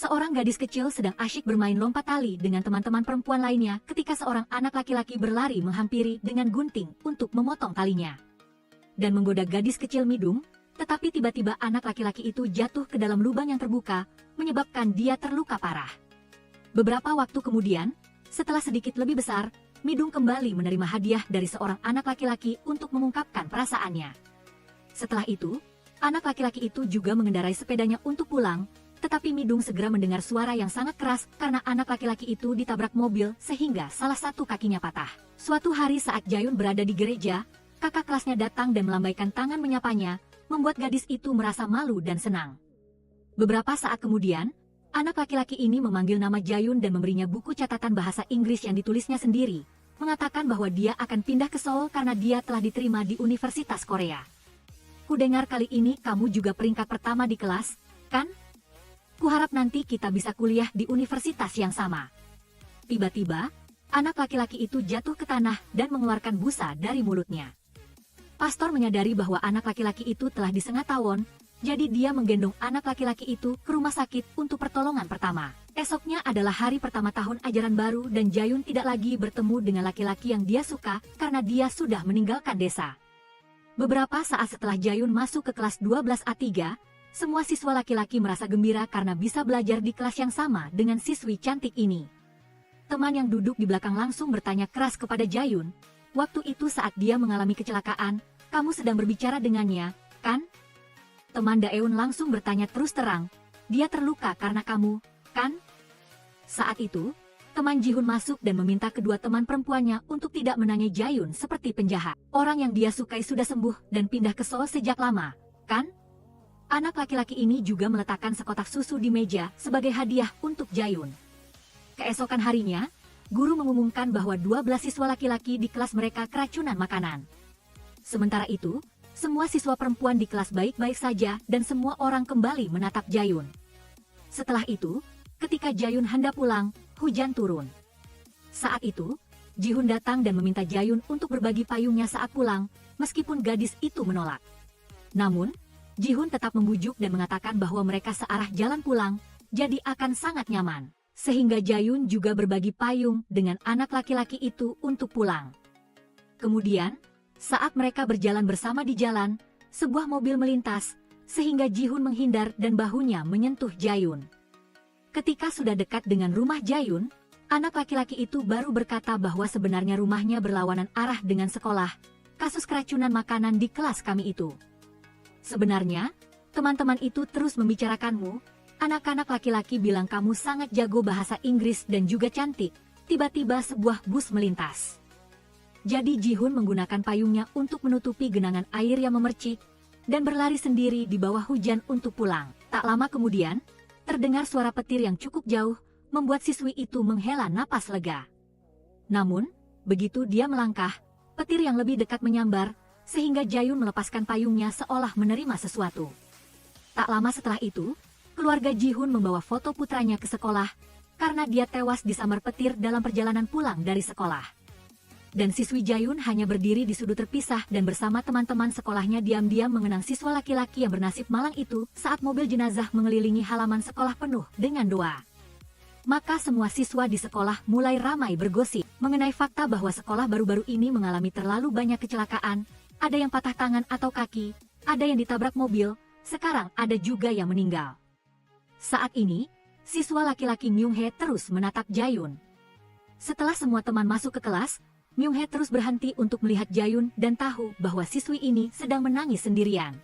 Seorang gadis kecil sedang asyik bermain lompat tali dengan teman-teman perempuan lainnya ketika seorang anak laki-laki berlari menghampiri dengan gunting untuk memotong talinya dan menggoda gadis kecil Midung, tetapi tiba-tiba anak laki-laki itu jatuh ke dalam lubang yang terbuka, menyebabkan dia terluka parah. Beberapa waktu kemudian, setelah sedikit lebih besar, Midung kembali menerima hadiah dari seorang anak laki-laki untuk mengungkapkan perasaannya. Setelah itu, anak laki-laki itu juga mengendarai sepedanya untuk pulang, tetapi Midung segera mendengar suara yang sangat keras karena anak laki-laki itu ditabrak mobil sehingga salah satu kakinya patah. Suatu hari saat Jayun berada di gereja, kakak kelasnya datang dan melambaikan tangan menyapanya, membuat gadis itu merasa malu dan senang. Beberapa saat kemudian, anak laki-laki ini memanggil nama Jayun dan memberinya buku catatan bahasa Inggris yang ditulisnya sendiri, mengatakan bahwa dia akan pindah ke Seoul karena dia telah diterima di Universitas Korea. Kudengar kali ini kamu juga peringkat pertama di kelas, kan? Kuharap nanti kita bisa kuliah di universitas yang sama. Tiba-tiba, anak laki-laki itu jatuh ke tanah dan mengeluarkan busa dari mulutnya. Pastor menyadari bahwa anak laki-laki itu telah disengat tawon, jadi dia menggendong anak laki-laki itu ke rumah sakit untuk pertolongan pertama. Esoknya adalah hari pertama tahun ajaran baru dan Jayun tidak lagi bertemu dengan laki-laki yang dia suka karena dia sudah meninggalkan desa. Beberapa saat setelah Jayun masuk ke kelas 12A3, semua siswa laki-laki merasa gembira karena bisa belajar di kelas yang sama dengan siswi cantik ini. Teman yang duduk di belakang langsung bertanya keras kepada Jayun, waktu itu saat dia mengalami kecelakaan, kamu sedang berbicara dengannya, kan? Teman Daeun langsung bertanya terus terang, dia terluka karena kamu, kan? Saat itu, teman Jihun masuk dan meminta kedua teman perempuannya untuk tidak menanyai Jayun seperti penjahat. Orang yang dia sukai sudah sembuh dan pindah ke Seoul sejak lama, kan? Anak laki-laki ini juga meletakkan sekotak susu di meja sebagai hadiah untuk Jayun. Keesokan harinya, guru mengumumkan bahwa 12 siswa laki-laki di kelas mereka keracunan makanan. Sementara itu, semua siswa perempuan di kelas baik-baik saja dan semua orang kembali menatap Jayun. Setelah itu, ketika Jayun hendak pulang, hujan turun. Saat itu, Jihun datang dan meminta Jayun untuk berbagi payungnya saat pulang, meskipun gadis itu menolak. Namun, Jihun tetap membujuk dan mengatakan bahwa mereka searah jalan pulang, jadi akan sangat nyaman. Sehingga Jayun juga berbagi payung dengan anak laki-laki itu untuk pulang. Kemudian, saat mereka berjalan bersama di jalan, sebuah mobil melintas, sehingga Jihun menghindar dan bahunya menyentuh Jayun. Ketika sudah dekat dengan rumah Jayun, anak laki-laki itu baru berkata bahwa sebenarnya rumahnya berlawanan arah dengan sekolah, kasus keracunan makanan di kelas kami itu. Sebenarnya, teman-teman itu terus membicarakanmu, anak-anak laki-laki bilang kamu sangat jago bahasa Inggris dan juga cantik, tiba-tiba sebuah bus melintas. Jadi Jihun menggunakan payungnya untuk menutupi genangan air yang memercik, dan berlari sendiri di bawah hujan untuk pulang. Tak lama kemudian, terdengar suara petir yang cukup jauh, membuat siswi itu menghela napas lega. Namun, begitu dia melangkah, petir yang lebih dekat menyambar, sehingga Jayun melepaskan payungnya seolah menerima sesuatu. Tak lama setelah itu, keluarga Jihun membawa foto putranya ke sekolah, karena dia tewas disambar petir dalam perjalanan pulang dari sekolah. Dan siswi Jayun hanya berdiri di sudut terpisah dan bersama teman-teman sekolahnya diam-diam mengenang siswa laki-laki yang bernasib malang itu saat mobil jenazah mengelilingi halaman sekolah penuh dengan doa. Maka semua siswa di sekolah mulai ramai bergosip mengenai fakta bahwa sekolah baru-baru ini mengalami terlalu banyak kecelakaan, ada yang patah tangan atau kaki, ada yang ditabrak mobil, sekarang ada juga yang meninggal. Saat ini, siswa laki-laki Myung-hee terus menatap Jayun. Setelah semua teman masuk ke kelas, Myung-hee terus berhenti untuk melihat Jayun dan tahu bahwa siswi ini sedang menangis sendirian.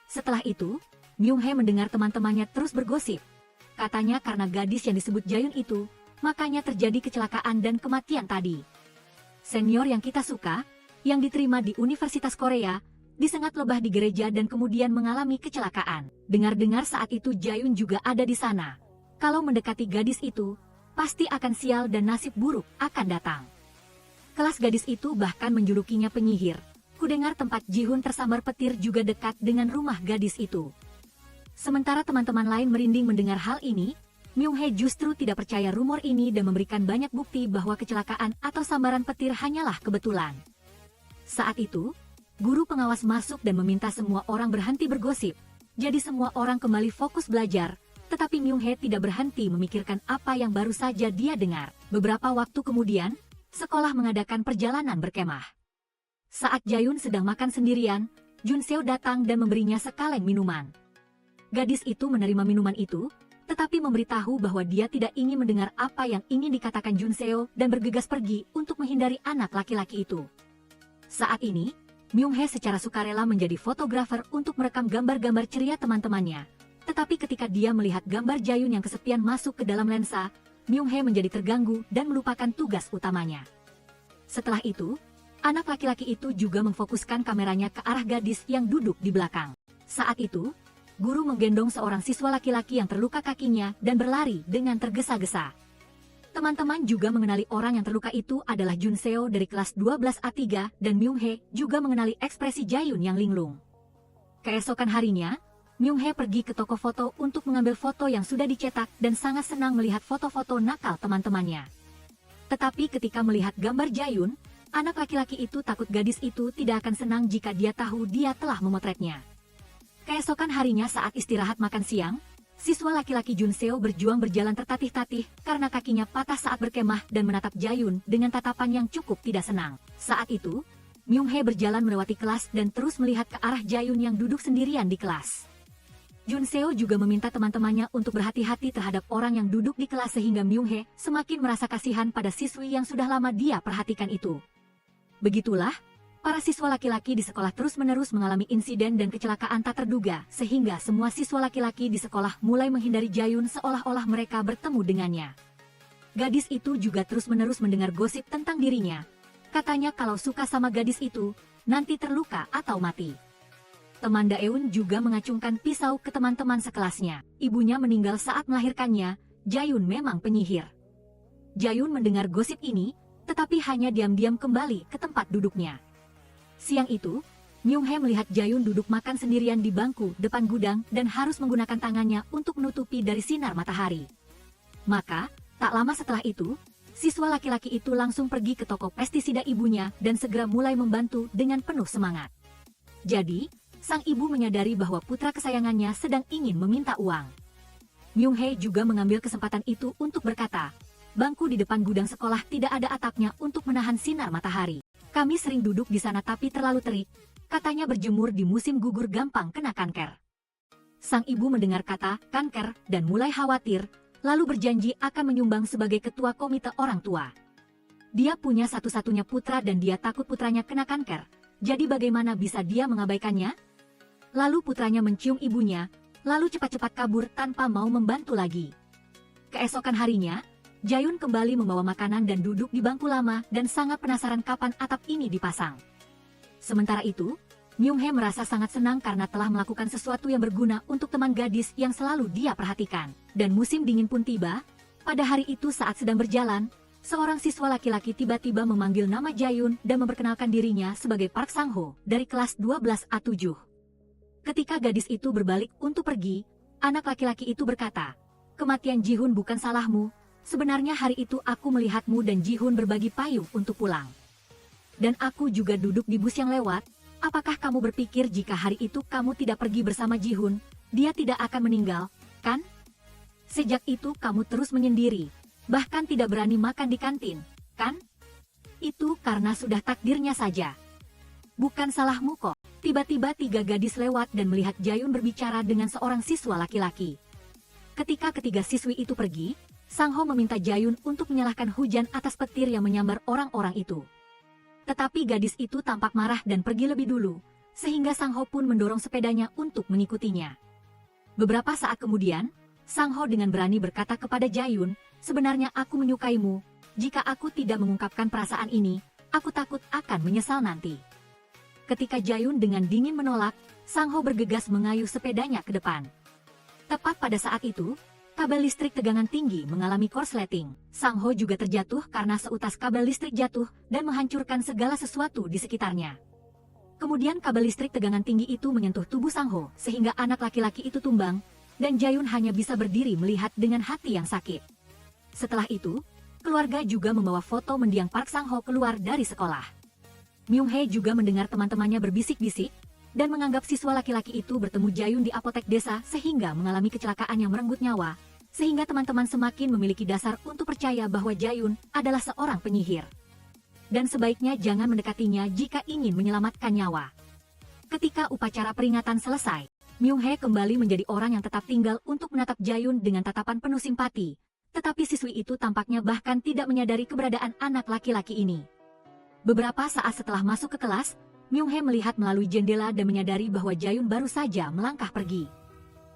Setelah itu, Myung-hee mendengar teman-temannya terus bergosip. Katanya karena gadis yang disebut Jayun itu, makanya terjadi kecelakaan dan kematian tadi. Senior yang kita suka, yang diterima di Universitas Korea, disengat lebah di gereja dan kemudian mengalami kecelakaan. Dengar-dengar saat itu Jayun juga ada di sana. Kalau mendekati gadis itu, pasti akan sial dan nasib buruk akan datang. Kelas gadis itu bahkan menjulukinya penyihir. Kudengar tempat Jihun tersambar petir juga dekat dengan rumah gadis itu. Sementara teman-teman lain merinding mendengar hal ini, Myung-hee justru tidak percaya rumor ini dan memberikan banyak bukti bahwa kecelakaan atau sambaran petir hanyalah kebetulan. Saat itu, guru pengawas masuk dan meminta semua orang berhenti bergosip, jadi semua orang kembali fokus belajar, Tetapi Myung-hye tidak berhenti memikirkan apa yang baru saja dia dengar. Beberapa waktu kemudian, sekolah mengadakan perjalanan berkemah. Saat Jae-yun sedang makan sendirian, Jun-seo datang dan memberinya sekaleng minuman. Gadis itu menerima minuman itu, tetapi memberitahu bahwa dia tidak ingin mendengar apa yang ingin dikatakan Jun-seo dan bergegas pergi untuk menghindari anak laki-laki itu. Saat ini, Myung-hye secara sukarela menjadi fotografer untuk merekam gambar-gambar ceria teman-temannya. Tetapi ketika dia melihat gambar Jae-yun yang kesepian masuk ke dalam lensa, Myung-hye menjadi terganggu dan melupakan tugas utamanya. Setelah itu, anak laki-laki itu juga memfokuskan kameranya ke arah gadis yang duduk di belakang. Saat itu, guru menggendong seorang siswa laki-laki yang terluka kakinya dan berlari dengan tergesa-gesa. Teman-teman juga mengenali orang yang terluka itu adalah Jun-seo dari kelas 12A3 dan Myung-hye juga mengenali ekspresi Jae-yun yang linglung. Keesokan harinya, Myung-hye pergi ke toko foto untuk mengambil foto yang sudah dicetak dan sangat senang melihat foto-foto nakal teman-temannya. Tetapi ketika melihat gambar Jae-yun, anak laki-laki itu takut gadis itu tidak akan senang jika dia tahu dia telah memotretnya. Keesokan harinya saat istirahat makan siang, siswa laki-laki Jun-seo berjuang berjalan tertatih-tatih karena kakinya patah saat berkemah dan menatap Jae-yun dengan tatapan yang cukup tidak senang. Saat itu, Myung-hye berjalan melewati kelas dan terus melihat ke arah Jae-yun yang duduk sendirian di kelas. Jun-seo juga meminta teman-temannya untuk berhati-hati terhadap orang yang duduk di kelas sehingga Myung-hye semakin merasa kasihan pada siswi yang sudah lama dia perhatikan itu. Begitulah, para siswa laki-laki di sekolah terus-menerus mengalami insiden dan kecelakaan tak terduga, sehingga semua siswa laki-laki di sekolah mulai menghindari Jae-yun seolah-olah mereka bertemu dengannya. Gadis itu juga terus-menerus mendengar gosip tentang dirinya. Katanya kalau suka sama gadis itu, nanti terluka atau mati. Teman Daeun juga mengacungkan pisau ke teman-teman sekelasnya. Ibunya meninggal saat melahirkannya, Jae-yun memang penyihir. Jae-yun mendengar gosip ini, tetapi hanya diam-diam kembali ke tempat duduknya. Siang itu, Myung-hye melihat Jae-yun duduk makan sendirian di bangku depan gudang dan harus menggunakan tangannya untuk menutupi dari sinar matahari. Maka, tak lama setelah itu, siswa laki-laki itu langsung pergi ke toko pestisida ibunya dan segera mulai membantu dengan penuh semangat. Jadi, sang ibu menyadari bahwa putra kesayangannya sedang ingin meminta uang. Myung-hye juga mengambil kesempatan itu untuk berkata, "Bangku di depan gudang sekolah tidak ada atapnya untuk menahan sinar matahari. Kami sering duduk di sana tapi terlalu terik. Katanya berjemur di musim gugur gampang kena kanker." Sang ibu mendengar kata kanker dan mulai khawatir, lalu berjanji akan menyumbang sebagai ketua komite orang tua. Dia punya satu-satunya putra dan dia takut putranya kena kanker. Jadi bagaimana bisa dia mengabaikannya? Lalu putranya mencium ibunya, lalu cepat-cepat kabur tanpa mau membantu lagi. Keesokan harinya, Jae-yun kembali membawa makanan dan duduk di bangku lama dan sangat penasaran kapan atap ini dipasang. Sementara itu, Myung-hye merasa sangat senang karena telah melakukan sesuatu yang berguna untuk teman gadis yang selalu dia perhatikan. Dan musim dingin pun tiba. Pada hari itu saat sedang berjalan, seorang siswa laki-laki tiba-tiba memanggil nama Jae-yun dan memperkenalkan dirinya sebagai Park Sang-ho dari kelas 12A7. Ketika gadis itu berbalik untuk pergi, anak laki-laki itu berkata, "Kematian Ji-hun bukan salahmu. Sebenarnya hari itu aku melihatmu dan Ji-hun berbagi payung untuk pulang. Dan aku juga duduk di bus yang lewat. Apakah kamu berpikir jika hari itu kamu tidak pergi bersama Ji-hun, dia tidak akan meninggal, kan? Sejak itu kamu terus menyendiri, bahkan tidak berani makan di kantin, kan? Itu karena sudah takdirnya saja. Bukan salahmu kok." Tiba-tiba 3 gadis lewat dan melihat Jae-yun berbicara dengan seorang siswa laki-laki. Ketika ketiga siswi itu pergi, Sang-ho meminta Jae-yun untuk menyalahkan hujan atas petir yang menyambar orang-orang itu. Tetapi gadis itu tampak marah dan pergi lebih dulu, sehingga Sang-ho pun mendorong sepedanya untuk mengikutinya. Beberapa saat kemudian, Sang-ho dengan berani berkata kepada Jae-yun, "Sebenarnya aku menyukaimu. Jika aku tidak mengungkapkan perasaan ini, aku takut akan menyesal nanti." Ketika Jae-yun dengan dingin menolak, Sang-ho bergegas mengayuh sepedanya ke depan. Tepat pada saat itu, kabel listrik tegangan tinggi mengalami korsleting. Sang-ho juga terjatuh karena seutas kabel listrik jatuh dan menghancurkan segala sesuatu di sekitarnya. Kemudian kabel listrik tegangan tinggi itu menyentuh tubuh Sang-ho sehingga anak laki-laki itu tumbang, dan Jae-yun hanya bisa berdiri melihat dengan hati yang sakit. Setelah itu, keluarga juga membawa foto mendiang Park Sang-ho keluar dari sekolah. Myung-hye juga mendengar teman-temannya berbisik-bisik, dan menganggap siswa laki-laki itu bertemu Jayun di apotek desa sehingga mengalami kecelakaan yang merenggut nyawa, sehingga teman-teman semakin memiliki dasar untuk percaya bahwa Jayun adalah seorang penyihir. Dan sebaiknya jangan mendekatinya jika ingin menyelamatkan nyawa. Ketika upacara peringatan selesai, Myung-hee kembali menjadi orang yang tetap tinggal untuk menatap Jayun dengan tatapan penuh simpati, tetapi siswi itu tampaknya bahkan tidak menyadari keberadaan anak laki-laki ini. Beberapa saat setelah masuk ke kelas, Myung-hee melihat melalui jendela dan menyadari bahwa Jayun baru saja melangkah pergi.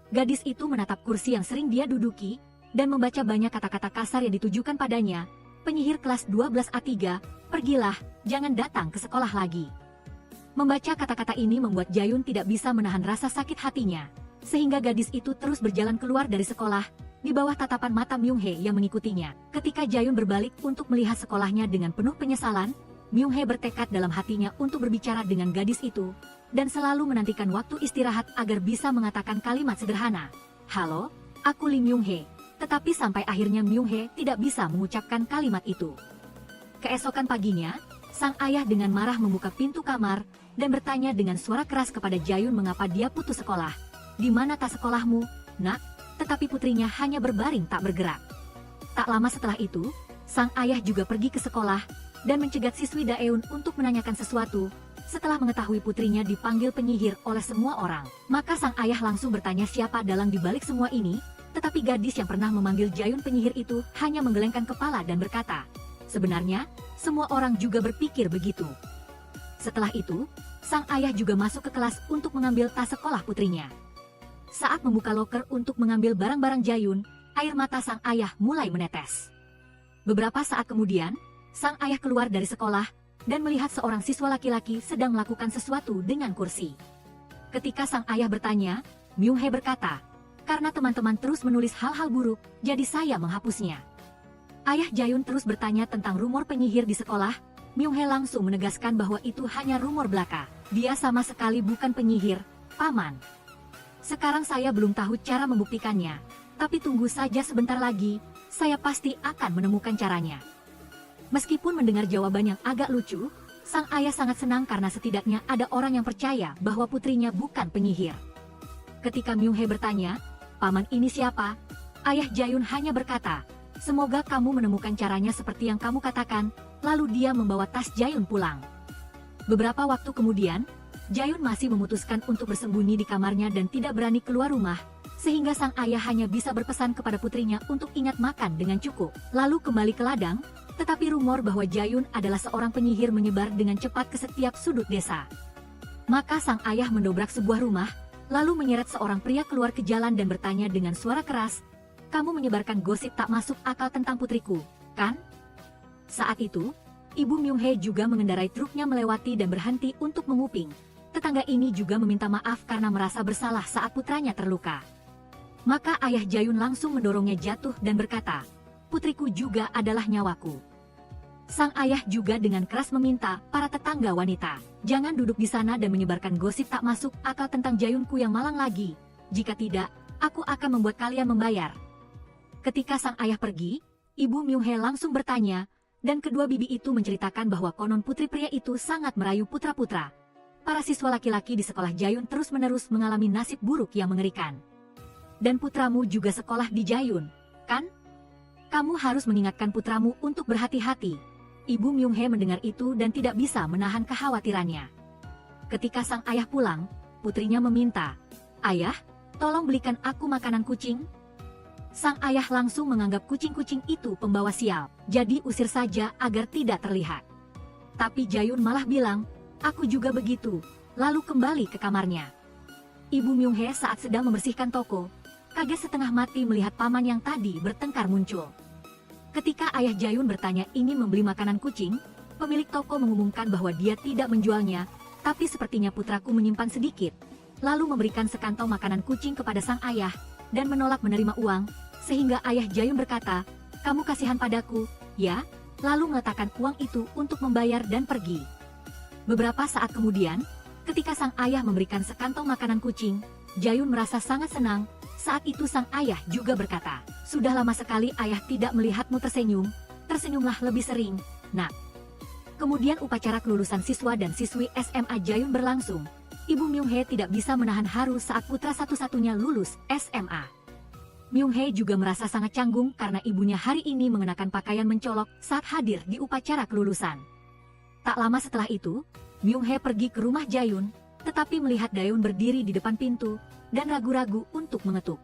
Gadis itu menatap kursi yang sering dia duduki, dan membaca banyak kata-kata kasar yang ditujukan padanya. Penyihir kelas 12A3, pergilah, jangan datang ke sekolah lagi. Membaca kata-kata ini membuat Jayun tidak bisa menahan rasa sakit hatinya, sehingga gadis itu terus berjalan keluar dari sekolah, di bawah tatapan mata Myung-hee yang mengikutinya. Ketika Jayun berbalik untuk melihat sekolahnya dengan penuh penyesalan, Myung-hee bertekad dalam hatinya untuk berbicara dengan gadis itu, dan selalu menantikan waktu istirahat agar bisa mengatakan kalimat sederhana, "Halo, aku Lee Myung-hee." Tetapi sampai akhirnya Myung-hee tidak bisa mengucapkan kalimat itu. Keesokan paginya, sang ayah dengan marah membuka pintu kamar, dan bertanya dengan suara keras kepada Jayun mengapa dia putus sekolah. "Di mana tas sekolahmu, nak?" Tetapi putrinya hanya berbaring tak bergerak. Tak lama setelah itu, sang ayah juga pergi ke sekolah, dan mencegat siswi Daeun untuk menanyakan sesuatu. Setelah mengetahui putrinya dipanggil penyihir oleh semua orang, maka sang ayah langsung bertanya siapa dalang di balik semua ini, tetapi gadis yang pernah memanggil Jayun penyihir itu hanya menggelengkan kepala dan berkata, "Sebenarnya, semua orang juga berpikir begitu." Setelah itu, sang ayah juga masuk ke kelas untuk mengambil tas sekolah putrinya. Saat membuka loker untuk mengambil barang-barang Jayun, air mata sang ayah mulai menetes. Beberapa saat kemudian, sang ayah keluar dari sekolah, dan melihat seorang siswa laki-laki sedang melakukan sesuatu dengan kursi. Ketika sang ayah bertanya, Myung-hee berkata, "Karena teman-teman terus menulis hal-hal buruk, jadi saya menghapusnya." Ayah Jayun terus bertanya tentang rumor penyihir di sekolah. Myung-hee langsung menegaskan bahwa itu hanya rumor belaka. "Dia sama sekali bukan penyihir, Paman. Sekarang saya belum tahu cara membuktikannya, tapi tunggu saja sebentar lagi, saya pasti akan menemukan caranya." Meskipun mendengar jawaban yang agak lucu, sang ayah sangat senang karena setidaknya ada orang yang percaya bahwa putrinya bukan penyihir. Ketika Myung-hee bertanya, "Paman ini siapa?" Ayah Jayun hanya berkata, "Semoga kamu menemukan caranya seperti yang kamu katakan." Lalu dia membawa tas Jayun pulang. Beberapa waktu kemudian, Jayun masih memutuskan untuk bersembunyi di kamarnya dan tidak berani keluar rumah, sehingga sang ayah hanya bisa berpesan kepada putrinya untuk ingat makan dengan cukup, lalu kembali ke ladang. Tetapi rumor bahwa Jayun adalah seorang penyihir menyebar dengan cepat ke setiap sudut desa. Maka sang ayah mendobrak sebuah rumah, lalu menyeret seorang pria keluar ke jalan dan bertanya dengan suara keras, "Kamu menyebarkan gosip tak masuk akal tentang putriku, kan?" Saat itu, Ibu Myung-hee juga mengendarai truknya melewati dan berhenti untuk menguping. Tetangga ini juga meminta maaf karena merasa bersalah saat putranya terluka. Maka ayah Jayun langsung mendorongnya jatuh dan berkata, "Putriku juga adalah nyawaku." Sang ayah juga dengan keras meminta para tetangga wanita, "Jangan duduk di sana dan menyebarkan gosip tak masuk akal tentang Jayunku yang malang lagi. Jika tidak, aku akan membuat kalian membayar." Ketika sang ayah pergi, Ibu Myung-hee langsung bertanya, dan kedua bibi itu menceritakan bahwa konon putri pria itu sangat merayu putra-putra. Para siswa laki-laki di sekolah Jayun terus-menerus mengalami nasib buruk yang mengerikan. "Dan putramu juga sekolah di Jayun, kan? Kamu harus mengingatkan putramu untuk berhati-hati." Ibu Myung-hee mendengar itu dan tidak bisa menahan kekhawatirannya. Ketika sang ayah pulang, putrinya meminta, "Ayah, tolong belikan aku makanan kucing." Sang ayah langsung menganggap kucing-kucing itu pembawa sial, jadi usir saja agar tidak terlihat. Tapi Jayun malah bilang, "Aku juga begitu," lalu kembali ke kamarnya. Ibu Myung-hee saat sedang membersihkan toko, kaget setengah mati melihat paman yang tadi bertengkar muncul. Ketika ayah Jayun bertanya ingin membeli makanan kucing, pemilik toko mengumumkan bahwa dia tidak menjualnya, tapi sepertinya putraku menyimpan sedikit, lalu memberikan sekantong makanan kucing kepada sang ayah, dan menolak menerima uang, sehingga ayah Jayun berkata, "Kamu kasihan padaku, ya?" Lalu meletakkan uang itu untuk membayar dan pergi. Beberapa saat kemudian, ketika sang ayah memberikan sekantong makanan kucing, Jayun merasa sangat senang. Saat itu sang ayah juga berkata, "Sudah lama sekali ayah tidak melihatmu tersenyum, tersenyumlah lebih sering, nak." Kemudian upacara kelulusan siswa dan siswi SMA Jayun berlangsung. ibu Myung-hye tidak bisa menahan haru saat putra satu-satunya lulus SMA. Myung-hye juga merasa sangat canggung karena ibunya hari ini mengenakan pakaian mencolok saat hadir di upacara kelulusan. Tak lama setelah itu, Myung-hye pergi ke rumah Jae-yoon, tetapi melihat Dae-yoon berdiri di depan pintu dan ragu-ragu untuk mengetuk.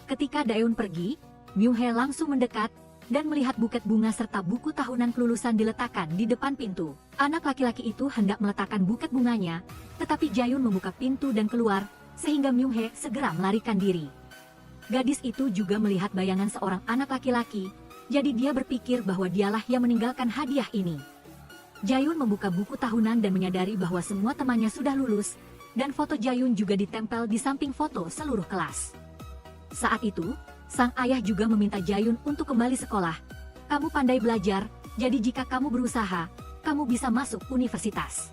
Ketika Dae-yoon pergi, Myung-hye langsung mendekat dan melihat buket bunga serta buku tahunan kelulusan diletakkan di depan pintu. Anak laki-laki itu hendak meletakkan buket bunganya, tetapi Jae-yoon membuka pintu dan keluar, sehingga Myung-hye segera melarikan diri. Gadis itu juga melihat bayangan seorang anak laki-laki, jadi dia berpikir bahwa dialah yang meninggalkan hadiah ini. Jae-yoon membuka buku tahunan dan menyadari bahwa semua temannya sudah lulus, dan foto Jae-yoon juga ditempel di samping foto seluruh kelas. Saat itu, sang ayah juga meminta Jae-yoon untuk kembali sekolah. Kamu pandai belajar, jadi jika kamu berusaha, kamu bisa masuk universitas.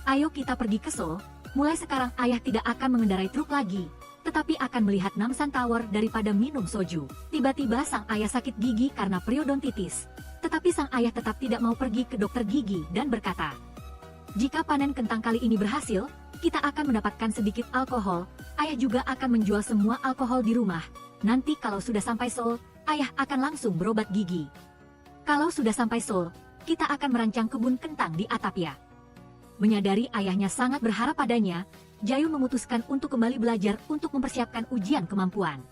Ayo kita pergi ke Seoul, mulai sekarang ayah tidak akan mengendarai truk lagi, tetapi akan melihat Namsan Tower daripada minum soju. Tiba-tiba sang ayah sakit gigi karena periodontitis, tetapi sang ayah tetap tidak mau pergi ke dokter gigi dan berkata, jika panen kentang kali ini berhasil, kita akan mendapatkan sedikit alkohol, ayah juga akan menjual semua alkohol di rumah. Nanti kalau sudah sampai Seoul, ayah akan langsung berobat gigi. Kalau sudah sampai Seoul, kita akan merancang kebun kentang di Atapia. Menyadari ayahnya sangat berharap padanya, Jae-yoon memutuskan untuk kembali belajar untuk mempersiapkan ujian kemampuan.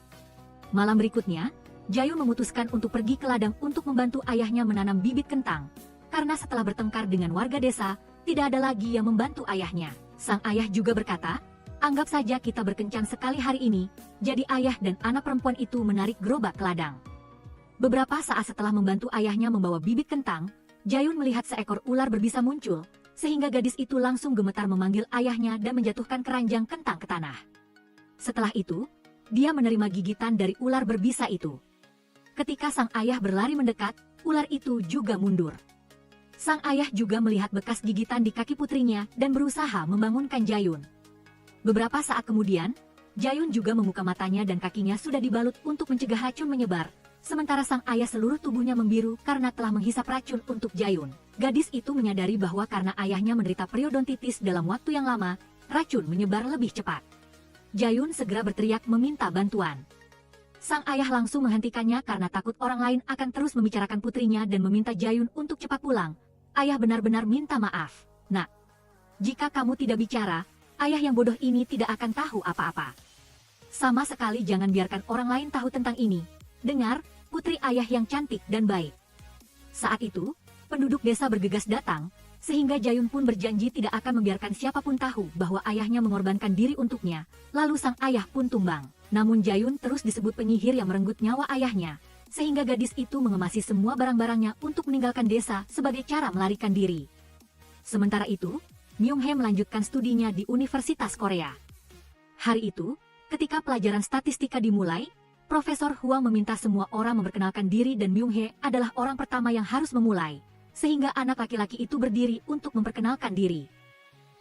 Malam berikutnya, Jae-yoon memutuskan untuk pergi ke ladang untuk membantu ayahnya menanam bibit kentang. Karena setelah bertengkar dengan warga desa, tidak ada lagi yang membantu ayahnya. Sang ayah juga berkata, anggap saja kita berkencan sekali hari ini, jadi ayah dan anak perempuan itu menarik gerobak ke ladang. Beberapa saat setelah membantu ayahnya membawa bibit kentang, Jae-yoon melihat seekor ular berbisa muncul, sehingga gadis itu langsung gemetar memanggil ayahnya dan menjatuhkan keranjang kentang ke tanah. Setelah itu, dia menerima gigitan dari ular berbisa itu. Ketika sang ayah berlari mendekat, ular itu juga mundur. Sang ayah juga melihat bekas gigitan di kaki putrinya dan berusaha membangunkan Jae-yoon. Beberapa saat kemudian, Jae-yoon juga membuka matanya dan kakinya sudah dibalut untuk mencegah racun menyebar, sementara sang ayah seluruh tubuhnya membiru karena telah menghisap racun untuk Jae-yoon. Gadis itu menyadari bahwa karena ayahnya menderita periodontitis dalam waktu yang lama, racun menyebar lebih cepat. Jae-yoon segera berteriak meminta bantuan. Sang ayah langsung menghentikannya karena takut orang lain akan terus membicarakan putrinya dan meminta Jae-yoon untuk cepat pulang. Ayah benar-benar minta maaf. Nak, jika kamu tidak bicara, ayah yang bodoh ini tidak akan tahu apa-apa. Sama sekali jangan biarkan orang lain tahu tentang ini. Dengar, putri ayah yang cantik dan baik. Saat itu, penduduk desa bergegas datang, sehingga Jae-yoon pun berjanji tidak akan membiarkan siapapun tahu bahwa ayahnya mengorbankan diri untuknya, lalu sang ayah pun tumbang. Namun Jae-yoon terus disebut penyihir yang merenggut nyawa ayahnya, sehingga gadis itu mengemasi semua barang-barangnya untuk meninggalkan desa sebagai cara melarikan diri. Sementara itu, Myung-hye melanjutkan studinya di Universitas Korea. Hari itu, ketika pelajaran statistika dimulai, Profesor Huang meminta semua orang memperkenalkan diri dan Myung-hye adalah orang pertama yang harus memulai, sehingga anak laki-laki itu berdiri untuk memperkenalkan diri.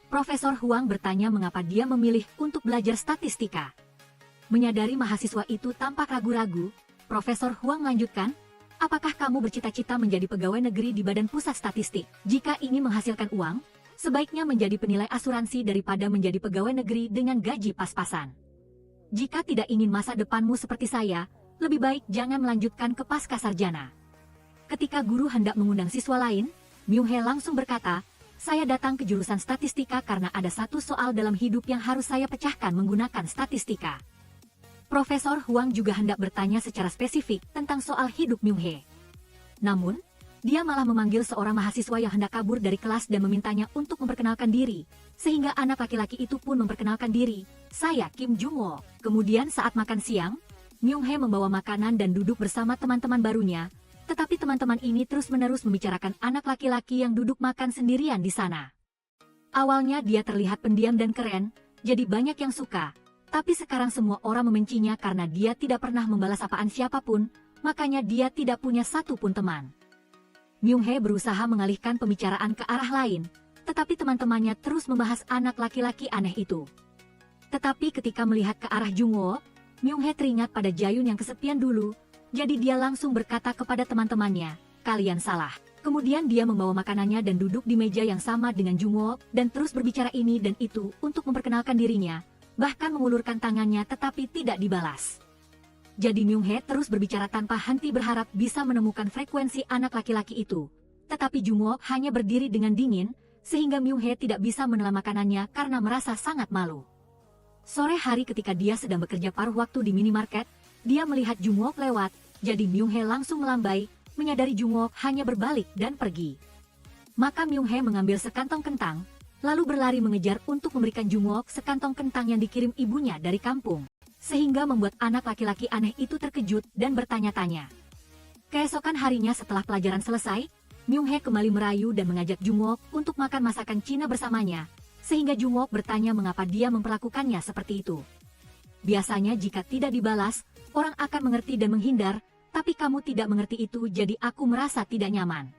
Profesor Huang bertanya mengapa dia memilih untuk belajar statistika. Menyadari mahasiswa itu tampak ragu-ragu, Profesor Huang melanjutkan, apakah kamu bercita-cita menjadi pegawai negeri di Badan Pusat Statistik? Jika ingin menghasilkan uang, sebaiknya menjadi penilai asuransi daripada menjadi pegawai negeri dengan gaji pas-pasan. Jika tidak ingin masa depanmu seperti saya, lebih baik jangan melanjutkan ke pascasarjana. Ketika guru hendak mengundang siswa lain, Myung-hye langsung berkata, saya datang ke jurusan statistika karena ada satu soal dalam hidup yang harus saya pecahkan menggunakan statistika. Profesor Huang juga hendak bertanya secara spesifik tentang soal hidup Myung-hye. Namun, dia malah memanggil seorang mahasiswa yang hendak kabur dari kelas dan memintanya untuk memperkenalkan diri, sehingga anak laki-laki itu pun memperkenalkan diri, saya Kim Jung-woo. Kemudian saat makan siang, Myung-hye membawa makanan dan duduk bersama teman-teman barunya, tetapi teman-teman ini terus-menerus membicarakan anak laki-laki yang duduk makan sendirian di sana. Awalnya dia terlihat pendiam dan keren, jadi banyak yang suka. Tapi sekarang semua orang membencinya karena dia tidak pernah membalas sapaan siapapun, makanya dia tidak punya satu pun teman. Myung-hye berusaha mengalihkan pembicaraan ke arah lain, tetapi teman-temannya terus membahas anak laki-laki aneh itu. Tetapi ketika melihat ke arah Jung-woo, Myung-hye teringat pada Jae-yoon yang kesepian dulu, jadi dia langsung berkata kepada teman-temannya, kalian salah. Kemudian dia membawa makanannya dan duduk di meja yang sama dengan Jungwook dan terus berbicara ini dan itu untuk memperkenalkan dirinya, bahkan mengulurkan tangannya tetapi tidak dibalas. Jadi Myung-hye terus berbicara tanpa henti berharap bisa menemukan frekuensi anak laki-laki itu. Tetapi Jungwook hanya berdiri dengan dingin, sehingga Myung-hye tidak bisa menelan makanannya karena merasa sangat malu. Sore hari ketika dia sedang bekerja paruh waktu di minimarket, dia melihat Jungwook lewat, jadi Myung-hye langsung melambai, menyadari Jungwook hanya berbalik dan pergi. Maka Myung-hye mengambil sekantong kentang, lalu berlari mengejar untuk memberikan Jungwook sekantong kentang yang dikirim ibunya dari kampung, sehingga membuat anak laki-laki aneh itu terkejut dan bertanya-tanya. Keesokan harinya setelah pelajaran selesai, Myung-hye kembali merayu dan mengajak Jungwook untuk makan masakan Cina bersamanya, sehingga Jungwook bertanya mengapa dia memperlakukannya seperti itu. Biasanya jika tidak dibalas, orang akan mengerti dan menghindar, tapi kamu tidak mengerti itu jadi aku merasa tidak nyaman.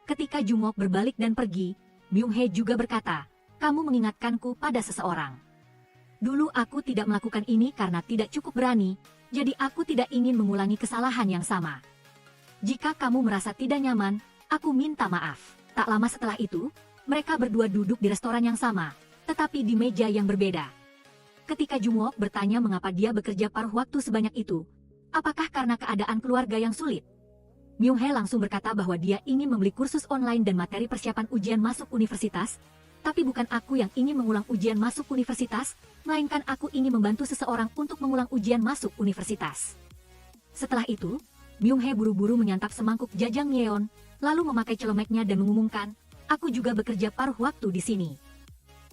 Ketika Jungwook berbalik dan pergi, Myung-hye juga berkata, kamu mengingatkanku pada seseorang. Dulu aku tidak melakukan ini karena tidak cukup berani, jadi aku tidak ingin mengulangi kesalahan yang sama. Jika kamu merasa tidak nyaman, aku minta maaf. Tak lama setelah itu, mereka berdua duduk di restoran yang sama, tetapi di meja yang berbeda. Ketika Jungwook bertanya mengapa dia bekerja paruh waktu sebanyak itu, apakah karena keadaan keluarga yang sulit? Myung-hye langsung berkata bahwa dia ingin membeli kursus online dan materi persiapan ujian masuk universitas, tapi bukan aku yang ingin mengulang ujian masuk universitas, melainkan aku ingin membantu seseorang untuk mengulang ujian masuk universitas. Setelah itu, Myung-hye buru-buru menyantap semangkuk jajang Yeon, lalu memakai celemeknya dan mengumumkan, aku juga bekerja paruh waktu di sini.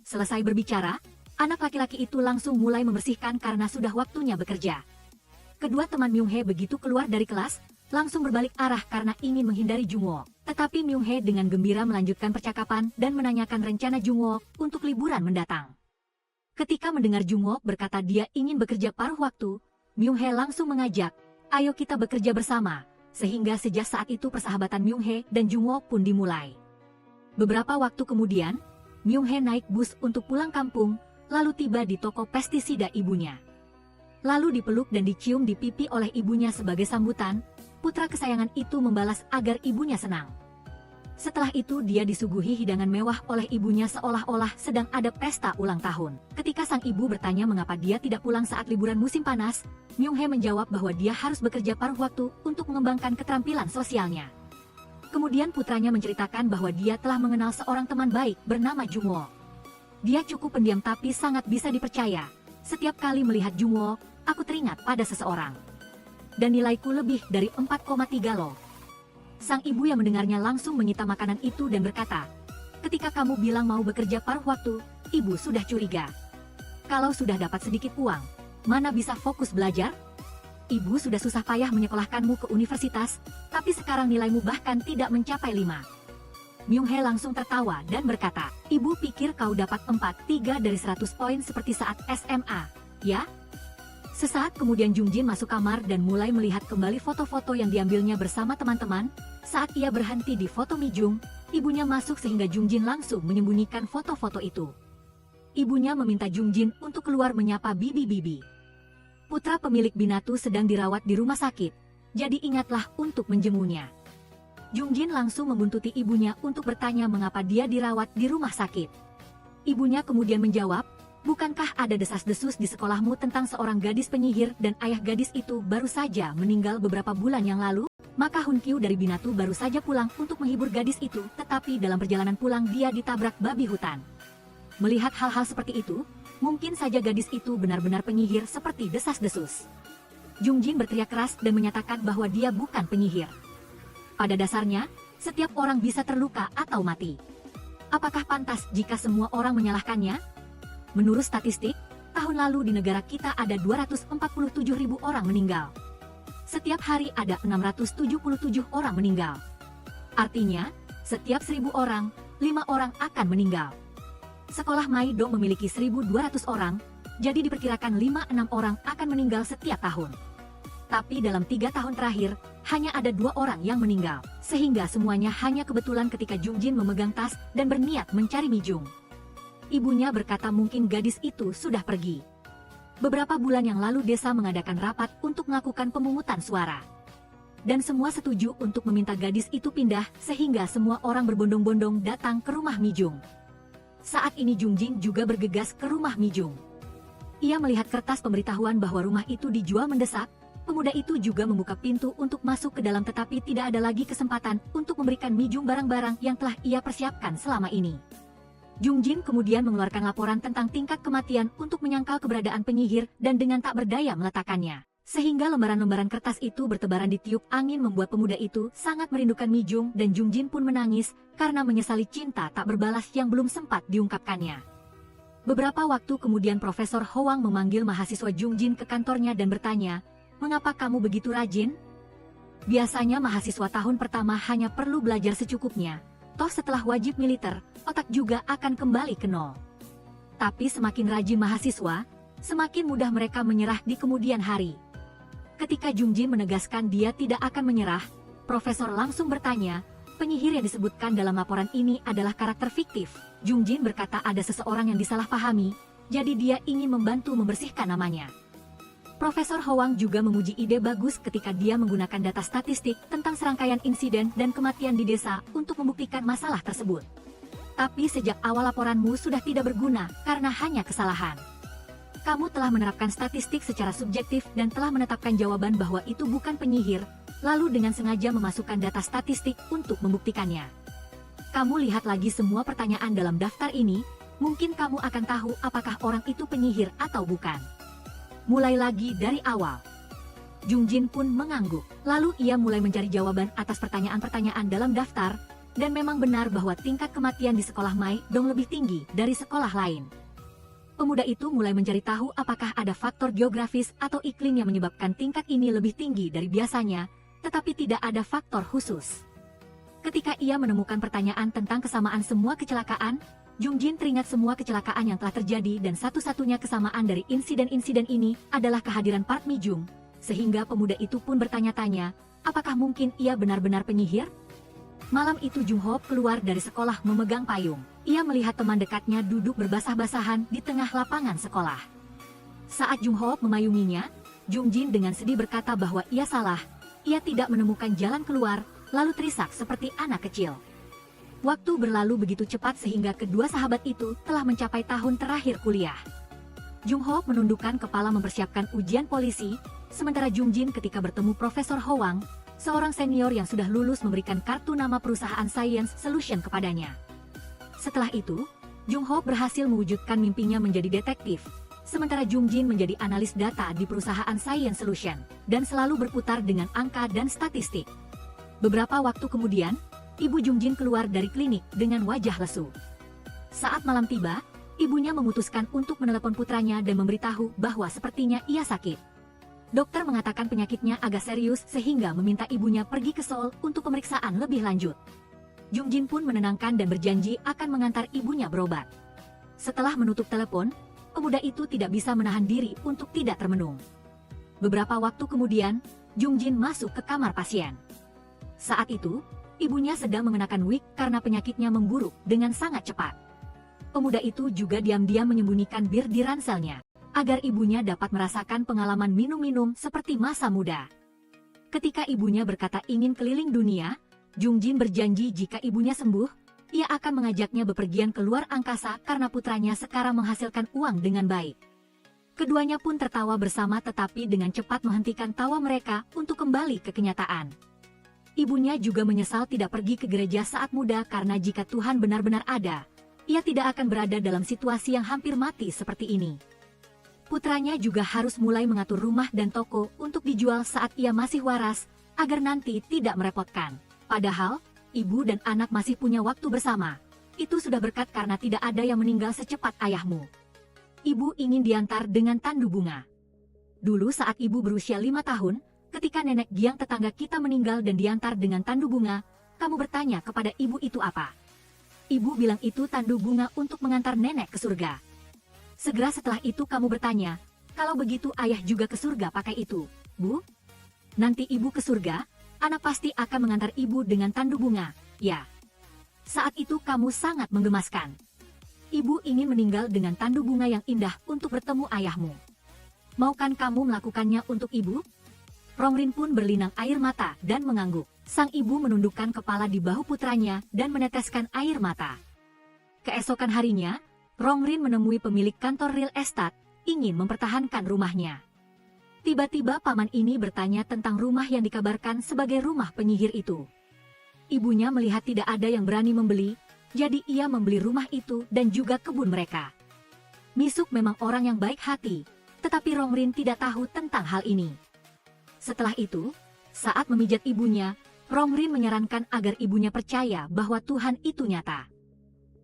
Selesai berbicara, anak laki-laki itu langsung mulai membersihkan karena sudah waktunya bekerja. Kedua teman Myung-hye begitu keluar dari kelas, langsung berbalik arah karena ingin menghindari Jungwook. Tetapi Myung-hye dengan gembira melanjutkan percakapan dan menanyakan rencana Jungwook untuk liburan mendatang. Ketika mendengar Jungwook berkata dia ingin bekerja paruh waktu, Myung-hye langsung mengajak, ayo kita bekerja bersama, sehingga sejak saat itu persahabatan Myung-hye dan Jungwook pun dimulai. Beberapa waktu kemudian, Myung-hye naik bus untuk pulang kampung, lalu tiba di toko pestisida ibunya. Lalu dipeluk dan dicium di pipi oleh ibunya sebagai sambutan, putra kesayangan itu membalas agar ibunya senang. Setelah itu dia disuguhi hidangan mewah oleh ibunya seolah-olah sedang ada pesta ulang tahun. Ketika sang ibu bertanya mengapa dia tidak pulang saat liburan musim panas, Myung-hye menjawab bahwa dia harus bekerja paruh waktu untuk mengembangkan keterampilan sosialnya. Kemudian putranya menceritakan bahwa dia telah mengenal seorang teman baik bernama Jungwook. Dia cukup pendiam tapi sangat bisa dipercaya. Setiap kali melihat Jungwook, aku teringat pada seseorang. Dan nilaiku lebih dari 4,3 loh. Sang ibu yang mendengarnya langsung menyita makanan itu dan berkata, ketika kamu bilang mau bekerja paruh waktu, ibu sudah curiga. Kalau sudah dapat sedikit uang, mana bisa fokus belajar? Ibu sudah susah payah menyekolahkanmu ke universitas, tapi sekarang nilaimu bahkan tidak mencapai 5. Myung-hye langsung tertawa dan berkata, ibu pikir kau dapat 4,3 dari 100 poin seperti saat SMA, ya? Sesaat kemudian Jungjin masuk kamar dan mulai melihat kembali foto-foto yang diambilnya bersama teman-teman. Saat ia berhenti di foto Mi-jung, ibunya masuk sehingga Jungjin langsung menyembunyikan foto-foto itu. Ibunya meminta Jungjin untuk keluar menyapa Bibi-bibi. Putra pemilik Binatu sedang dirawat di rumah sakit, jadi ingatlah untuk menjenguknya. Jungjin langsung membuntuti ibunya untuk bertanya mengapa dia dirawat di rumah sakit. Ibunya kemudian menjawab, bukankah ada desas-desus di sekolahmu tentang seorang gadis penyihir dan ayah gadis itu baru saja meninggal beberapa bulan yang lalu? Maka Hunkyu dari Binatu baru saja pulang untuk menghibur gadis itu, tetapi dalam perjalanan pulang dia ditabrak babi hutan. Melihat hal-hal seperti itu, mungkin saja gadis itu benar-benar penyihir seperti desas-desus. Jungjin berteriak keras dan menyatakan bahwa dia bukan penyihir. Pada dasarnya, setiap orang bisa terluka atau mati. Apakah pantas jika semua orang menyalahkannya? Menurut statistik, tahun lalu di negara kita ada 247.000 orang meninggal. Setiap hari ada 677 orang meninggal. Artinya, setiap 1.000 orang, 5 orang akan meninggal. Sekolah Maidong memiliki 1.200 orang, jadi diperkirakan 5-6 orang akan meninggal setiap tahun. Tapi dalam 3 tahun terakhir, hanya ada 2 orang yang meninggal. Sehingga semuanya hanya kebetulan ketika Jungjin memegang tas dan berniat mencari Mi-jung. Ibunya berkata mungkin gadis itu sudah pergi. Beberapa bulan yang lalu desa mengadakan rapat untuk melakukan pemungutan suara. dan semua setuju untuk meminta gadis itu pindah sehingga semua orang berbondong-bondong datang ke rumah Mi Jung. Saat ini Jung Jin juga bergegas ke rumah Mi Jung. Ia melihat kertas pemberitahuan bahwa rumah itu dijual mendesak. Pemuda itu juga membuka pintu untuk masuk ke dalam tetapi tidak ada lagi kesempatan untuk memberikan Mi Jung barang-barang yang telah ia persiapkan selama ini. Jung Jin kemudian mengeluarkan laporan tentang tingkat kematian untuk menyangkal keberadaan penyihir dan dengan tak berdaya meletakkannya. Sehingga lembaran-lembaran kertas itu bertebaran ditiup angin membuat pemuda itu sangat merindukan Mi Jung dan Jung Jin pun menangis karena menyesali cinta tak berbalas yang belum sempat diungkapkannya. Beberapa waktu kemudian Profesor Howang memanggil mahasiswa Jung Jin ke kantornya dan bertanya, "Mengapa kamu begitu rajin? Biasanya mahasiswa tahun pertama hanya perlu belajar secukupnya. Toh setelah wajib militer, otak juga akan kembali ke nol. Tapi semakin rajin mahasiswa, semakin mudah mereka menyerah di kemudian hari." Ketika Jung Jin menegaskan dia tidak akan menyerah, Profesor langsung bertanya, "Penyihir yang disebutkan dalam laporan ini adalah karakter fiktif?" Jung Jin berkata ada seseorang yang disalahpahami, jadi dia ingin membantu membersihkan namanya. Profesor Howang juga memuji ide bagus ketika dia menggunakan data statistik tentang serangkaian insiden dan kematian di desa untuk membuktikan masalah tersebut. Tapi sejak awal laporanmu sudah tidak berguna karena hanya kesalahan. Kamu telah menerapkan statistik secara subjektif dan telah menetapkan jawaban bahwa itu bukan penyihir, lalu dengan sengaja memasukkan data statistik untuk membuktikannya. Kamu lihat lagi semua pertanyaan dalam daftar ini, mungkin kamu akan tahu apakah orang itu penyihir atau bukan. Mulai lagi dari awal. Jung Jin pun mengangguk. Lalu ia mulai mencari jawaban atas pertanyaan-pertanyaan dalam daftar, dan memang benar bahwa tingkat kematian di sekolah Mai Dong lebih tinggi dari sekolah lain. Pemuda itu mulai mencari tahu apakah ada faktor geografis atau iklim yang menyebabkan tingkat ini lebih tinggi dari biasanya, tetapi tidak ada faktor khusus. Ketika ia menemukan pertanyaan tentang kesamaan semua kecelakaan, Jung Jin teringat semua kecelakaan yang telah terjadi dan satu-satunya kesamaan dari insiden-insiden ini adalah kehadiran Park Mi Jung, sehingga pemuda itu pun bertanya-tanya, apakah mungkin ia benar-benar penyihir? Malam itu Jung Ho keluar dari sekolah memegang payung. Ia melihat teman dekatnya duduk berbasah-basahan di tengah lapangan sekolah. Saat Jung Ho memayunginya, Jung Jin dengan sedih berkata bahwa ia salah, ia tidak menemukan jalan keluar, lalu terisak seperti anak kecil. Waktu berlalu begitu cepat sehingga kedua sahabat itu telah mencapai tahun terakhir kuliah. Jung Ho menundukkan kepala mempersiapkan ujian polisi, sementara Jung Jin ketika bertemu Profesor Howang, seorang senior yang sudah lulus memberikan kartu nama perusahaan Science Solution kepadanya. Setelah itu, Jung Ho berhasil mewujudkan mimpinya menjadi detektif, sementara Jung Jin menjadi analis data di perusahaan Science Solution, dan selalu berputar dengan angka dan statistik. Beberapa waktu kemudian, Ibu Jung Jin keluar dari klinik dengan wajah lesu. Saat malam tiba, ibunya memutuskan untuk menelepon putranya dan memberitahu bahwa sepertinya ia sakit. Dokter mengatakan penyakitnya agak serius sehingga meminta ibunya pergi ke Seoul untuk pemeriksaan lebih lanjut. Jung Jin pun menenangkan dan berjanji akan mengantar ibunya berobat. Setelah menutup telepon, pemuda itu tidak bisa menahan diri untuk tidak termenung. Beberapa waktu kemudian, Jung Jin masuk ke kamar pasien. Saat itu, ibunya sedang mengenakan wig karena penyakitnya memburuk dengan sangat cepat. Pemuda itu juga diam-diam menyembunyikan bir di ranselnya, agar ibunya dapat merasakan pengalaman minum-minum seperti masa muda. Ketika ibunya berkata ingin keliling dunia, Jung Jin berjanji jika ibunya sembuh, ia akan mengajaknya bepergian ke luar angkasa karena putranya sekarang menghasilkan uang dengan baik. Keduanya pun tertawa bersama tetapi dengan cepat menghentikan tawa mereka untuk kembali ke kenyataan. Ibunya juga menyesal tidak pergi ke gereja saat muda karena jika Tuhan benar-benar ada, ia tidak akan berada dalam situasi yang hampir mati seperti ini. Putranya juga harus mulai mengatur rumah dan toko untuk dijual saat ia masih waras, agar nanti tidak merepotkan. Padahal, ibu dan anak masih punya waktu bersama. Itu sudah berkat karena tidak ada yang meninggal secepat ayahmu. Ibu ingin diantar dengan tandu bunga. Dulu saat ibu berusia 5 tahun, ketika nenek Giang tetangga kita meninggal dan diantar dengan tandu bunga, kamu bertanya kepada ibu itu apa? Ibu bilang itu tandu bunga untuk mengantar nenek ke surga. Segera setelah itu kamu bertanya, kalau begitu ayah juga ke surga pakai itu, Bu? Nanti ibu ke surga, anak pasti akan mengantar ibu dengan tandu bunga, ya. Saat itu kamu sangat menggemaskan. Ibu ingin meninggal dengan tandu bunga yang indah untuk bertemu ayahmu. Maukan kamu melakukannya untuk ibu? Rongrin pun berlinang air mata dan mengangguk. Sang ibu menundukkan kepala di bahu putranya dan meneteskan air mata. Keesokan harinya, Rongrin menemui pemilik kantor real estate, ingin mempertahankan rumahnya. Tiba-tiba paman ini bertanya tentang rumah yang dikabarkan sebagai rumah penyihir itu. Ibunya melihat tidak ada yang berani membeli, jadi ia membeli rumah itu dan juga kebun mereka. Misuk memang orang yang baik hati, tetapi Rongrin tidak tahu tentang hal ini. Setelah itu, saat memijat ibunya, Rongrin menyarankan agar ibunya percaya bahwa Tuhan itu nyata.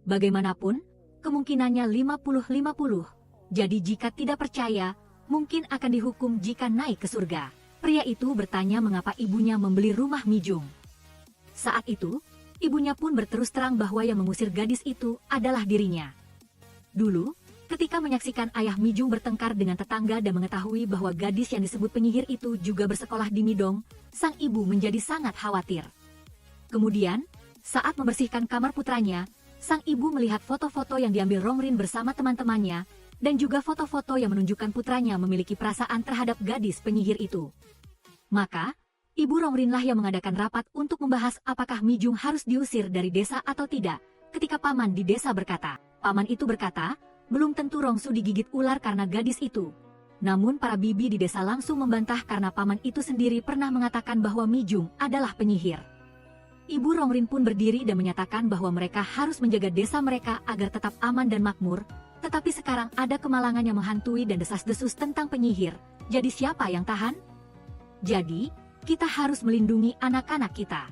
Bagaimanapun, kemungkinannya 50-50. Jadi jika tidak percaya, mungkin akan dihukum jika naik ke surga. Pria itu bertanya mengapa ibunya membeli rumah Mijung. Saat itu, ibunya pun berterus terang bahwa yang mengusir gadis itu adalah dirinya. Dulu, ketika menyaksikan ayah Mijung bertengkar dengan tetangga dan mengetahui bahwa gadis yang disebut penyihir itu juga bersekolah di Midong, sang ibu menjadi sangat khawatir. Kemudian, saat membersihkan kamar putranya, sang ibu melihat foto-foto yang diambil Rongrin bersama teman-temannya, dan juga foto-foto yang menunjukkan putranya memiliki perasaan terhadap gadis penyihir itu. Maka, ibu Rongrinlah yang mengadakan rapat untuk membahas apakah Mijung harus diusir dari desa atau tidak, ketika paman di desa berkata. Paman itu berkata, belum tentu Rongsu digigit ular karena gadis itu. Namun para bibi di desa langsung membantah karena paman itu sendiri pernah mengatakan bahwa Mijung adalah penyihir. Ibu Rongrin pun berdiri dan menyatakan bahwa mereka harus menjaga desa mereka agar tetap aman dan makmur, tetapi sekarang ada kemalangan yang menghantui dan desas-desus tentang penyihir, jadi siapa yang tahan? Jadi, kita harus melindungi anak-anak kita.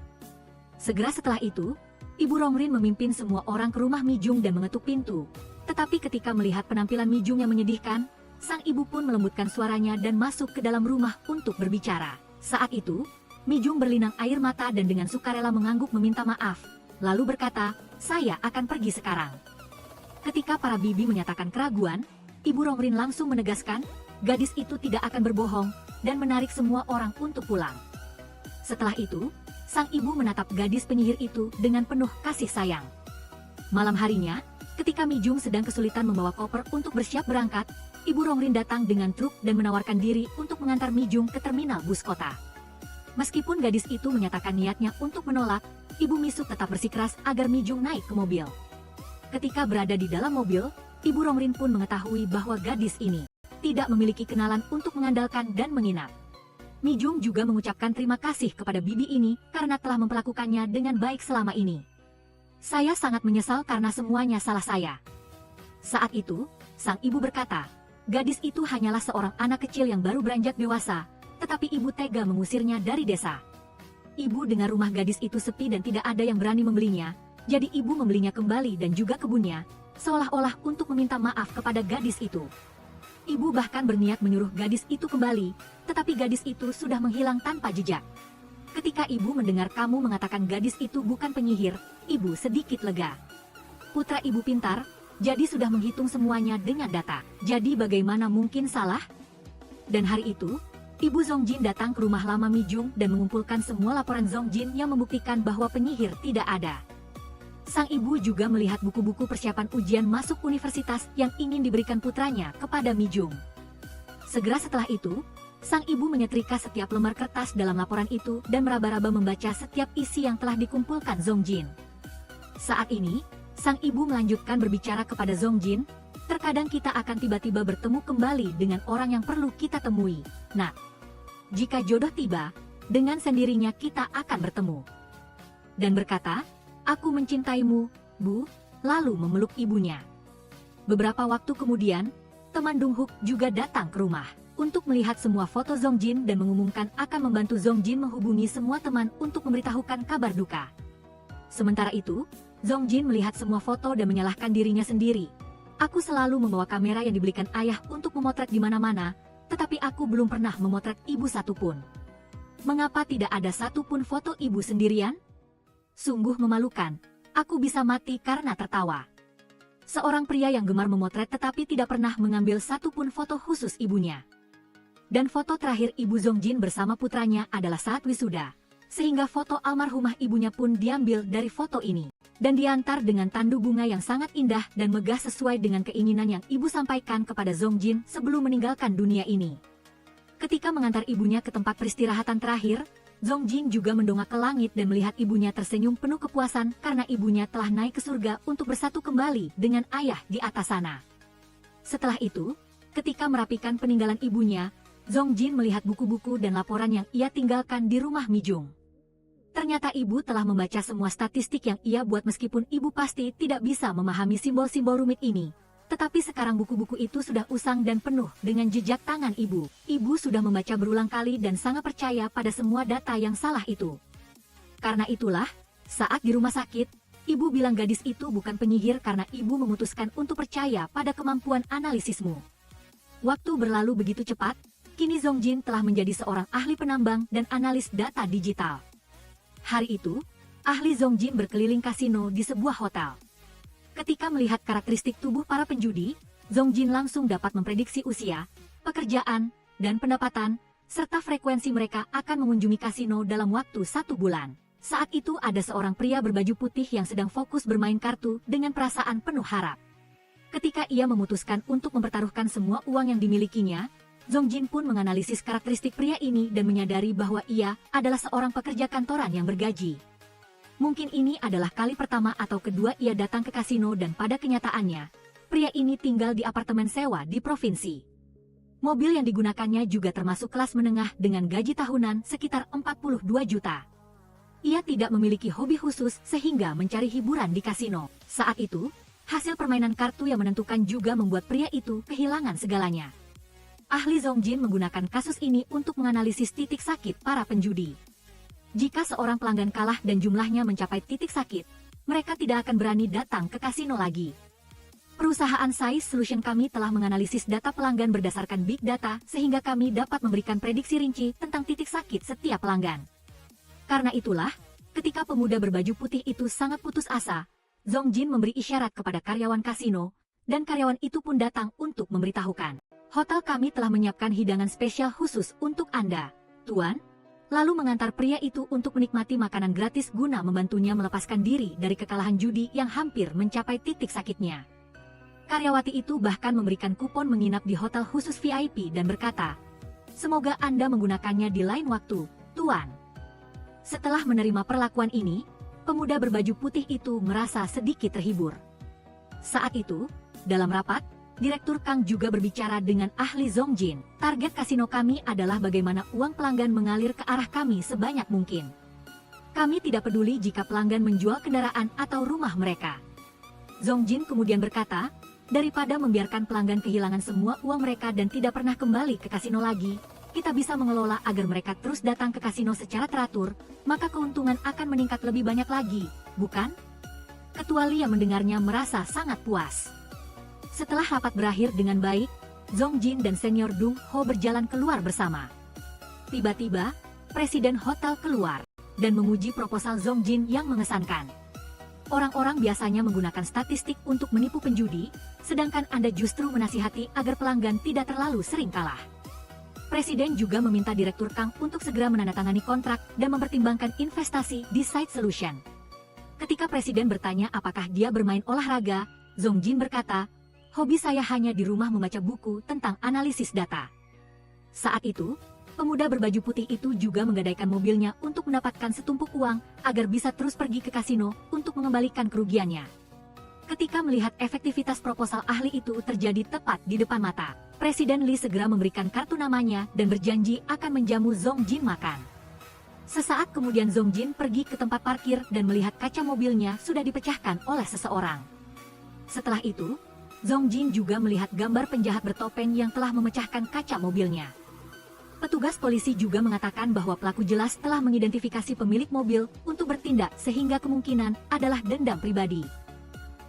Segera setelah itu, Ibu Rongrin memimpin semua orang ke rumah Mijung dan mengetuk pintu. Tetapi ketika melihat penampilan Mijung yang menyedihkan, sang ibu pun melembutkan suaranya dan masuk ke dalam rumah untuk berbicara. Saat itu, Mijung berlinang air mata dan dengan sukarela mengangguk meminta maaf, lalu berkata, "Saya akan pergi sekarang." Ketika para bibi menyatakan keraguan, Ibu Rongrin langsung menegaskan, gadis itu tidak akan berbohong, dan menarik semua orang untuk pulang. Setelah itu, sang ibu menatap gadis penyihir itu dengan penuh kasih sayang. Malam harinya, ketika Mijung sedang kesulitan membawa koper untuk bersiap berangkat, Ibu Rongrin datang dengan truk dan menawarkan diri untuk mengantar Mijung ke terminal bus kota. Meskipun gadis itu menyatakan niatnya untuk menolak, Ibu Misuk tetap bersikeras agar Mijung naik ke mobil. Ketika berada di dalam mobil, Ibu Rongrin pun mengetahui bahwa gadis ini tidak memiliki kenalan untuk mengandalkan dan menginap. Mijung juga mengucapkan terima kasih kepada bibi ini karena telah memperlakukannya dengan baik selama ini. "Saya sangat menyesal karena semuanya salah saya." Saat itu, sang ibu berkata, gadis itu hanyalah seorang anak kecil yang baru beranjak dewasa, tetapi ibu tega mengusirnya dari desa. Ibu dengar rumah gadis itu sepi dan tidak ada yang berani membelinya, jadi ibu membelinya kembali dan juga kebunnya, seolah-olah untuk meminta maaf kepada gadis itu. Ibu bahkan berniat menyuruh gadis itu kembali, tetapi gadis itu sudah menghilang tanpa jejak. Ketika ibu mendengar kamu mengatakan gadis itu bukan penyihir, ibu sedikit lega. Putra ibu pintar, jadi sudah menghitung semuanya dengan data. Jadi bagaimana mungkin salah? Dan hari itu, Ibu Zongjin datang ke rumah lama Mijung dan mengumpulkan semua laporan Zongjin yang membuktikan bahwa penyihir tidak ada. Sang ibu juga melihat buku-buku persiapan ujian masuk universitas yang ingin diberikan putranya kepada Mijung. Segera setelah itu, sang ibu menyetrika setiap lembar kertas dalam laporan itu dan meraba-raba membaca setiap isi yang telah dikumpulkan Zongjin. Saat ini, sang ibu melanjutkan berbicara kepada Zongjin, "Terkadang kita akan tiba-tiba bertemu kembali dengan orang yang perlu kita temui. Nah, jika jodoh tiba, dengan sendirinya kita akan bertemu." Dan berkata, "Aku mencintaimu, Bu," lalu memeluk ibunya. Beberapa waktu kemudian, teman Dunghuk juga datang ke rumah untuk melihat semua foto Zongjin dan mengumumkan akan membantu Zongjin menghubungi semua teman untuk memberitahukan kabar duka. Sementara itu, Zongjin melihat semua foto dan menyalahkan dirinya sendiri. "Aku selalu membawa kamera yang dibelikan ayah untuk memotret di mana-mana, tetapi aku belum pernah memotret ibu satupun. Mengapa tidak ada satupun foto ibu sendirian? Sungguh memalukan, aku bisa mati karena tertawa." Seorang pria yang gemar memotret tetapi tidak pernah mengambil satupun foto khusus ibunya. Dan foto terakhir Ibu Zongjin bersama putranya adalah saat wisuda, sehingga foto almarhumah ibunya pun diambil dari foto ini, dan diantar dengan tandu bunga yang sangat indah dan megah sesuai dengan keinginan yang ibu sampaikan kepada Zongjin sebelum meninggalkan dunia ini. Ketika mengantar ibunya ke tempat peristirahatan terakhir, Zongjin juga mendongak ke langit dan melihat ibunya tersenyum penuh kepuasan karena ibunya telah naik ke surga untuk bersatu kembali dengan ayah di atas sana. Setelah itu, ketika merapikan peninggalan ibunya, Zongjin melihat buku-buku dan laporan yang ia tinggalkan di rumah Mijung. Ternyata ibu telah membaca semua statistik yang ia buat meskipun ibu pasti tidak bisa memahami simbol-simbol rumit ini. Tetapi sekarang buku-buku itu sudah usang dan penuh dengan jejak tangan ibu. Ibu sudah membaca berulang kali dan sangat percaya pada semua data yang salah itu. Karena itulah, saat di rumah sakit, ibu bilang gadis itu bukan penyihir karena ibu memutuskan untuk percaya pada kemampuan analisismu. Waktu berlalu begitu cepat, kini Zongjin telah menjadi seorang ahli penambang dan analis data digital. Hari itu, ahli Zongjin berkeliling kasino di sebuah hotel. Ketika melihat karakteristik tubuh para penjudi, Zongjin langsung dapat memprediksi usia, pekerjaan, dan pendapatan, serta frekuensi mereka akan mengunjungi kasino dalam waktu 1 bulan. Saat itu ada seorang pria berbaju putih yang sedang fokus bermain kartu dengan perasaan penuh harap. Ketika ia memutuskan untuk mempertaruhkan semua uang yang dimilikinya, Zongjin pun menganalisis karakteristik pria ini dan menyadari bahwa ia adalah seorang pekerja kantoran yang bergaji. Mungkin ini adalah kali pertama atau kedua ia datang ke kasino dan pada kenyataannya, pria ini tinggal di apartemen sewa di provinsi. Mobil yang digunakannya juga termasuk kelas menengah dengan gaji tahunan sekitar 42 juta. Ia tidak memiliki hobi khusus sehingga mencari hiburan di kasino. Saat itu, hasil permainan kartu yang menentukan juga membuat pria itu kehilangan segalanya. Ahli Zongjin menggunakan kasus ini untuk menganalisis titik sakit para penjudi. Jika seorang pelanggan kalah dan jumlahnya mencapai titik sakit, mereka tidak akan berani datang ke kasino lagi. Perusahaan Size Solution kami telah menganalisis data pelanggan berdasarkan big data sehingga kami dapat memberikan prediksi rinci tentang titik sakit setiap pelanggan. Karena itulah, ketika pemuda berbaju putih itu sangat putus asa, Zongjin memberi isyarat kepada karyawan kasino, dan karyawan itu pun datang untuk memberitahukan. Hotel kami telah menyiapkan hidangan spesial khusus untuk Anda, Tuan. Lalu mengantar pria itu untuk menikmati makanan gratis guna membantunya melepaskan diri dari kekalahan judi yang hampir mencapai titik sakitnya. Karyawati itu bahkan memberikan kupon menginap di hotel khusus VIP dan berkata, "Semoga Anda menggunakannya di lain waktu, Tuan." Setelah menerima perlakuan ini, pemuda berbaju putih itu merasa sedikit terhibur. Saat itu, dalam rapat, Direktur Kang juga berbicara dengan ahli Zongjin. Target kasino kami adalah bagaimana uang pelanggan mengalir ke arah kami sebanyak mungkin. Kami tidak peduli jika pelanggan menjual kendaraan atau rumah mereka. Zongjin kemudian berkata, daripada membiarkan pelanggan kehilangan semua uang mereka dan tidak pernah kembali ke kasino lagi, kita bisa mengelola agar mereka terus datang ke kasino secara teratur, maka keuntungan akan meningkat lebih banyak lagi, bukan? Ketua Li yang mendengarnya merasa sangat puas. Setelah rapat berakhir dengan baik, Zongjin dan Senior Dung Ho berjalan keluar bersama. Tiba-tiba, Presiden hotel keluar dan memuji proposal Zongjin yang mengesankan. Orang-orang biasanya menggunakan statistik untuk menipu penjudi, sedangkan Anda justru menasihati agar pelanggan tidak terlalu sering kalah. Presiden juga meminta Direktur Kang untuk segera menandatangani kontrak dan mempertimbangkan investasi di Site Solution. Ketika Presiden bertanya apakah dia bermain olahraga, Zongjin berkata, "Hobi saya hanya di rumah membaca buku tentang analisis data." Saat itu, pemuda berbaju putih itu juga menggadaikan mobilnya untuk mendapatkan setumpuk uang agar bisa terus pergi ke kasino untuk mengembalikan kerugiannya. Ketika melihat efektivitas proposal ahli itu terjadi tepat di depan mata, Presiden Li segera memberikan kartu namanya dan berjanji akan menjamu Zongjin makan. Sesaat kemudian Zongjin pergi ke tempat parkir dan melihat kaca mobilnya sudah dipecahkan oleh seseorang. Setelah itu, Zongjin juga melihat gambar penjahat bertopeng yang telah memecahkan kaca mobilnya. Petugas polisi juga mengatakan bahwa pelaku jelas telah mengidentifikasi pemilik mobil untuk bertindak sehingga kemungkinan adalah dendam pribadi.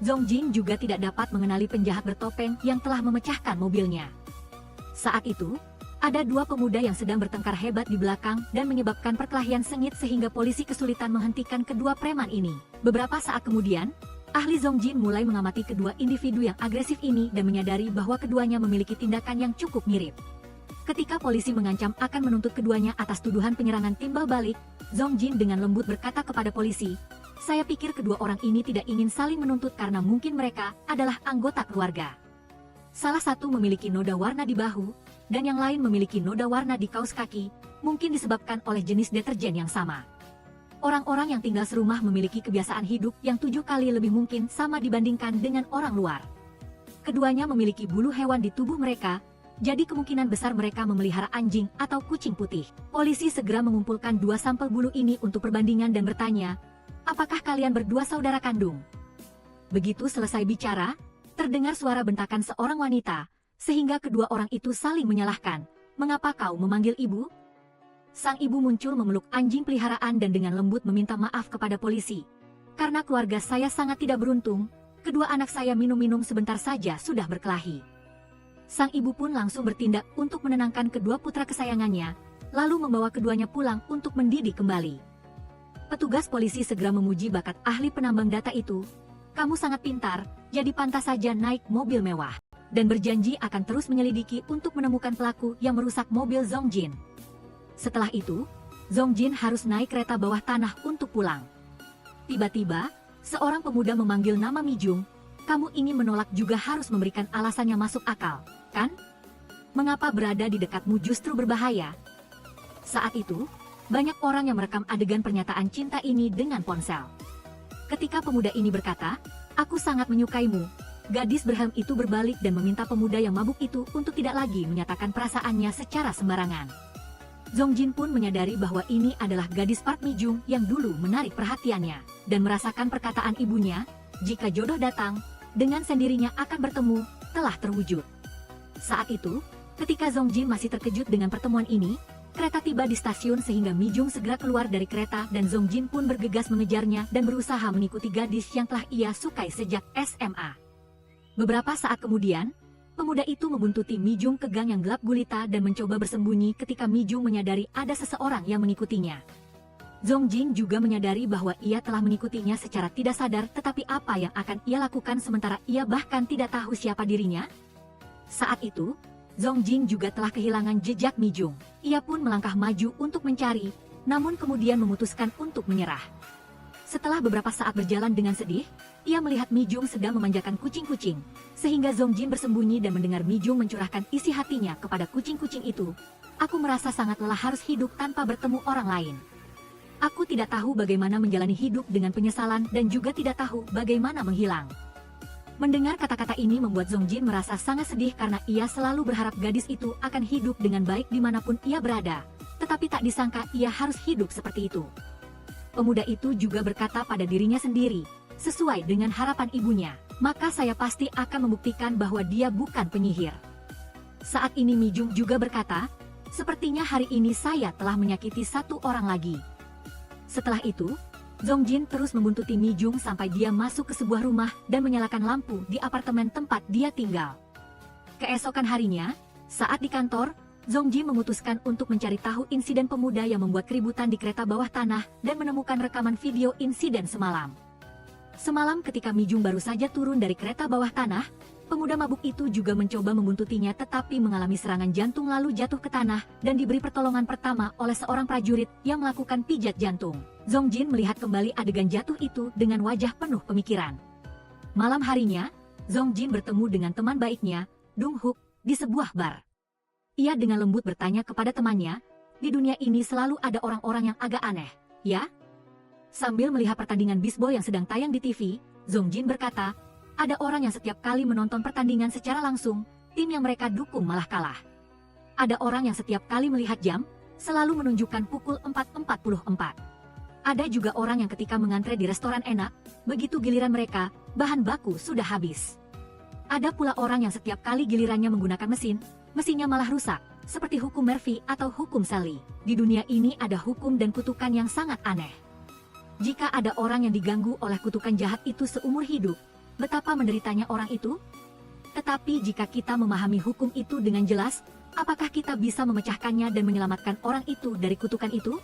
Zongjin juga tidak dapat mengenali penjahat bertopeng yang telah memecahkan mobilnya. Saat itu, ada dua pemuda yang sedang bertengkar hebat di belakang dan menyebabkan perkelahian sengit sehingga polisi kesulitan menghentikan kedua preman ini. Beberapa saat kemudian, ahli Zongjin mulai mengamati kedua individu yang agresif ini dan menyadari bahwa keduanya memiliki tindakan yang cukup mirip. Ketika polisi mengancam akan menuntut keduanya atas tuduhan penyerangan timbal balik, Zongjin dengan lembut berkata kepada polisi, "Saya pikir kedua orang ini tidak ingin saling menuntut karena mungkin mereka adalah anggota keluarga. Salah satu memiliki noda warna di bahu, dan yang lain memiliki noda warna di kaus kaki, mungkin disebabkan oleh jenis deterjen yang sama. Orang-orang yang tinggal serumah memiliki kebiasaan hidup yang 7 kali lebih mungkin sama dibandingkan dengan orang luar. Keduanya memiliki bulu hewan di tubuh mereka, jadi kemungkinan besar mereka memelihara anjing atau kucing putih. Polisi segera mengumpulkan 2 sampel bulu ini untuk perbandingan dan bertanya, apakah kalian berdua saudara kandung? Begitu selesai bicara, terdengar suara bentakan seorang wanita, sehingga kedua orang itu saling menyalahkan. Mengapa kau memanggil ibu? Sang ibu muncul memeluk anjing peliharaan dan dengan lembut meminta maaf kepada polisi. Karena keluarga saya sangat tidak beruntung, kedua anak saya minum-minum sebentar saja sudah berkelahi. Sang ibu pun langsung bertindak untuk menenangkan kedua putra kesayangannya, lalu membawa keduanya pulang untuk mendidik kembali. Petugas polisi segera memuji bakat ahli penambang data itu. Kamu sangat pintar, jadi pantas saja naik mobil mewah. Dan berjanji akan terus menyelidiki untuk menemukan pelaku yang merusak mobil Zongjin. Setelah itu, Zongjin harus naik kereta bawah tanah untuk pulang. Tiba-tiba, seorang pemuda memanggil nama Mijung. Kamu ingin menolak juga harus memberikan alasan yang masuk akal, kan? Mengapa berada di dekatmu justru berbahaya? Saat itu, banyak orang yang merekam adegan pernyataan cinta ini dengan ponsel. Ketika pemuda ini berkata, aku sangat menyukaimu, gadis berhelm itu berbalik dan meminta pemuda yang mabuk itu untuk tidak lagi menyatakan perasaannya secara sembarangan. Zongjin pun menyadari bahwa ini adalah gadis Park Mijung yang dulu menarik perhatiannya, dan merasakan perkataan ibunya, jika jodoh datang, dengan sendirinya akan bertemu, telah terwujud. Saat itu, ketika Zongjin masih terkejut dengan pertemuan ini, kereta tiba di stasiun sehingga Mijung segera keluar dari kereta dan Zongjin pun bergegas mengejarnya dan berusaha mengikuti gadis yang telah ia sukai sejak SMA. Beberapa saat kemudian, pemuda itu membuntuti Mijung ke gang yang gelap gulita dan mencoba bersembunyi ketika Mijung menyadari ada seseorang yang mengikutinya. Zongjin juga menyadari bahwa ia telah mengikutinya secara tidak sadar, tetapi apa yang akan ia lakukan sementara ia bahkan tidak tahu siapa dirinya? Saat itu, Zongjin juga telah kehilangan jejak Mijung. Ia pun melangkah maju untuk mencari, namun kemudian memutuskan untuk menyerah. Setelah beberapa saat berjalan dengan sedih, ia melihat Mijung sedang memanjakan kucing-kucing, sehingga Zongjin bersembunyi dan mendengar Mijung mencurahkan isi hatinya kepada kucing-kucing itu. Aku merasa sangat lelah harus hidup tanpa bertemu orang lain. Aku tidak tahu bagaimana menjalani hidup dengan penyesalan dan juga tidak tahu bagaimana menghilang. Mendengar kata-kata ini membuat Zongjin merasa sangat sedih karena ia selalu berharap gadis itu akan hidup dengan baik dimanapun ia berada, tetapi tak disangka ia harus hidup seperti itu. Pemuda itu juga berkata pada dirinya sendiri, sesuai dengan harapan ibunya, maka saya pasti akan membuktikan bahwa dia bukan penyihir. Saat ini Mijung juga berkata, sepertinya hari ini saya telah menyakiti satu orang lagi. Setelah itu, Zongjin terus membuntuti Mijung sampai dia masuk ke sebuah rumah dan menyalakan lampu di apartemen tempat dia tinggal. Keesokan harinya, saat di kantor, Zongjin memutuskan untuk mencari tahu insiden pemuda yang membuat keributan di kereta bawah tanah dan menemukan rekaman video insiden semalam. Semalam ketika Mijung baru saja turun dari kereta bawah tanah, pemuda mabuk itu juga mencoba membuntutinya tetapi mengalami serangan jantung lalu jatuh ke tanah dan diberi pertolongan pertama oleh seorang prajurit yang melakukan pijat jantung. Zongjin melihat kembali adegan jatuh itu dengan wajah penuh pemikiran. Malam harinya, Zongjin bertemu dengan teman baiknya, Dong Hook, di sebuah bar. Ia dengan lembut bertanya kepada temannya, di dunia ini selalu ada orang-orang yang agak aneh, ya? Sambil melihat pertandingan bisbol yang sedang tayang di TV, Zongjin berkata, ada orang yang setiap kali menonton pertandingan secara langsung, tim yang mereka dukung malah kalah. Ada orang yang setiap kali melihat jam, selalu menunjukkan pukul 4.44. Ada juga orang yang ketika mengantre di restoran enak, begitu giliran mereka, bahan baku sudah habis. Ada pula orang yang setiap kali gilirannya menggunakan mesinnya malah rusak, seperti hukum Murphy atau hukum Sally. Di dunia ini ada hukum dan kutukan yang sangat aneh. Jika ada orang yang diganggu oleh kutukan jahat itu seumur hidup, betapa menderitanya orang itu? Tetapi jika kita memahami hukum itu dengan jelas, apakah kita bisa memecahkannya dan menyelamatkan orang itu dari kutukan itu?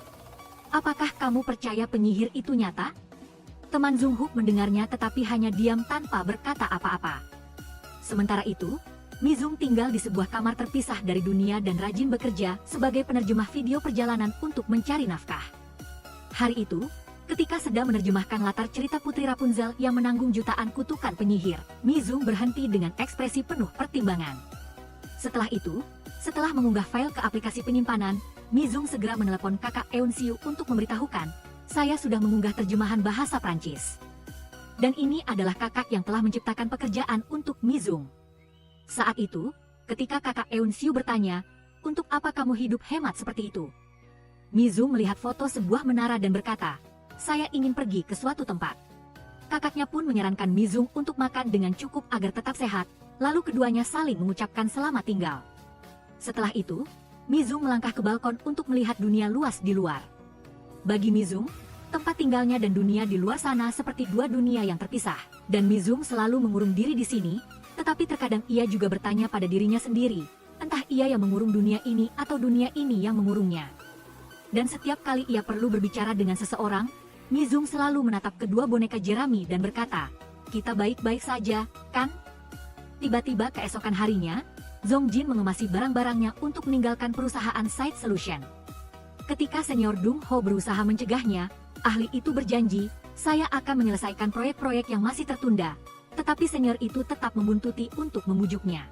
Apakah kamu percaya penyihir itu nyata? Teman Zung Hook mendengarnya tetapi hanya diam tanpa berkata apa-apa. Sementara itu, Mijung tinggal di sebuah kamar terpisah dari dunia dan rajin bekerja sebagai penerjemah video perjalanan untuk mencari nafkah. Hari itu, ketika sedang menerjemahkan latar cerita Putri Rapunzel yang menanggung jutaan kutukan penyihir, Mijung berhenti dengan ekspresi penuh pertimbangan. Setelah itu, Setelah mengunggah file ke aplikasi penyimpanan, Mizung segera menelepon kakak Eunsiu untuk memberitahukan, saya sudah mengunggah terjemahan bahasa Prancis. Dan ini adalah kakak yang telah menciptakan pekerjaan untuk Mizung. Saat itu, ketika kakak Eunsiu bertanya, untuk apa kamu hidup hemat seperti itu? Mizung melihat foto sebuah menara dan berkata, saya ingin pergi ke suatu tempat. Kakaknya pun menyarankan Mizung untuk makan dengan cukup agar tetap sehat, lalu keduanya saling mengucapkan selamat tinggal. Setelah itu, Mizung melangkah ke balkon untuk melihat dunia luas di luar. Bagi Mizung, tempat tinggalnya dan dunia di luar sana seperti dua dunia yang terpisah. Dan Mizung selalu mengurung diri di sini, tetapi terkadang ia juga bertanya pada dirinya sendiri, entah ia yang mengurung dunia ini atau dunia ini yang mengurungnya. Dan setiap kali ia perlu berbicara dengan seseorang, Mizung selalu menatap kedua boneka jerami dan berkata, kita baik-baik saja, kan? Tiba-tiba keesokan harinya, Zongjin mengemasi barang-barangnya untuk meninggalkan perusahaan Side Solution. Ketika senior Dung Ho berusaha mencegahnya, ahli itu berjanji, saya akan menyelesaikan proyek-proyek yang masih tertunda, tetapi senior itu tetap membuntuti untuk memujuknya.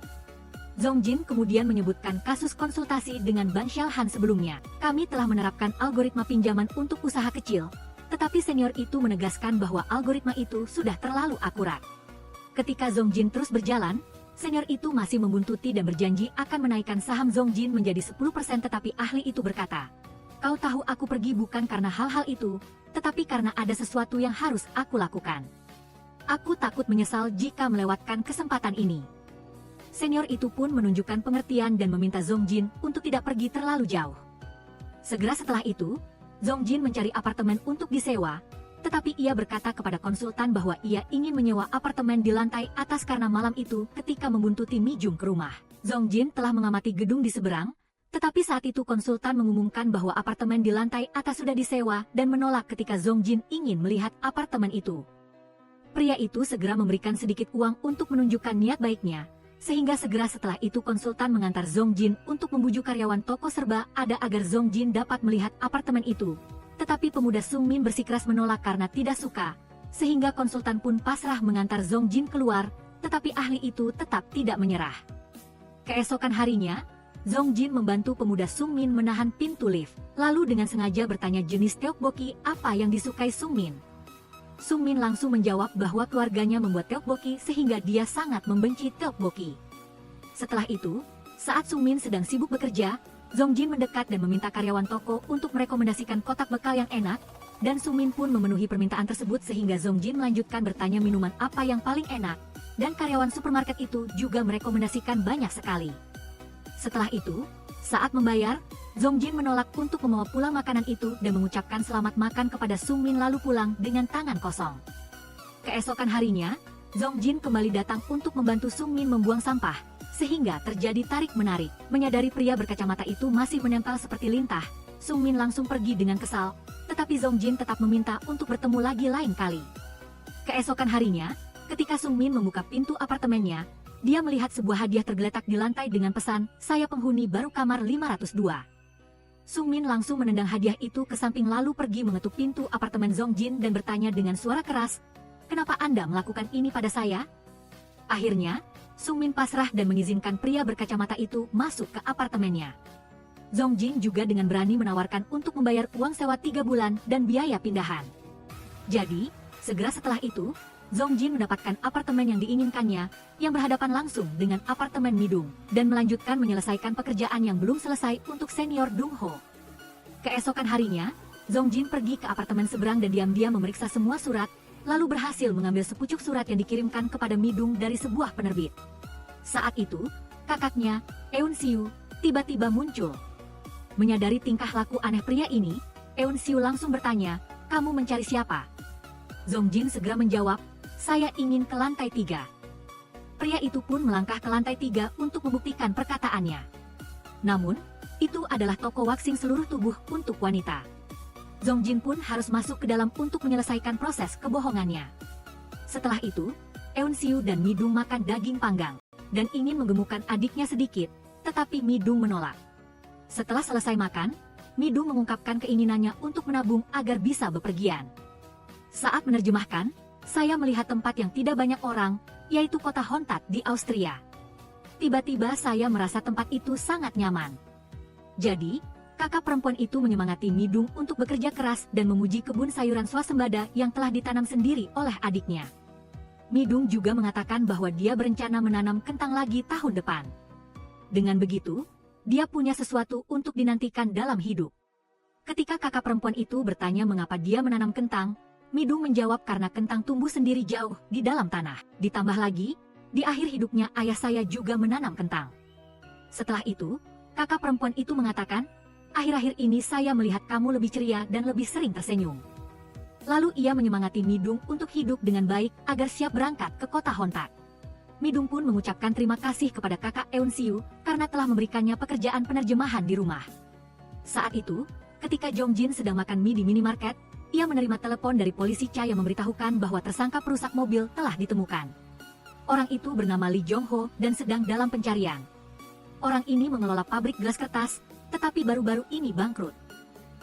Zongjin kemudian menyebutkan kasus konsultasi dengan Ban Xiaohan sebelumnya. Kami telah menerapkan algoritma pinjaman untuk usaha kecil, tetapi senior itu menegaskan bahwa algoritma itu sudah terlalu akurat. Ketika Zongjin terus berjalan, senior itu masih membuntuti dan berjanji akan menaikkan saham Zongjin menjadi 10% tetapi ahli itu berkata, kau tahu aku pergi bukan karena hal-hal itu, tetapi karena ada sesuatu yang harus aku lakukan. Aku takut menyesal jika melewatkan kesempatan ini. Senior itu pun menunjukkan pengertian dan meminta Zongjin untuk tidak pergi terlalu jauh. Segera setelah itu, Zongjin mencari apartemen untuk disewa, tetapi ia berkata kepada konsultan bahwa ia ingin menyewa apartemen di lantai atas karena malam itu ketika membuntuti Mijung ke rumah. Zongjin telah mengamati gedung di seberang, tetapi saat itu konsultan mengumumkan bahwa apartemen di lantai atas sudah disewa dan menolak ketika Zongjin ingin melihat apartemen itu. Pria itu segera memberikan sedikit uang untuk menunjukkan niat baiknya, sehingga segera setelah itu konsultan mengantar Zongjin untuk membujuk karyawan toko serba ada agar Zongjin dapat melihat apartemen itu. Tetapi pemuda Sung Min bersikeras menolak karena tidak suka, sehingga konsultan pun pasrah mengantar Zongjin keluar, tetapi ahli itu tetap tidak menyerah. Keesokan harinya, Zongjin membantu pemuda Sung Min menahan pintu lift, lalu dengan sengaja bertanya jenis tteokbokki apa yang disukai Sung Min. Sung Min langsung menjawab bahwa keluarganya membuat tteokbokki sehingga dia sangat membenci tteokbokki. Setelah itu, saat Sung Min sedang sibuk bekerja, Zongjin mendekat dan meminta karyawan toko untuk merekomendasikan kotak bekal yang enak, dan Sung Min pun memenuhi permintaan tersebut sehingga Zongjin melanjutkan bertanya minuman apa yang paling enak, dan karyawan supermarket itu juga merekomendasikan banyak sekali. Setelah itu, saat membayar, Zongjin menolak untuk membawa pulang makanan itu dan mengucapkan selamat makan kepada Sung Min lalu pulang dengan tangan kosong. Keesokan harinya, Zongjin kembali datang untuk membantu Sung Min membuang sampah, sehingga terjadi tarik-menarik. Menyadari pria berkacamata itu masih menempel seperti lintah, Sung Min langsung pergi dengan kesal, tetapi Zongjin tetap meminta untuk bertemu lagi lain kali. Keesokan harinya, ketika Sung Min membuka pintu apartemennya, dia melihat sebuah hadiah tergeletak di lantai dengan pesan, saya penghuni baru kamar 502. Sung Min langsung menendang hadiah itu ke samping lalu pergi mengetuk pintu apartemen Zongjin dan bertanya dengan suara keras, kenapa Anda melakukan ini pada saya? Akhirnya, Sung Min pasrah dan mengizinkan pria berkacamata itu masuk ke apartemennya. Zongjin juga dengan berani menawarkan untuk membayar uang sewa 3 bulan dan biaya pindahan. Jadi, segera setelah itu, Zongjin mendapatkan apartemen yang diinginkannya, yang berhadapan langsung dengan apartemen Midung, dan melanjutkan menyelesaikan pekerjaan yang belum selesai untuk senior Dung Ho. Keesokan harinya, Zongjin pergi ke apartemen seberang dan diam-diam memeriksa semua surat, lalu berhasil mengambil sepucuk surat yang dikirimkan kepada Midung dari sebuah penerbit. Saat itu, kakaknya, Eunsiu, tiba-tiba muncul. Menyadari tingkah laku aneh pria ini, Eunsiu langsung bertanya, kamu mencari siapa? Zongjin segera menjawab, saya ingin ke lantai 3. Pria itu pun melangkah ke lantai 3 untuk membuktikan perkataannya. Namun, itu adalah toko waxing seluruh tubuh untuk wanita. Zongjin pun harus masuk ke dalam untuk menyelesaikan proses kebohongannya. Setelah itu, Eunsiu dan Midung makan daging panggang, dan ingin menggemukkan adiknya sedikit, tetapi Midung menolak. Setelah selesai makan, Midung mengungkapkan keinginannya untuk menabung agar bisa bepergian. Saat menerjemahkan, saya melihat tempat yang tidak banyak orang, yaitu kota Hontat di Austria. Tiba-tiba saya merasa tempat itu sangat nyaman. Jadi, kakak perempuan itu menyemangati Midung untuk bekerja keras dan memuji kebun sayuran swasembada yang telah ditanam sendiri oleh adiknya. Midung juga mengatakan bahwa dia berencana menanam kentang lagi tahun depan. Dengan begitu, dia punya sesuatu untuk dinantikan dalam hidup. Ketika kakak perempuan itu bertanya mengapa dia menanam kentang, Midung menjawab karena kentang tumbuh sendiri jauh di dalam tanah. Ditambah lagi, di akhir hidupnya ayah saya juga menanam kentang. Setelah itu, kakak perempuan itu mengatakan, akhir-akhir ini saya melihat kamu lebih ceria dan lebih sering tersenyum. Lalu ia menyemangati Midung untuk hidup dengan baik agar siap berangkat ke kota Hontak. Midung pun mengucapkan terima kasih kepada kakak Eun Siu karena telah memberikannya pekerjaan penerjemahan di rumah. Saat itu, ketika Jong Jin sedang makan mie di minimarket, ia menerima telepon dari polisi Cha yang memberitahukan bahwa tersangka perusak mobil telah ditemukan. Orang itu bernama Lee Jong Ho dan sedang dalam pencarian. Orang ini mengelola pabrik gelas kertas, tetapi baru-baru ini bangkrut.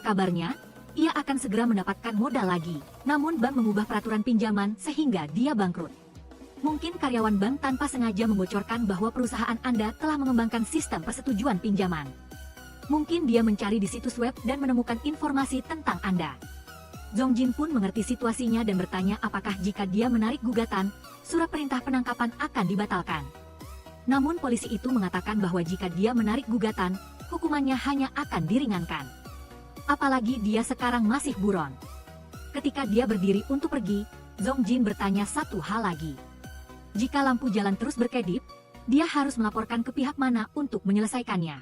Kabarnya, ia akan segera mendapatkan modal lagi, namun bank mengubah peraturan pinjaman sehingga dia bangkrut. Mungkin karyawan bank tanpa sengaja membocorkan bahwa perusahaan Anda telah mengembangkan sistem persetujuan pinjaman. Mungkin dia mencari di situs web dan menemukan informasi tentang Anda. Jong Jin pun mengerti situasinya dan bertanya apakah jika dia menarik gugatan, surat perintah penangkapan akan dibatalkan. Namun polisi itu mengatakan bahwa jika dia menarik gugatan, hukumannya hanya akan diringankan. Apalagi dia sekarang masih buron. Ketika dia berdiri untuk pergi, Jong Jin bertanya satu hal lagi. Jika lampu jalan terus berkedip, dia harus melaporkan ke pihak mana untuk menyelesaikannya.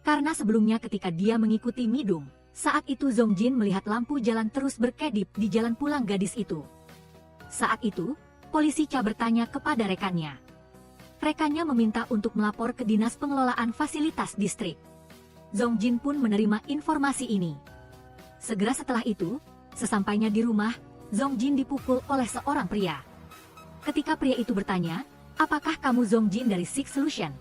Karena sebelumnya ketika dia mengikuti Midung, saat itu Jong Jin melihat lampu jalan terus berkedip di jalan pulang gadis itu. Saat itu, polisi Cha bertanya kepada rekannya. Rekannya meminta untuk melapor ke Dinas Pengelolaan Fasilitas Distrik. Jong Jin pun menerima informasi ini. Segera setelah itu, sesampainya di rumah, Jong Jin dipukul oleh seorang pria. Ketika pria itu bertanya, apakah kamu Jong Jin dari Six Solution?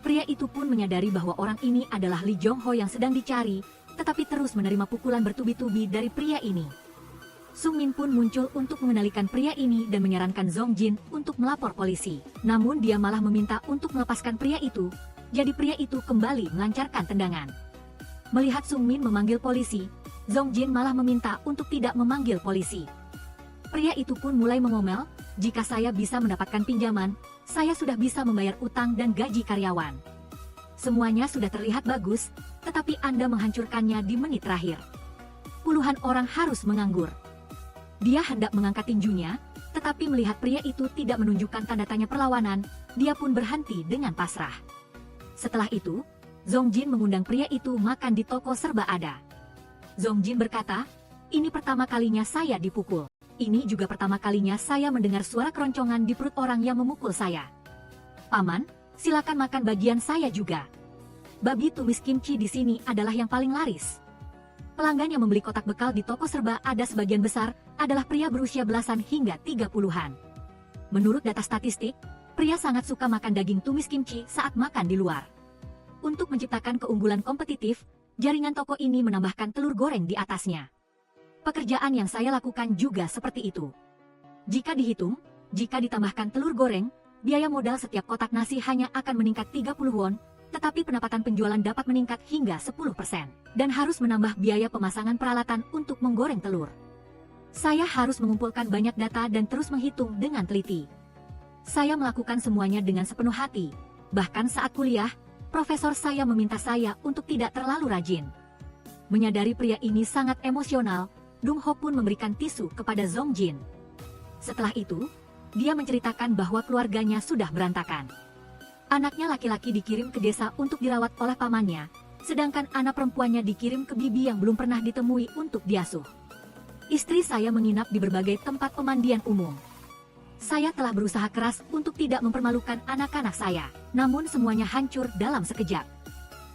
Pria itu pun menyadari bahwa orang ini adalah Lee Jong Ho yang sedang dicari, tetapi terus menerima pukulan bertubi-tubi dari pria ini. Sung Min pun muncul untuk mengendalikan pria ini dan menyarankan Jong Jin untuk melapor polisi. Namun dia malah meminta untuk melepaskan pria itu, jadi pria itu kembali melancarkan tendangan. Melihat Sung Min memanggil polisi, Jong Jin malah meminta untuk tidak memanggil polisi. Pria itu pun mulai mengomel, jika saya bisa mendapatkan pinjaman, saya sudah bisa membayar utang dan gaji karyawan. Semuanya sudah terlihat bagus, tetapi Anda menghancurkannya di menit terakhir. Puluhan orang harus menganggur. Dia hendak mengangkat tinjunya, tetapi melihat pria itu tidak menunjukkan tanda tanya perlawanan, dia pun berhenti dengan pasrah. Setelah itu, Jong Jin mengundang pria itu makan di toko serba ada. Jong Jin berkata, ini pertama kalinya saya dipukul. Ini juga pertama kalinya saya mendengar suara keroncongan di perut orang yang memukul saya. Paman, silakan makan bagian saya juga. Babi tumis kimchi di sini adalah yang paling laris. Pelanggan yang membeli kotak bekal di toko serba ada sebagian besar adalah pria berusia belasan hingga 30-an. Menurut data statistik, pria sangat suka makan daging tumis kimchi saat makan di luar. Untuk menciptakan keunggulan kompetitif, jaringan toko ini menambahkan telur goreng di atasnya. Pekerjaan yang saya lakukan juga seperti itu. Jika dihitung, jika ditambahkan telur goreng, biaya modal setiap kotak nasi hanya akan meningkat 30 won, tetapi pendapatan penjualan dapat meningkat hingga 10%, dan harus menambah biaya pemasangan peralatan untuk menggoreng telur. Saya harus mengumpulkan banyak data dan terus menghitung dengan teliti. Saya melakukan semuanya dengan sepenuh hati, bahkan saat kuliah, profesor saya meminta saya untuk tidak terlalu rajin. Menyadari pria ini sangat emosional, Dong Ho pun memberikan tisu kepada Jong Jin. Setelah itu, dia menceritakan bahwa keluarganya sudah berantakan. Anaknya laki-laki dikirim ke desa untuk dirawat oleh pamannya, sedangkan anak perempuannya dikirim ke bibi yang belum pernah ditemui untuk diasuh. Istri saya menginap di berbagai tempat pemandian umum. Saya telah berusaha keras untuk tidak mempermalukan anak-anak saya, namun semuanya hancur dalam sekejap.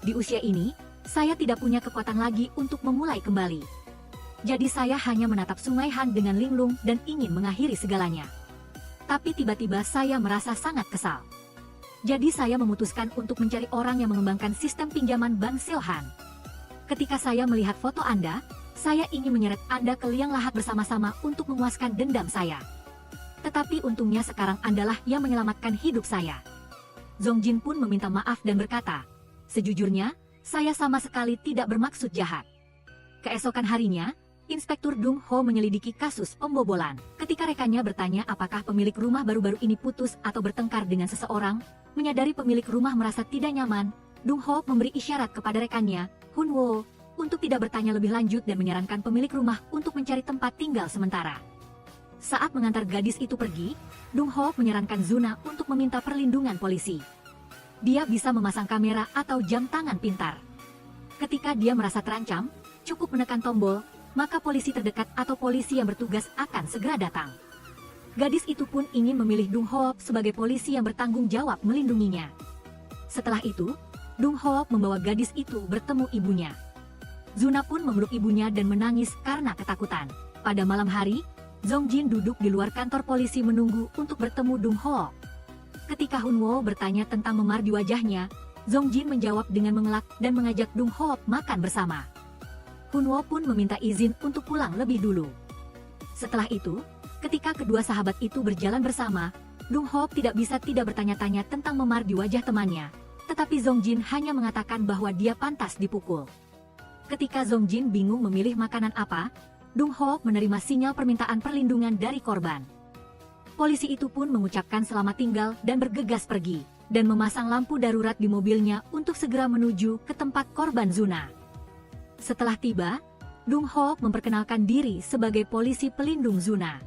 Di usia ini, saya tidak punya kekuatan lagi untuk memulai kembali. Jadi saya hanya menatap Sungai Han dengan linglung dan ingin mengakhiri segalanya. Tapi tiba-tiba saya merasa sangat kesal. Jadi saya memutuskan untuk mencari orang yang mengembangkan sistem pinjaman Bank Seohan. Ketika saya melihat foto Anda, saya ingin menyeret Anda ke liang lahat bersama-sama untuk memuaskan dendam saya. Tetapi untungnya sekarang Andalah yang menyelamatkan hidup saya. Zongjin pun meminta maaf dan berkata, "Sejujurnya, saya sama sekali tidak bermaksud jahat." Keesokan harinya, Inspektur Dong Ho menyelidiki kasus pembobolan. Ketika rekannya bertanya apakah pemilik rumah baru-baru ini putus atau bertengkar dengan seseorang, menyadari pemilik rumah merasa tidak nyaman, Dong Ho memberi isyarat kepada rekannya, Hun Wo, untuk tidak bertanya lebih lanjut dan menyarankan pemilik rumah untuk mencari tempat tinggal sementara. Saat mengantar gadis itu pergi, Dong Ho menyarankan Zuna untuk meminta perlindungan polisi. Dia bisa memasang kamera atau jam tangan pintar. Ketika dia merasa terancam, cukup menekan tombol, maka polisi terdekat atau polisi yang bertugas akan segera datang. Gadis itu pun ingin memilih Dong Ho sebagai polisi yang bertanggung jawab melindunginya. Setelah itu, Dong Ho membawa gadis itu bertemu ibunya. Zuna pun memeluk ibunya dan menangis karena ketakutan. Pada malam hari, Zongjin duduk di luar kantor polisi menunggu untuk bertemu Dong Ho. Ketika Hun Wo bertanya tentang memar di wajahnya, Zongjin menjawab dengan mengelak dan mengajak Dong Ho makan bersama. Hun Wo pun meminta izin untuk pulang lebih dulu. Setelah itu, ketika kedua sahabat itu berjalan bersama, Dong Ho tidak bisa tidak bertanya-tanya tentang memar di wajah temannya, tetapi Zongjin hanya mengatakan bahwa dia pantas dipukul. Ketika Zongjin bingung memilih makanan apa, Dong Ho menerima sinyal permintaan perlindungan dari korban. Polisi itu pun mengucapkan selamat tinggal dan bergegas pergi, dan memasang lampu darurat di mobilnya untuk segera menuju ke tempat korban Zuna. Setelah tiba, Dong Ho memperkenalkan diri sebagai polisi pelindung Zuna.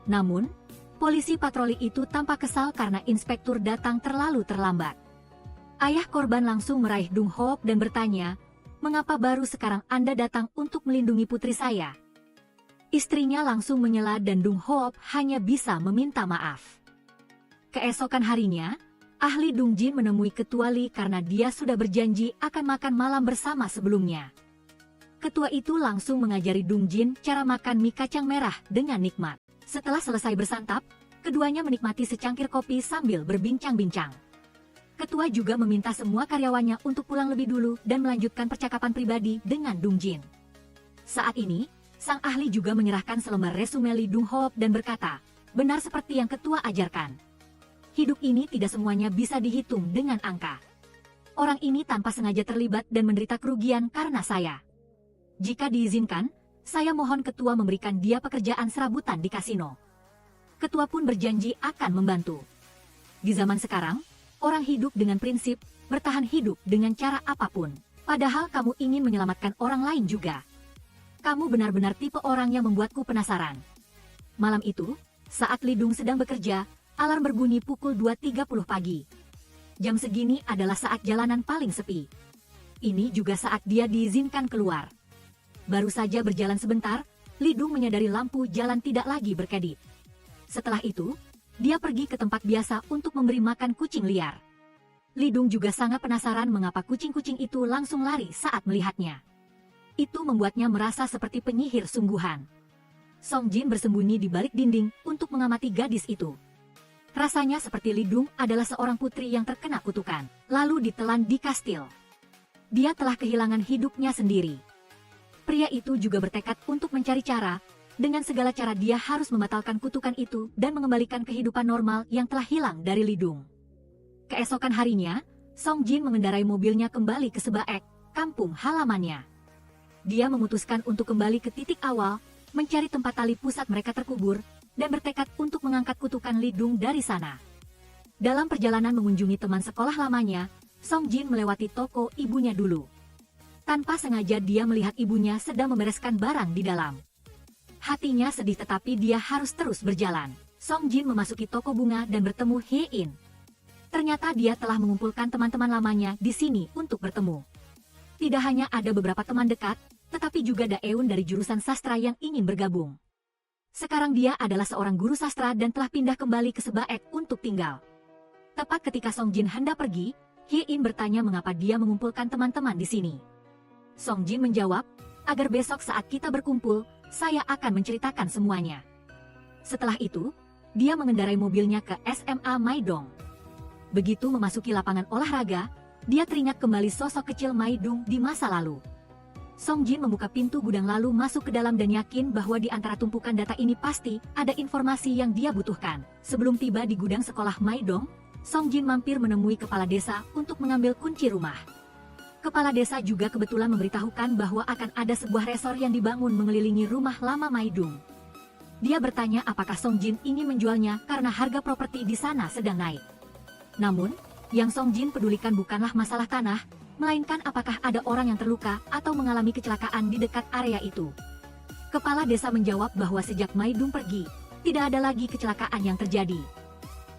Namun, polisi patroli itu tampak kesal karena inspektur datang terlalu terlambat. Ayah korban langsung meraih Dong Ho dan bertanya, "Mengapa baru sekarang Anda datang untuk melindungi putri saya?" Istrinya langsung menyela dan Dong Ho hanya bisa meminta maaf. Keesokan harinya, ahli Dongjin menemui Ketua Li karena dia sudah berjanji akan makan malam bersama sebelumnya. Ketua itu langsung mengajari Dongjin cara makan mie kacang merah dengan nikmat. Setelah selesai bersantap, keduanya menikmati secangkir kopi sambil berbincang-bincang. Ketua juga meminta semua karyawannya untuk pulang lebih dulu dan melanjutkan percakapan pribadi dengan Dongjin. Saat ini, sang ahli juga menyerahkan selembar resume Li Dong Ho dan berkata, "Benar seperti yang ketua ajarkan. Hidup ini tidak semuanya bisa dihitung dengan angka. Orang ini tanpa sengaja terlibat dan menderita kerugian karena saya. Jika diizinkan, saya mohon ketua memberikan dia pekerjaan serabutan di kasino." Ketua pun berjanji akan membantu. Di zaman sekarang, orang hidup dengan prinsip, bertahan hidup dengan cara apapun. Padahal kamu ingin menyelamatkan orang lain juga. Kamu benar-benar tipe orang yang membuatku penasaran. Malam itu, saat Li Dong sedang bekerja, alarm berbunyi pukul 2.30 pagi. Jam segini adalah saat jalanan paling sepi. Ini juga saat dia diizinkan keluar. Baru saja berjalan sebentar, Li Dong menyadari lampu jalan tidak lagi berkedip. Setelah itu, dia pergi ke tempat biasa untuk memberi makan kucing liar. Li Dong juga sangat penasaran mengapa kucing-kucing itu langsung lari saat melihatnya. Itu membuatnya merasa seperti penyihir sungguhan. Zongjin bersembunyi di balik dinding untuk mengamati gadis itu. Rasanya seperti Li Dong adalah seorang putri yang terkena kutukan, lalu ditelan di kastil. Dia telah kehilangan hidupnya sendiri. Pria itu juga bertekad untuk mencari cara, dengan segala cara dia harus membatalkan kutukan itu dan mengembalikan kehidupan normal yang telah hilang dari Li Dong. Keesokan harinya, Zongjin mengendarai mobilnya kembali ke Sebaek, kampung halamannya. Dia memutuskan untuk kembali ke titik awal, mencari tempat tali pusat mereka terkubur, dan bertekad untuk mengangkat kutukan Li Dong dari sana. Dalam perjalanan mengunjungi teman sekolah lamanya, Zongjin melewati toko ibunya dulu. Tanpa sengaja dia melihat ibunya sedang membereskan barang di dalam. Hatinya sedih tetapi dia harus terus berjalan. Zongjin memasuki toko bunga dan bertemu Hein. Ternyata dia telah mengumpulkan teman-teman lamanya di sini untuk bertemu. Tidak hanya ada beberapa teman dekat, tetapi juga Daeun dari jurusan sastra yang ingin bergabung. Sekarang dia adalah seorang guru sastra dan telah pindah kembali ke Sebaek untuk tinggal. Tepat ketika Zongjin hendak pergi, Hein bertanya mengapa dia mengumpulkan teman-teman di sini. Zongjin menjawab, "Agar besok saat kita berkumpul, saya akan menceritakan semuanya." Setelah itu, dia mengendarai mobilnya ke SMA Maidong. Begitu memasuki lapangan olahraga, dia teringat kembali sosok kecil Maidong di masa lalu. Zongjin membuka pintu gudang lalu masuk ke dalam dan yakin bahwa di antara tumpukan data ini pasti ada informasi yang dia butuhkan. Sebelum tiba di gudang sekolah Maidong, Song Jin mampir menemui kepala desa untuk mengambil kunci rumah. Kepala desa juga kebetulan memberitahukan bahwa akan ada sebuah resor yang dibangun mengelilingi rumah lama Maidung. Dia bertanya apakah Song Jin ingin menjualnya karena harga properti di sana sedang naik. Namun, yang Song Jin pedulikan bukanlah masalah tanah, melainkan apakah ada orang yang terluka atau mengalami kecelakaan di dekat area itu. Kepala desa menjawab bahwa sejak Maidung pergi, tidak ada lagi kecelakaan yang terjadi.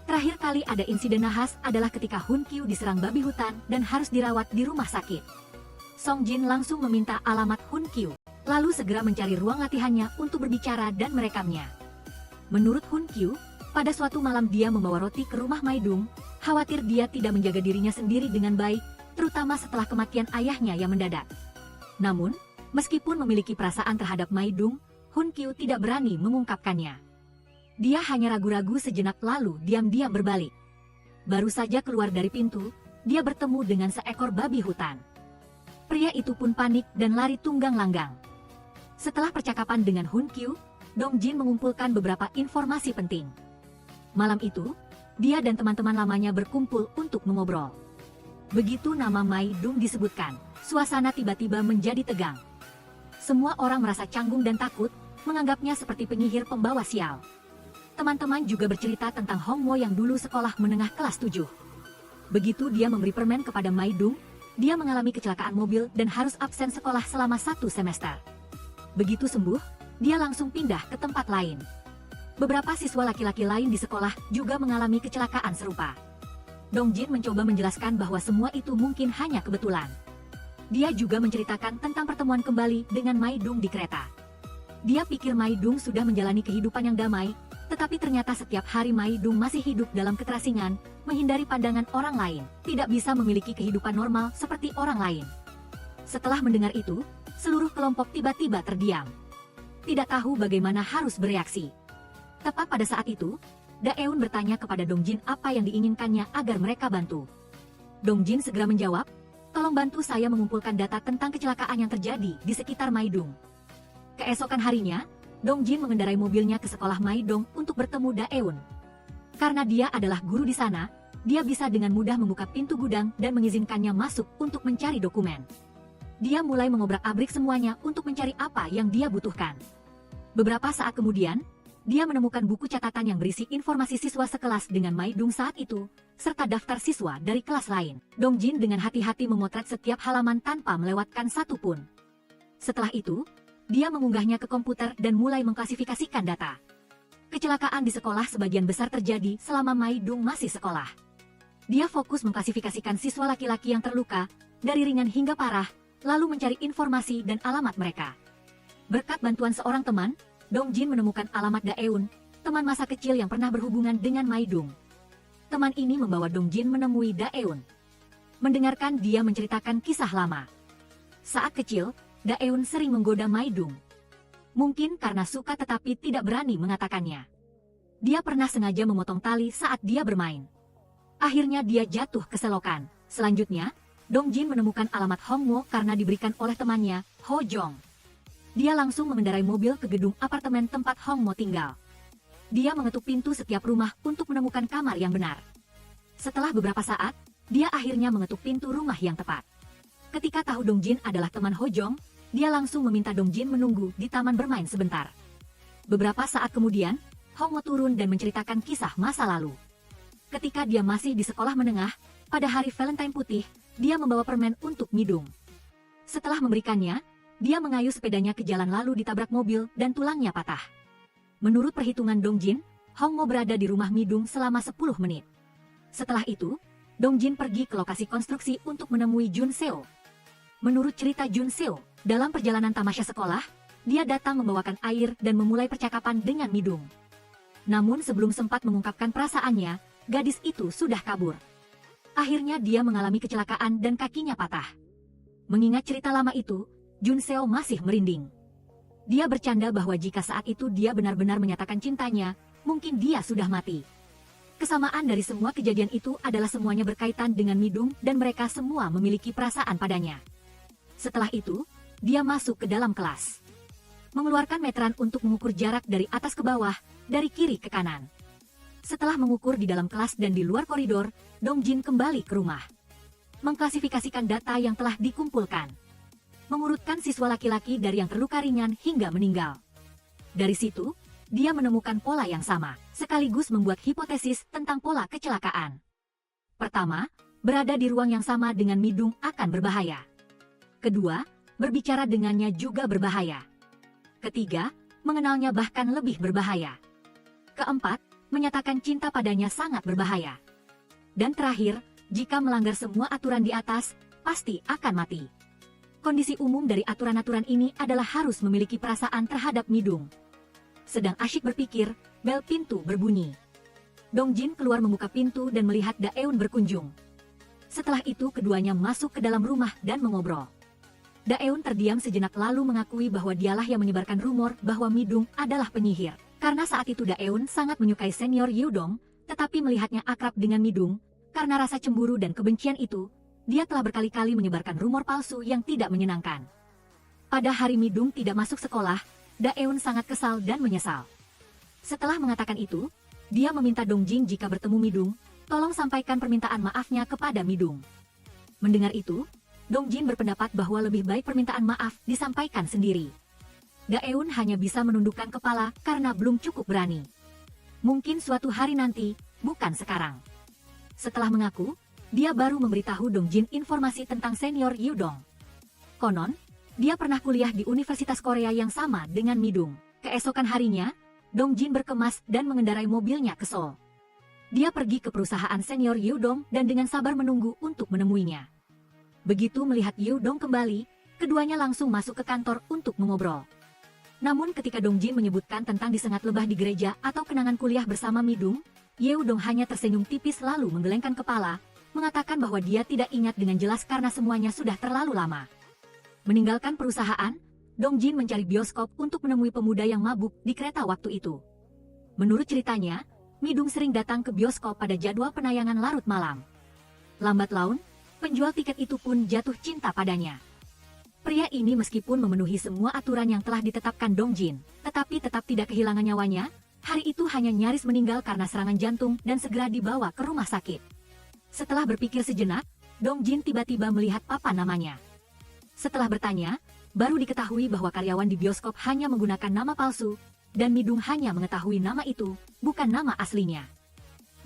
Terakhir kali ada insiden nahas adalah ketika Hun Kyu diserang babi hutan dan harus dirawat di rumah sakit. Song Jin langsung meminta alamat Hun Kyu, lalu segera mencari ruang latihannya untuk berbicara dan merekamnya. Menurut Hun Kyu, pada suatu malam dia membawa roti ke rumah Maidung, khawatir dia tidak menjaga dirinya sendiri dengan baik, terutama setelah kematian ayahnya yang mendadak. Namun, meskipun memiliki perasaan terhadap Maidung, Hun Kyu tidak berani mengungkapkannya. Dia hanya ragu-ragu sejenak lalu diam-diam berbalik. Baru saja keluar dari pintu, dia bertemu dengan seekor babi hutan. Pria itu pun panik dan lari tunggang langgang. Setelah percakapan dengan Hun Kyu, Dong Jin mengumpulkan beberapa informasi penting. Malam itu, dia dan teman-teman lamanya berkumpul untuk mengobrol. Begitu nama Maidung disebutkan, suasana tiba-tiba menjadi tegang. Semua orang merasa canggung dan takut, menganggapnya seperti penyihir pembawa sial. Teman-teman juga bercerita tentang Hong Mo yang dulu sekolah menengah kelas 7. Begitu dia memberi permen kepada Maidung, dia mengalami kecelakaan mobil dan harus absen sekolah selama 1 semester. Begitu sembuh, dia langsung pindah ke tempat lain. Beberapa siswa laki-laki lain di sekolah juga mengalami kecelakaan serupa. Dong Jin mencoba menjelaskan bahwa semua itu mungkin hanya kebetulan. Dia juga menceritakan tentang pertemuan kembali dengan Maidung di kereta. Dia pikir Maidung sudah menjalani kehidupan yang damai, tetapi ternyata setiap hari Maidung masih hidup dalam keterasingan, menghindari pandangan orang lain, tidak bisa memiliki kehidupan normal seperti orang lain. Setelah mendengar itu, seluruh kelompok tiba-tiba terdiam. Tidak tahu bagaimana harus bereaksi. Tepat pada saat itu, Daeun bertanya kepada Dong Jin apa yang diinginkannya agar mereka bantu. Dong Jin segera menjawab, "Tolong bantu saya mengumpulkan data tentang kecelakaan yang terjadi di sekitar Maidung." Keesokan harinya, Dong Jin mengendarai mobilnya ke sekolah Maidong untuk bertemu Daeun. Karena dia adalah guru di sana, dia bisa dengan mudah membuka pintu gudang dan mengizinkannya masuk untuk mencari dokumen. Dia mulai mengobrak-abrik semuanya untuk mencari apa yang dia butuhkan. Beberapa saat kemudian, dia menemukan buku catatan yang berisi informasi siswa sekelas dengan Maidong saat itu, serta daftar siswa dari kelas lain. Dong Jin dengan hati-hati memotret setiap halaman tanpa melewatkan satu pun. Setelah itu, dia mengunggahnya ke komputer dan mulai mengklasifikasikan data. Kecelakaan di sekolah sebagian besar terjadi selama Maidong masih sekolah. Dia fokus mengklasifikasikan siswa laki-laki yang terluka, dari ringan hingga parah, lalu mencari informasi dan alamat mereka. Berkat bantuan seorang teman, Dong Jin menemukan alamat Daeun, teman masa kecil yang pernah berhubungan dengan Maidong. Teman ini membawa Dong Jin menemui Daeun. Mendengarkan dia menceritakan kisah lama. Saat kecil, Daeun sering menggoda Maidong. Mungkin karena suka tetapi tidak berani mengatakannya. Dia pernah sengaja memotong tali saat dia bermain. Akhirnya dia jatuh ke selokan. Selanjutnya, Dong Jin menemukan alamat Hong Mo karena diberikan oleh temannya, Ho Jong. Dia langsung mengendarai mobil ke gedung apartemen tempat Hong Mo tinggal. Dia mengetuk pintu setiap rumah untuk menemukan kamar yang benar. Setelah beberapa saat, dia akhirnya mengetuk pintu rumah yang tepat. Ketika tahu Dong Jin adalah teman Ho Jong, dia langsung meminta Dong Jin menunggu di taman bermain sebentar. Beberapa saat kemudian, Hong Mo turun dan menceritakan kisah masa lalu. Ketika dia masih di sekolah menengah, pada hari Valentine putih, dia membawa permen untuk Midung. Setelah memberikannya, dia mengayuh sepedanya ke jalan lalu ditabrak mobil dan tulangnya patah. Menurut perhitungan Dong Jin, Hong Mo berada di rumah Midung selama 10 menit. Setelah itu, Dong Jin pergi ke lokasi konstruksi untuk menemui Jun Seo. Menurut cerita Jun Seo, dalam perjalanan tamasya sekolah, dia datang membawakan air dan memulai percakapan dengan Midung. Namun sebelum sempat mengungkapkan perasaannya, gadis itu sudah kabur. Akhirnya dia mengalami kecelakaan dan kakinya patah. Mengingat cerita lama itu, Jun Seo masih merinding. Dia bercanda bahwa jika saat itu dia benar-benar menyatakan cintanya, mungkin dia sudah mati. Kesamaan dari semua kejadian itu adalah semuanya berkaitan dengan Midung dan mereka semua memiliki perasaan padanya. Setelah itu, dia masuk ke dalam kelas. Mengeluarkan meteran untuk mengukur jarak dari atas ke bawah, dari kiri ke kanan. Setelah mengukur di dalam kelas dan di luar koridor, Dongjin kembali ke rumah. Mengklasifikasikan data yang telah dikumpulkan. Mengurutkan siswa laki-laki dari yang terluka ringan hingga meninggal. Dari situ, dia menemukan pola yang sama, sekaligus membuat hipotesis tentang pola kecelakaan. Pertama, berada di ruang yang sama dengan Midung akan berbahaya. Kedua, berbicara dengannya juga berbahaya. Ketiga, mengenalnya bahkan lebih berbahaya. Keempat, menyatakan cinta padanya sangat berbahaya. Dan terakhir, jika melanggar semua aturan di atas, pasti akan mati. Kondisi umum dari aturan-aturan ini adalah harus memiliki perasaan terhadap Midung. Sedang asyik berpikir, bel pintu berbunyi. Dongjin keluar membuka pintu dan melihat Daeun berkunjung. Setelah itu keduanya masuk ke dalam rumah dan mengobrol. Daeun terdiam sejenak lalu mengakui bahwa dialah yang menyebarkan rumor bahwa Midung adalah penyihir. Karena saat itu Daeun sangat menyukai senior Yudong, tetapi melihatnya akrab dengan Midung, karena rasa cemburu dan kebencian itu, dia telah berkali-kali menyebarkan rumor palsu yang tidak menyenangkan. Pada hari Midung tidak masuk sekolah, Daeun sangat kesal dan menyesal. Setelah mengatakan itu, dia meminta Dongjin jika bertemu Midung, tolong sampaikan permintaan maafnya kepada Midung. Mendengar itu, Dongjin berpendapat bahwa lebih baik permintaan maaf disampaikan sendiri. Daeun hanya bisa menundukkan kepala karena belum cukup berani. Mungkin suatu hari nanti, bukan sekarang. Setelah mengaku, dia baru memberitahu Dongjin informasi tentang senior Yudong. Konon, dia pernah kuliah di Universitas Korea yang sama dengan Midung. Keesokan harinya, Dongjin berkemas dan mengendarai mobilnya ke Seoul. Dia pergi ke perusahaan senior Yudong dan dengan sabar menunggu untuk menemuinya. Begitu melihat Yudong kembali, keduanya langsung masuk ke kantor untuk mengobrol. Namun ketika Dongjin menyebutkan tentang disengat lebah di gereja atau kenangan kuliah bersama Midung, Yudong hanya tersenyum tipis lalu menggelengkan kepala, mengatakan bahwa dia tidak ingat dengan jelas karena semuanya sudah terlalu lama. Meninggalkan perusahaan, Dongjin mencari bioskop untuk menemui pemuda yang mabuk di kereta waktu itu. Menurut ceritanya, Midung sering datang ke bioskop pada jadwal penayangan larut malam. Lambat laun, penjual tiket itu pun jatuh cinta padanya. Pria ini meskipun memenuhi semua aturan yang telah ditetapkan Dongjin, tetapi tetap tidak kehilangan nyawanya. Hari itu hanya nyaris meninggal karena serangan jantung dan segera dibawa ke rumah sakit. Setelah berpikir sejenak, Dongjin tiba-tiba melihat papan namanya. Setelah bertanya, baru diketahui bahwa karyawan di bioskop hanya menggunakan nama palsu, dan Midung hanya mengetahui nama itu, bukan nama aslinya.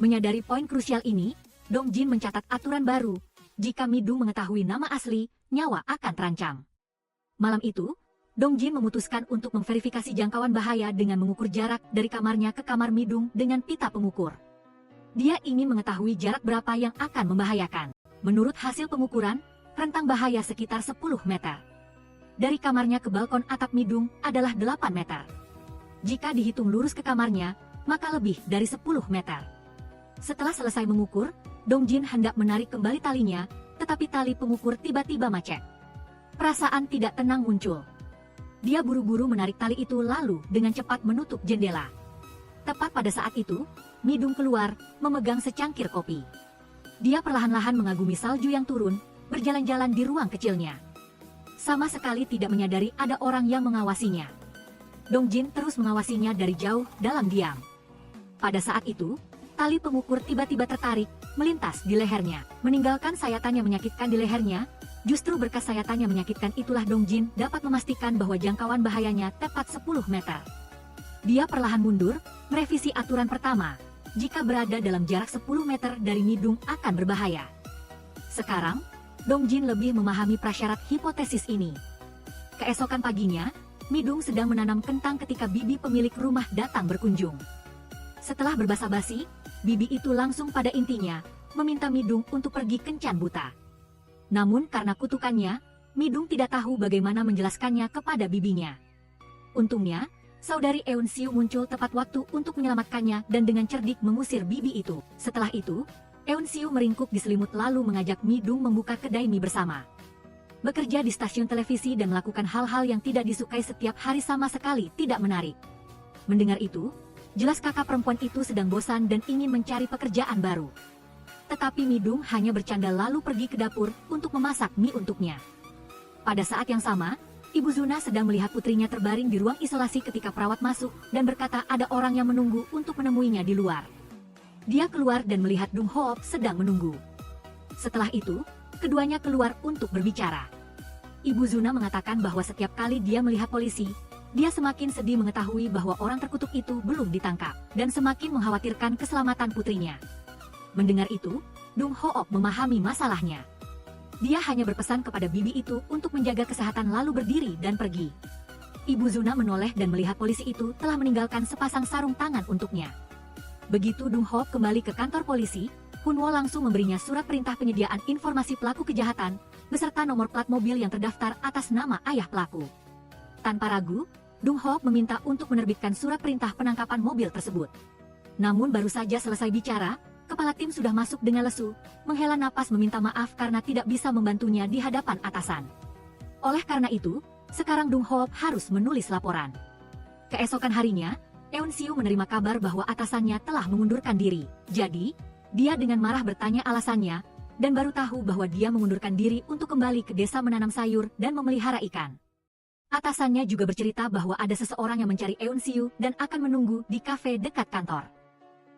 Menyadari poin krusial ini, Dongjin mencatat aturan baru, jika Midung mengetahui nama asli, nyawa akan terancam. Malam itu, Dongjin memutuskan untuk memverifikasi jangkauan bahaya dengan mengukur jarak dari kamarnya ke kamar Midung dengan pita pengukur. Dia ingin mengetahui jarak berapa yang akan membahayakan. Menurut hasil pengukuran, rentang bahaya sekitar 10 meter. Dari kamarnya ke balkon atap Midung adalah 8 meter. Jika dihitung lurus ke kamarnya, maka lebih dari 10 meter. Setelah selesai mengukur, Dongjin hendak menarik kembali talinya, tetapi tali pengukur tiba-tiba macet. Perasaan tidak tenang muncul. Dia buru-buru menarik tali itu lalu dengan cepat menutup jendela. Tepat pada saat itu, Midung keluar, memegang secangkir kopi. Dia perlahan-lahan mengagumi salju yang turun, berjalan-jalan di ruang kecilnya. Sama sekali tidak menyadari ada orang yang mengawasinya. Dongjin terus mengawasinya dari jauh dalam diam. Pada saat itu, tali pengukur tiba-tiba tertarik, melintas di lehernya. Meninggalkan sayatan yang menyakitkan di lehernya, justru berkas sayatan yang menyakitkan itulah Dongjin dapat memastikan bahwa jangkauan bahayanya tepat 10 meter. Dia perlahan mundur, merevisi aturan pertama. Jika berada dalam jarak 10 meter dari Midung akan berbahaya. Sekarang, Dongjin lebih memahami prasyarat hipotesis ini. Keesokan paginya, Midung sedang menanam kentang ketika bibi pemilik rumah datang berkunjung. Setelah berbasa-basi, bibi itu langsung pada intinya, meminta Midung untuk pergi kencan buta. Namun karena kutukannya, Midung tidak tahu bagaimana menjelaskannya kepada bibinya. Untungnya, Saudari Eun Siu muncul tepat waktu untuk menyelamatkannya dan dengan cerdik mengusir bibi itu. Setelah itu, Eun Siu meringkuk di selimut lalu mengajak Midung membuka kedai mie bersama. Bekerja di stasiun televisi dan melakukan hal-hal yang tidak disukai setiap hari sama sekali tidak menarik. Mendengar itu, jelas kakak perempuan itu sedang bosan dan ingin mencari pekerjaan baru. Tetapi Midung hanya bercanda lalu pergi ke dapur untuk memasak mie untuknya. Pada saat yang sama, Ibu Zuna sedang melihat putrinya terbaring di ruang isolasi ketika perawat masuk dan berkata ada orang yang menunggu untuk menemuinya di luar. dia keluar dan melihat Dung Hoop sedang menunggu. Setelah itu, keduanya keluar untuk berbicara. Ibu Zuna mengatakan bahwa setiap kali dia melihat polisi, dia semakin sedih mengetahui bahwa orang terkutuk itu belum ditangkap, dan semakin mengkhawatirkan keselamatan putrinya. Mendengar itu, Dung Hoop memahami masalahnya. Dia hanya berpesan kepada bibi itu untuk menjaga kesehatan lalu berdiri dan pergi. Ibu Zuna menoleh dan melihat polisi itu telah meninggalkan sepasang sarung tangan untuknya. Begitu Dung Hoop kembali ke kantor polisi, Hunwo langsung memberinya surat perintah penyediaan informasi pelaku kejahatan, beserta nomor plat mobil yang terdaftar atas nama ayah pelaku. Tanpa ragu, Dung Hoop meminta untuk menerbitkan surat perintah penangkapan mobil tersebut. Namun baru saja selesai bicara, kepala tim sudah masuk dengan lesu, menghela napas meminta maaf karena tidak bisa membantunya di hadapan atasan. Oleh karena itu, sekarang Dung Hoop harus menulis laporan. Keesokan harinya, Eun Siu menerima kabar bahwa atasannya telah mengundurkan diri. Jadi, dia dengan marah bertanya alasannya, dan baru tahu bahwa dia mengundurkan diri untuk kembali ke desa menanam sayur dan memelihara ikan. Atasannya juga bercerita bahwa ada seseorang yang mencari Eun Siu dan akan menunggu di kafe dekat kantor.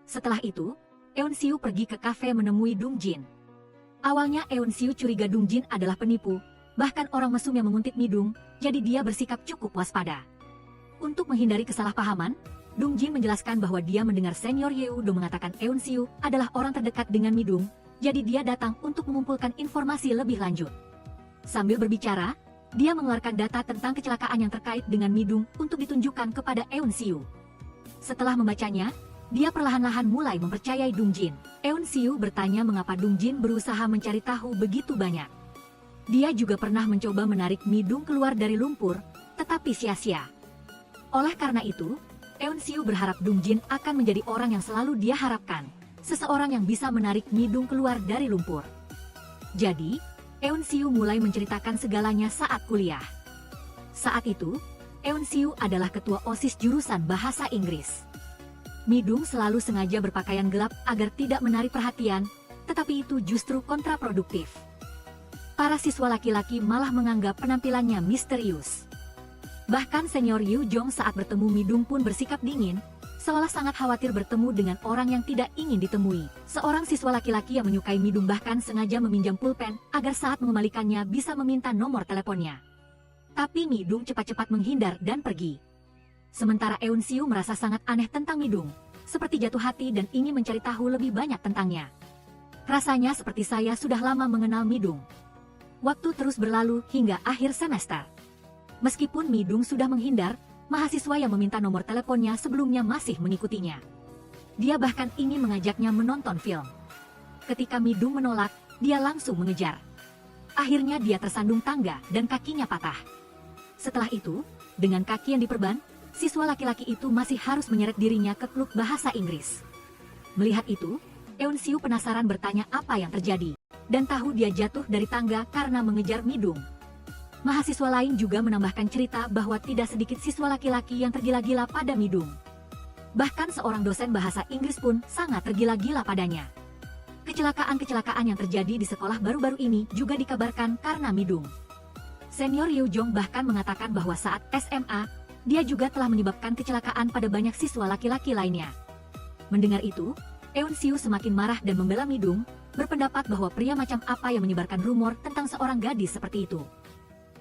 Setelah itu, Eun Siu pergi ke kafe menemui Dung Jin. Awalnya Eun Siu curiga Dung Jin adalah penipu, bahkan orang mesum yang menguntit Midung, jadi dia bersikap cukup waspada. Untuk menghindari kesalahpahaman, Dung Jin menjelaskan bahwa dia mendengar Senior Yeoudo mengatakan Eun Siu adalah orang terdekat dengan Midung, jadi dia datang untuk mengumpulkan informasi lebih lanjut. Sambil berbicara, dia mengeluarkan data tentang kecelakaan yang terkait dengan Midung untuk ditunjukkan kepada Eun Siu. Setelah membacanya, dia perlahan-lahan mulai mempercayai Dung Jin. Eun Siu bertanya mengapa Dung Jin berusaha mencari tahu begitu banyak. Dia juga pernah mencoba menarik Midung keluar dari lumpur, tetapi sia-sia. Oleh karena itu, Eun Siu berharap Dung Jin akan menjadi orang yang selalu dia harapkan, seseorang yang bisa menarik Midung keluar dari lumpur. Jadi, Eun Siu mulai menceritakan segalanya saat kuliah. Saat itu, Eun Siu adalah ketua OSIS jurusan Bahasa Inggris. Midung selalu sengaja berpakaian gelap agar tidak menarik perhatian, tetapi itu justru kontraproduktif. Para siswa laki-laki malah menganggap penampilannya misterius. Bahkan Senior Yu Jong saat bertemu Midung pun bersikap dingin, seolah sangat khawatir bertemu dengan orang yang tidak ingin ditemui. Seorang siswa laki-laki yang menyukai Midung bahkan sengaja meminjam pulpen agar saat mengembalikannya bisa meminta nomor teleponnya. Tapi Midung cepat-cepat menghindar dan pergi. Sementara Eun Siu merasa sangat aneh tentang Midung, seperti jatuh hati dan ingin mencari tahu lebih banyak tentangnya. Rasanya seperti saya sudah lama mengenal Midung. Waktu terus berlalu hingga akhir semester. Meskipun Midung sudah menghindar, mahasiswa yang meminta nomor teleponnya sebelumnya masih mengikutinya. Dia bahkan ingin mengajaknya menonton film. Ketika Midung menolak, dia langsung mengejar. Akhirnya dia tersandung tangga dan kakinya patah. Setelah itu, dengan kaki yang diperban, siswa laki-laki itu masih harus menyeret dirinya ke klub bahasa Inggris. Melihat itu, Eun Siu penasaran bertanya apa yang terjadi, dan tahu dia jatuh dari tangga karena mengejar Midung. Mahasiswa lain juga menambahkan cerita bahwa tidak sedikit siswa laki-laki yang tergila-gila pada Midung. Bahkan seorang dosen bahasa Inggris pun sangat tergila-gila padanya. Kecelakaan-kecelakaan yang terjadi di sekolah baru-baru ini juga dikabarkan karena Midung. Senior Yu Jong bahkan mengatakan bahwa saat SMA, dia juga telah menyebabkan kecelakaan pada banyak siswa laki-laki lainnya. Mendengar itu, Eun Siu semakin marah dan membela Midung, berpendapat bahwa pria macam apa yang menyebarkan rumor tentang seorang gadis seperti itu.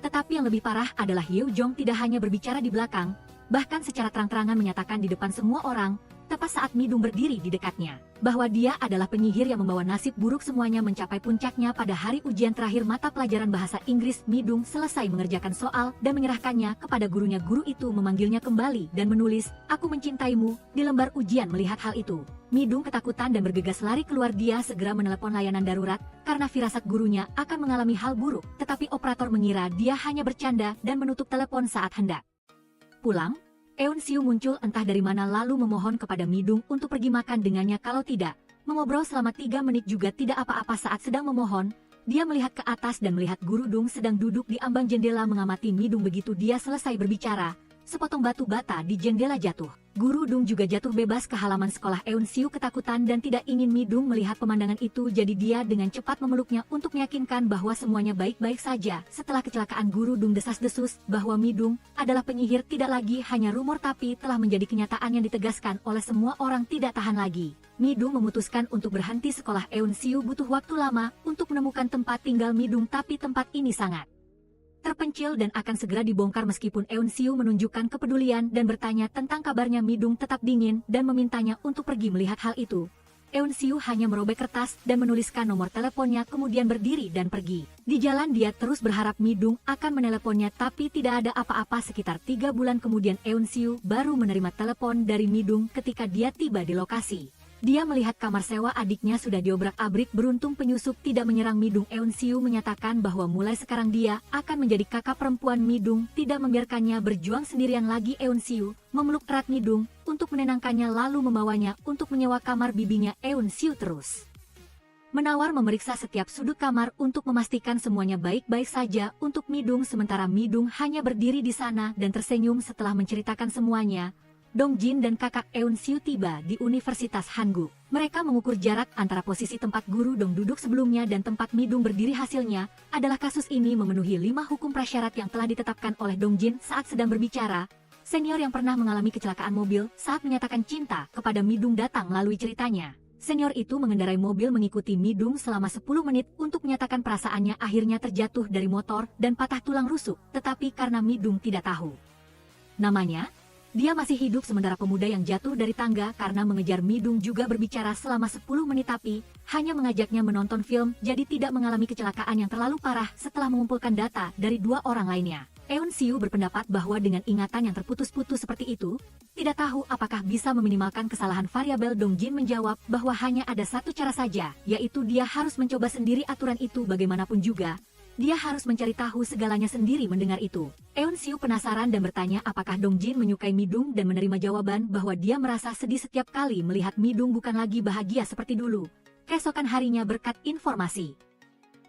Tetapi yang lebih parah adalah Yu Jong tidak hanya berbicara di belakang, bahkan secara terang-terangan menyatakan di depan semua orang, tepat saat Midung berdiri di dekatnya, bahwa dia adalah penyihir yang membawa nasib buruk semuanya mencapai puncaknya pada hari ujian terakhir mata pelajaran bahasa Inggris. Midung selesai mengerjakan soal dan menyerahkannya kepada gurunya. Guru itu memanggilnya kembali dan menulis, "Aku mencintaimu," di lembar ujian. Melihat hal itu, Midung ketakutan dan bergegas lari keluar. Dia segera menelepon layanan darurat, karena firasat gurunya akan mengalami hal buruk, tetapi operator mengira dia hanya bercanda dan menutup telepon saat hendak pulang. Eun Siu muncul entah dari mana lalu memohon kepada Midung untuk pergi makan dengannya. Kalau tidak, mengobrol selama 3 menit juga tidak apa-apa. Saat sedang memohon, dia melihat ke atas dan melihat Guru Dung sedang duduk di ambang jendela mengamati Midung. Begitu dia selesai berbicara, sepotong batu bata di jendela jatuh. Guru Dung juga jatuh bebas ke halaman sekolah. Eun-siu ketakutan dan tidak ingin Mi-dung melihat pemandangan itu, jadi dia dengan cepat memeluknya untuk meyakinkan bahwa semuanya baik-baik saja. Setelah kecelakaan, Guru Dung desas-desus bahwa Mi-dung adalah penyihir tidak lagi hanya rumor tapi telah menjadi kenyataan yang ditegaskan oleh semua orang. Tidak tahan lagi, Mi-dung memutuskan untuk berhenti sekolah. Eun-siu butuh waktu lama untuk menemukan tempat tinggal Mi-dung, tapi tempat ini sangat terpencil dan akan segera dibongkar. Meskipun Eun-siu menunjukkan kepedulian dan bertanya tentang kabarnya, Mi-dung tetap dingin dan memintanya untuk pergi melihat hal itu. Eun-siu hanya merobek kertas dan menuliskan nomor teleponnya, kemudian berdiri dan pergi. Di jalan dia terus berharap Mi-dung akan meneleponnya, tapi tidak ada apa-apa. Sekitar 3 bulan kemudian Eun-siu baru menerima telepon dari Mi-dung ketika dia tiba di lokasi. Dia melihat kamar sewa adiknya sudah diobrak-abrik. Beruntung penyusup tidak menyerang Mi-dung. Eun-siu menyatakan bahwa mulai sekarang dia akan menjadi kakak perempuan Mi-dung, tidak membiarkannya berjuang sendirian lagi. Eun-siu memeluk erat Mi-dung untuk menenangkannya lalu membawanya untuk menyewa kamar bibinya. Eun-siu terus menawar memeriksa setiap sudut kamar untuk memastikan semuanya baik-baik saja untuk Mi-dung. Sementara Mi-dung hanya berdiri di sana dan tersenyum. Setelah menceritakan semuanya, Dongjin dan kakak Eun-siu tiba di Universitas Hanguk. Mereka mengukur jarak antara posisi tempat Guru Dong duduk sebelumnya dan tempat Mi-dung berdiri. Hasilnya adalah kasus ini memenuhi 5 hukum prasyarat yang telah ditetapkan oleh Dongjin. Saat sedang berbicara, senior yang pernah mengalami kecelakaan mobil saat menyatakan cinta kepada Mi-dung datang melalui ceritanya. Senior itu mengendarai mobil mengikuti Mi-dung selama 10 menit untuk menyatakan perasaannya. Akhirnya terjatuh dari motor dan patah tulang rusuk, tetapi karena Mi-dung tidak tahu namanya, dia masih hidup. Sementara pemuda yang jatuh dari tangga karena mengejar Mi-dung juga berbicara selama 10 menit tapi hanya mengajaknya menonton film, jadi tidak mengalami kecelakaan yang terlalu parah. Setelah mengumpulkan data dari 2 orang lainnya, Eun-siu berpendapat bahwa dengan ingatan yang terputus-putus seperti itu, tidak tahu apakah bisa meminimalkan kesalahan variabel. Dongjin menjawab bahwa hanya ada satu cara saja, yaitu dia harus mencoba sendiri aturan itu. Bagaimanapun juga, dia harus mencari tahu segalanya sendiri. Mendengar itu, Eun-siu penasaran dan bertanya apakah Dongjin menyukai Mi-dung dan menerima jawaban bahwa dia merasa sedih setiap kali melihat Mi-dung bukan lagi bahagia seperti dulu. Keesokan harinya, berkat informasi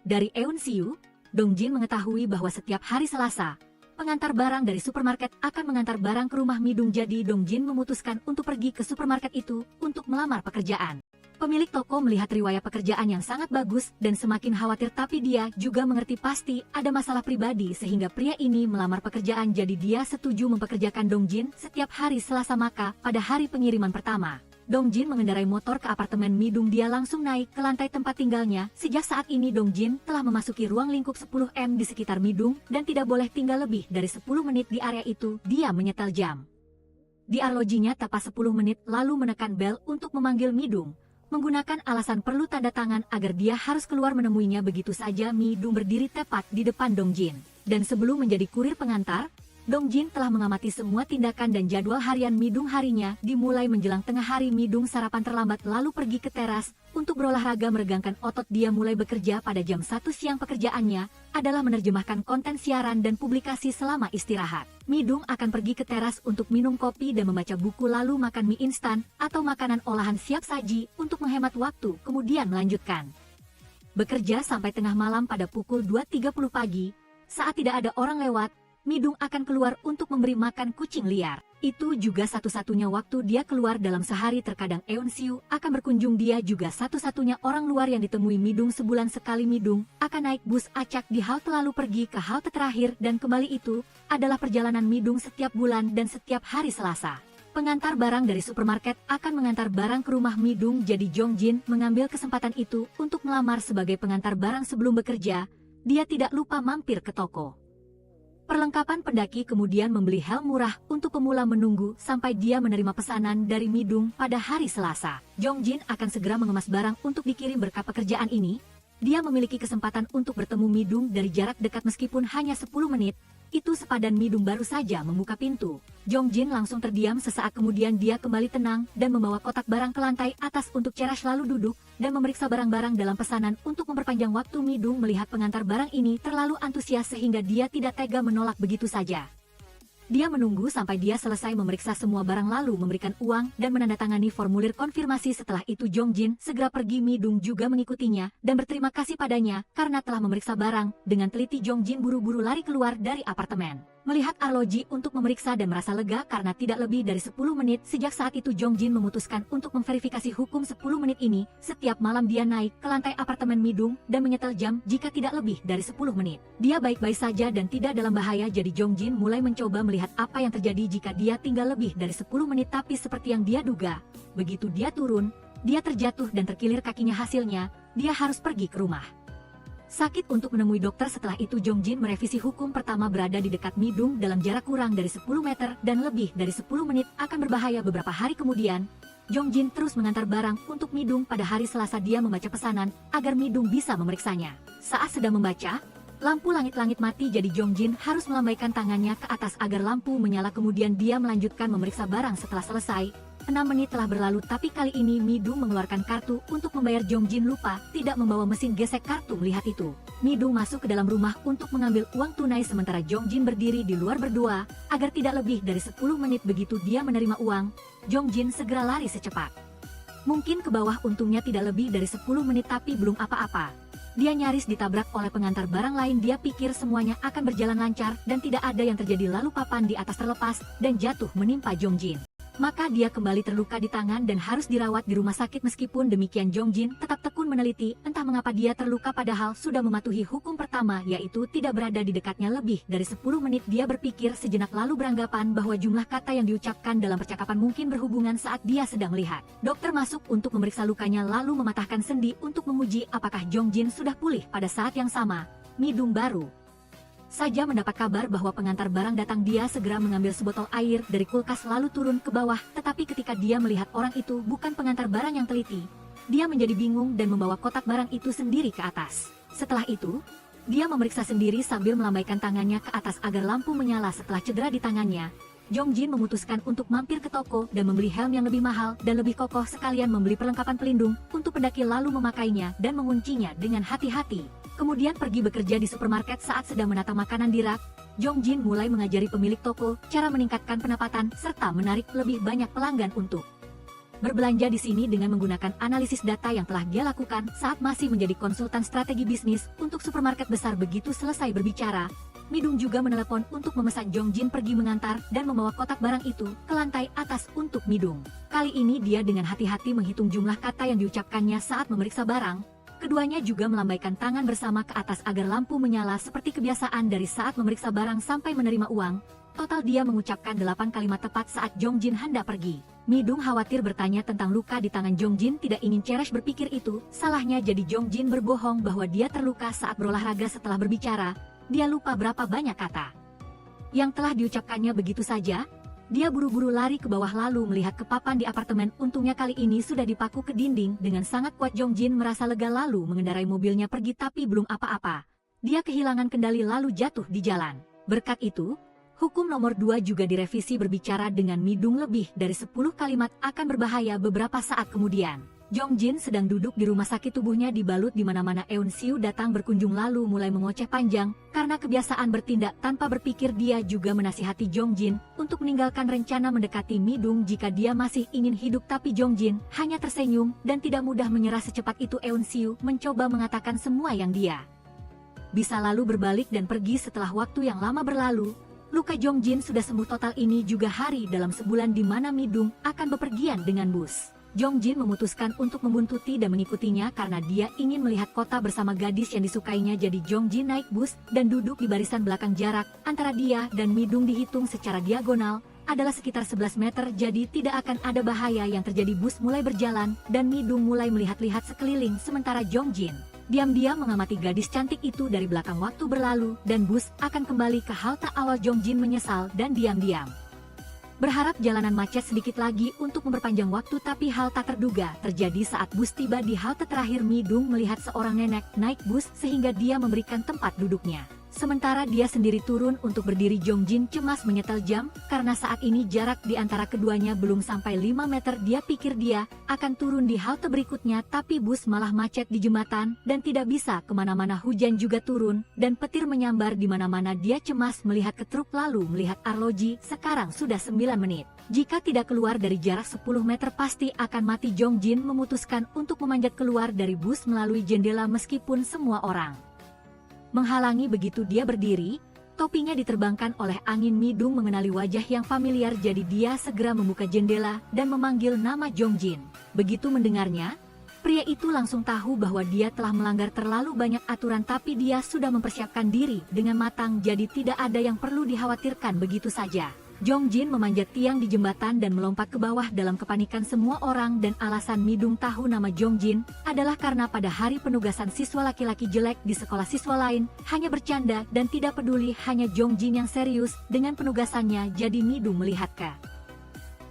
dari Eun-siu, Dongjin mengetahui bahwa setiap hari Selasa, pengantar barang dari supermarket akan mengantar barang ke rumah Mi-dung. Jadi Dongjin memutuskan untuk pergi ke supermarket itu untuk melamar pekerjaan. Pemilik toko melihat riwayat pekerjaan yang sangat bagus dan semakin khawatir, tapi dia juga mengerti pasti ada masalah pribadi sehingga pria ini melamar pekerjaan. Jadi dia setuju mempekerjakan Dongjin setiap hari Selasa. Maka pada hari pengiriman pertama, Dongjin mengendarai motor ke apartemen Mi-dung. Dia langsung naik ke lantai tempat tinggalnya. Sejak saat ini Dongjin telah memasuki ruang lingkup 10M di sekitar Mi-dung dan tidak boleh tinggal lebih dari 10 menit di area itu. Dia menyetel jam di arlojinya tepat 10 menit lalu menekan bel untuk memanggil Mi-dung, menggunakan alasan perlu tanda tangan agar dia harus keluar menemuinya. Begitu saja Mi-dung berdiri tepat di depan Dongjin. Dan sebelum menjadi kurir pengantar, Dongjin telah mengamati semua tindakan dan jadwal harian Mi-dung. Harinya dimulai menjelang tengah hari. Mi-dung sarapan terlambat lalu pergi ke teras untuk berolahraga meregangkan otot. Dia mulai bekerja pada jam 1 siang. Pekerjaannya adalah menerjemahkan konten siaran dan publikasi selama istirahat. Mi-dung akan pergi ke teras untuk minum kopi dan membaca buku lalu makan mie instan atau makanan olahan siap saji untuk menghemat waktu, kemudian melanjutkan bekerja sampai tengah malam. Pada pukul 2.30 pagi, saat tidak ada orang lewat, Mi-dung akan keluar untuk memberi makan kucing liar. Itu juga satu-satunya waktu dia keluar dalam sehari. Terkadang Eun-siu akan berkunjung. Dia juga satu-satunya orang luar yang ditemui Mi-dung sebulan sekali. Mi-dung akan naik bus acak di halte lalu pergi ke halte terakhir dan kembali. Itu adalah perjalanan Mi-dung setiap bulan dan setiap hari Selasa. Pengantar barang dari supermarket akan mengantar barang ke rumah Mi-dung. Jadi Dongjin mengambil kesempatan itu untuk melamar sebagai pengantar barang. Sebelum bekerja, dia tidak lupa mampir ke toko perlengkapan pendaki, kemudian membeli helm murah untuk pemula. Menunggu sampai dia menerima pesanan dari Mi-dung pada hari Selasa. Dongjin akan segera mengemas barang untuk dikirim. Berkat pekerjaan ini, dia memiliki kesempatan untuk bertemu Mi-dung dari jarak dekat meskipun hanya 10 menit. Itu sepadan Mi-dung baru saja membuka pintu. Dongjin langsung terdiam. Sesaat kemudian dia kembali tenang dan membawa kotak barang ke lantai atas untuk Cerash lalu duduk dan memeriksa barang-barang dalam pesanan untuk memperpanjang waktu. Mi-dung melihat pengantar barang ini terlalu antusias sehingga dia tidak tega menolak begitu saja. Dia menunggu sampai dia selesai memeriksa semua barang lalu memberikan uang dan menandatangani formulir konfirmasi. Setelah itu Dongjin segera pergi. Mi-dung juga mengikutinya dan berterima kasih padanya karena telah memeriksa barang. Dengan teliti Dongjin buru-buru lari keluar dari apartemen. melihat arloji untuk memeriksa dan merasa lega karena tidak lebih dari 10 menit. Sejak saat itu Jong Jin memutuskan untuk memverifikasi hukum 10 menit ini. Setiap malam dia naik ke lantai apartemen Midung dan menyetel jam jika tidak lebih dari 10 menit. Dia baik-baik saja dan tidak dalam bahaya, jadi Jong Jin mulai mencoba melihat apa yang terjadi jika dia tinggal lebih dari 10 menit. Tapi seperti yang dia duga, begitu dia turun, dia terjatuh dan terkilir kakinya. Hasilnya, dia harus pergi ke rumah sakit untuk menemui dokter. Setelah itu Jong Jin merevisi hukum pertama, berada di dekat Midung dalam jarak kurang dari 10 meter dan lebih dari 10 menit akan berbahaya. Beberapa hari kemudian, Jong Jin terus mengantar barang untuk Midung. Pada hari Selasa dia membaca pesanan agar Midung bisa memeriksanya. Saat sedang membaca, lampu langit-langit mati, jadi Jong Jin harus melambaikan tangannya ke atas agar lampu menyala. Kemudian dia melanjutkan memeriksa barang. Setelah selesai, 6 menit telah berlalu, tapi kali ini Midung mengeluarkan kartu untuk membayar. Jong Jin lupa tidak membawa mesin gesek kartu. Melihat itu, Midung masuk ke dalam rumah untuk mengambil uang tunai, sementara Jong Jin berdiri di luar berdoa agar tidak lebih dari 10 menit. Begitu dia menerima uang, Jong Jin segera lari secepat mungkin ke bawah. Untungnya tidak lebih dari 10 menit, tapi belum apa-apa. Dia nyaris ditabrak oleh pengantar barang lain. Dia pikir semuanya akan berjalan lancar dan tidak ada yang terjadi, lalu papan di atas terlepas dan jatuh menimpa Jong Jin. Maka dia kembali terluka di tangan dan harus dirawat di rumah sakit. Meskipun demikian, Jong Jin tetap tekun meneliti entah mengapa dia terluka padahal sudah mematuhi hukum pertama, yaitu tidak berada di dekatnya lebih dari 10 menit. Dia berpikir sejenak lalu beranggapan bahwa jumlah kata yang diucapkan dalam percakapan mungkin berhubungan saat dia sedang melihat. Dokter masuk untuk memeriksa lukanya lalu mematahkan sendi untuk menguji apakah Jong Jin sudah pulih. Pada saat yang sama, Midung baru saja mendapat kabar bahwa pengantar barang datang. Dia segera mengambil sebotol air dari kulkas lalu turun ke bawah. Tetapi ketika dia melihat orang itu bukan pengantar barang yang teliti, dia menjadi bingung dan membawa kotak barang itu sendiri ke atas. Setelah itu, dia memeriksa sendiri sambil melambaikan tangannya ke atas agar lampu menyala. Setelah cedera di tangannya, Jong Jin memutuskan untuk mampir ke toko dan membeli helm yang lebih mahal dan lebih kokoh, sekalian membeli perlengkapan pelindung untuk pendaki lalu memakainya dan menguncinya dengan hati-hati. Kemudian pergi bekerja di supermarket. Saat sedang menata makanan di rak, Jong Jin mulai mengajari pemilik toko cara meningkatkan pendapatan serta menarik lebih banyak pelanggan untuk berbelanja di sini dengan menggunakan analisis data yang telah dia lakukan saat masih menjadi konsultan strategi bisnis untuk supermarket besar. Begitu selesai berbicara, Midung juga menelepon untuk memesan. Jong Jin pergi mengantar dan membawa kotak barang itu ke lantai atas untuk Midung. Kali ini dia dengan hati-hati menghitung jumlah kata yang diucapkannya saat memeriksa barang. Keduanya juga melambaikan tangan bersama ke atas agar lampu menyala seperti kebiasaan dari saat memeriksa barang sampai menerima uang. Total dia mengucapkan 8 kalimat tepat saat Jong Jin hendak pergi. Midung khawatir bertanya tentang luka di tangan Jong Jin. Tidak ingin Ceres berpikir itu salahnya, jadi Jong Jin berbohong bahwa dia terluka saat berolahraga. Setelah berbicara, dia lupa berapa banyak kata yang telah diucapkannya. Begitu saja, dia buru-buru lari ke bawah lalu melihat ke papan di apartemen. Untungnya kali ini sudah dipaku ke dinding dengan sangat kuat. Jong Jin merasa lega lalu mengendarai mobilnya pergi, tapi belum apa-apa. Dia kehilangan kendali lalu jatuh di jalan. Berkat itu, hukum nomor 2 juga direvisi, berbicara dengan Midung lebih dari 10 kalimat akan berbahaya. Beberapa saat kemudian, Jong Jin sedang duduk di rumah sakit, tubuhnya dibalut di mana-mana. Eun Siu datang berkunjung lalu mulai mengoceh panjang karena kebiasaan bertindak tanpa berpikir. Dia juga menasihati Jong Jin untuk meninggalkan rencana mendekati Midung jika dia masih ingin hidup, tapi Jong Jin hanya tersenyum dan tidak mudah menyerah secepat itu. Eun Siu mencoba mengatakan semua yang dia bisa lalu berbalik dan pergi. Setelah waktu yang lama berlalu, luka Jong Jin sudah sembuh total. Ini juga hari dalam sebulan di mana Midung akan bepergian dengan bus. Jong Jin memutuskan untuk membuntuti dan mengikutinya karena dia ingin melihat kota bersama gadis yang disukainya. Jadi Jong Jin naik bus dan duduk di barisan belakang. Jarak antara dia dan Midung dihitung secara diagonal adalah sekitar 11 meter, jadi tidak akan ada bahaya yang terjadi. Bus mulai berjalan dan Midung mulai melihat-lihat sekeliling sementara Jong Jin diam-diam mengamati gadis cantik itu dari belakang. Waktu berlalu dan bus akan kembali ke halte awal. Jong Jin menyesal dan diam-diam berharap jalanan macet sedikit lagi untuk memperpanjang waktu, tapi hal tak terduga terjadi saat bus tiba di halte terakhir. Midung melihat seorang nenek naik bus sehingga dia memberikan tempat duduknya. Sementara dia sendiri turun untuk berdiri. Jong Jin cemas menyetel jam karena saat ini jarak di antara keduanya belum sampai 5 meter. Dia pikir dia akan turun di halte berikutnya, tapi bus malah macet di jembatan dan tidak bisa kemana-mana. Hujan juga turun dan petir menyambar di mana-mana. Dia cemas melihat ke truk lalu melihat arloji. Sekarang sudah 9 menit. Jika tidak keluar dari jarak 10 meter pasti akan mati. Jong Jin memutuskan untuk memanjat keluar dari bus melalui jendela meskipun semua orang menghalangi. Begitu dia berdiri, Topinya diterbangkan oleh angin. Midung mengenali wajah yang familiar, jadi dia segera membuka jendela dan memanggil nama Jongjin. Begitu mendengarnya, pria itu langsung tahu bahwa dia telah melanggar terlalu banyak aturan, tapi dia sudah mempersiapkan diri dengan matang, jadi tidak ada yang perlu dikhawatirkan begitu saja. Jongjin memanjat tiang di jembatan dan melompat ke bawah dalam kepanikan semua orang, dan alasan Midung tahu nama Jongjin adalah karena pada hari penugasan siswa laki-laki jelek di sekolah siswa lain hanya bercanda dan tidak peduli hanya Jongjin yang serius dengan penugasannya, jadi Midung melihat ke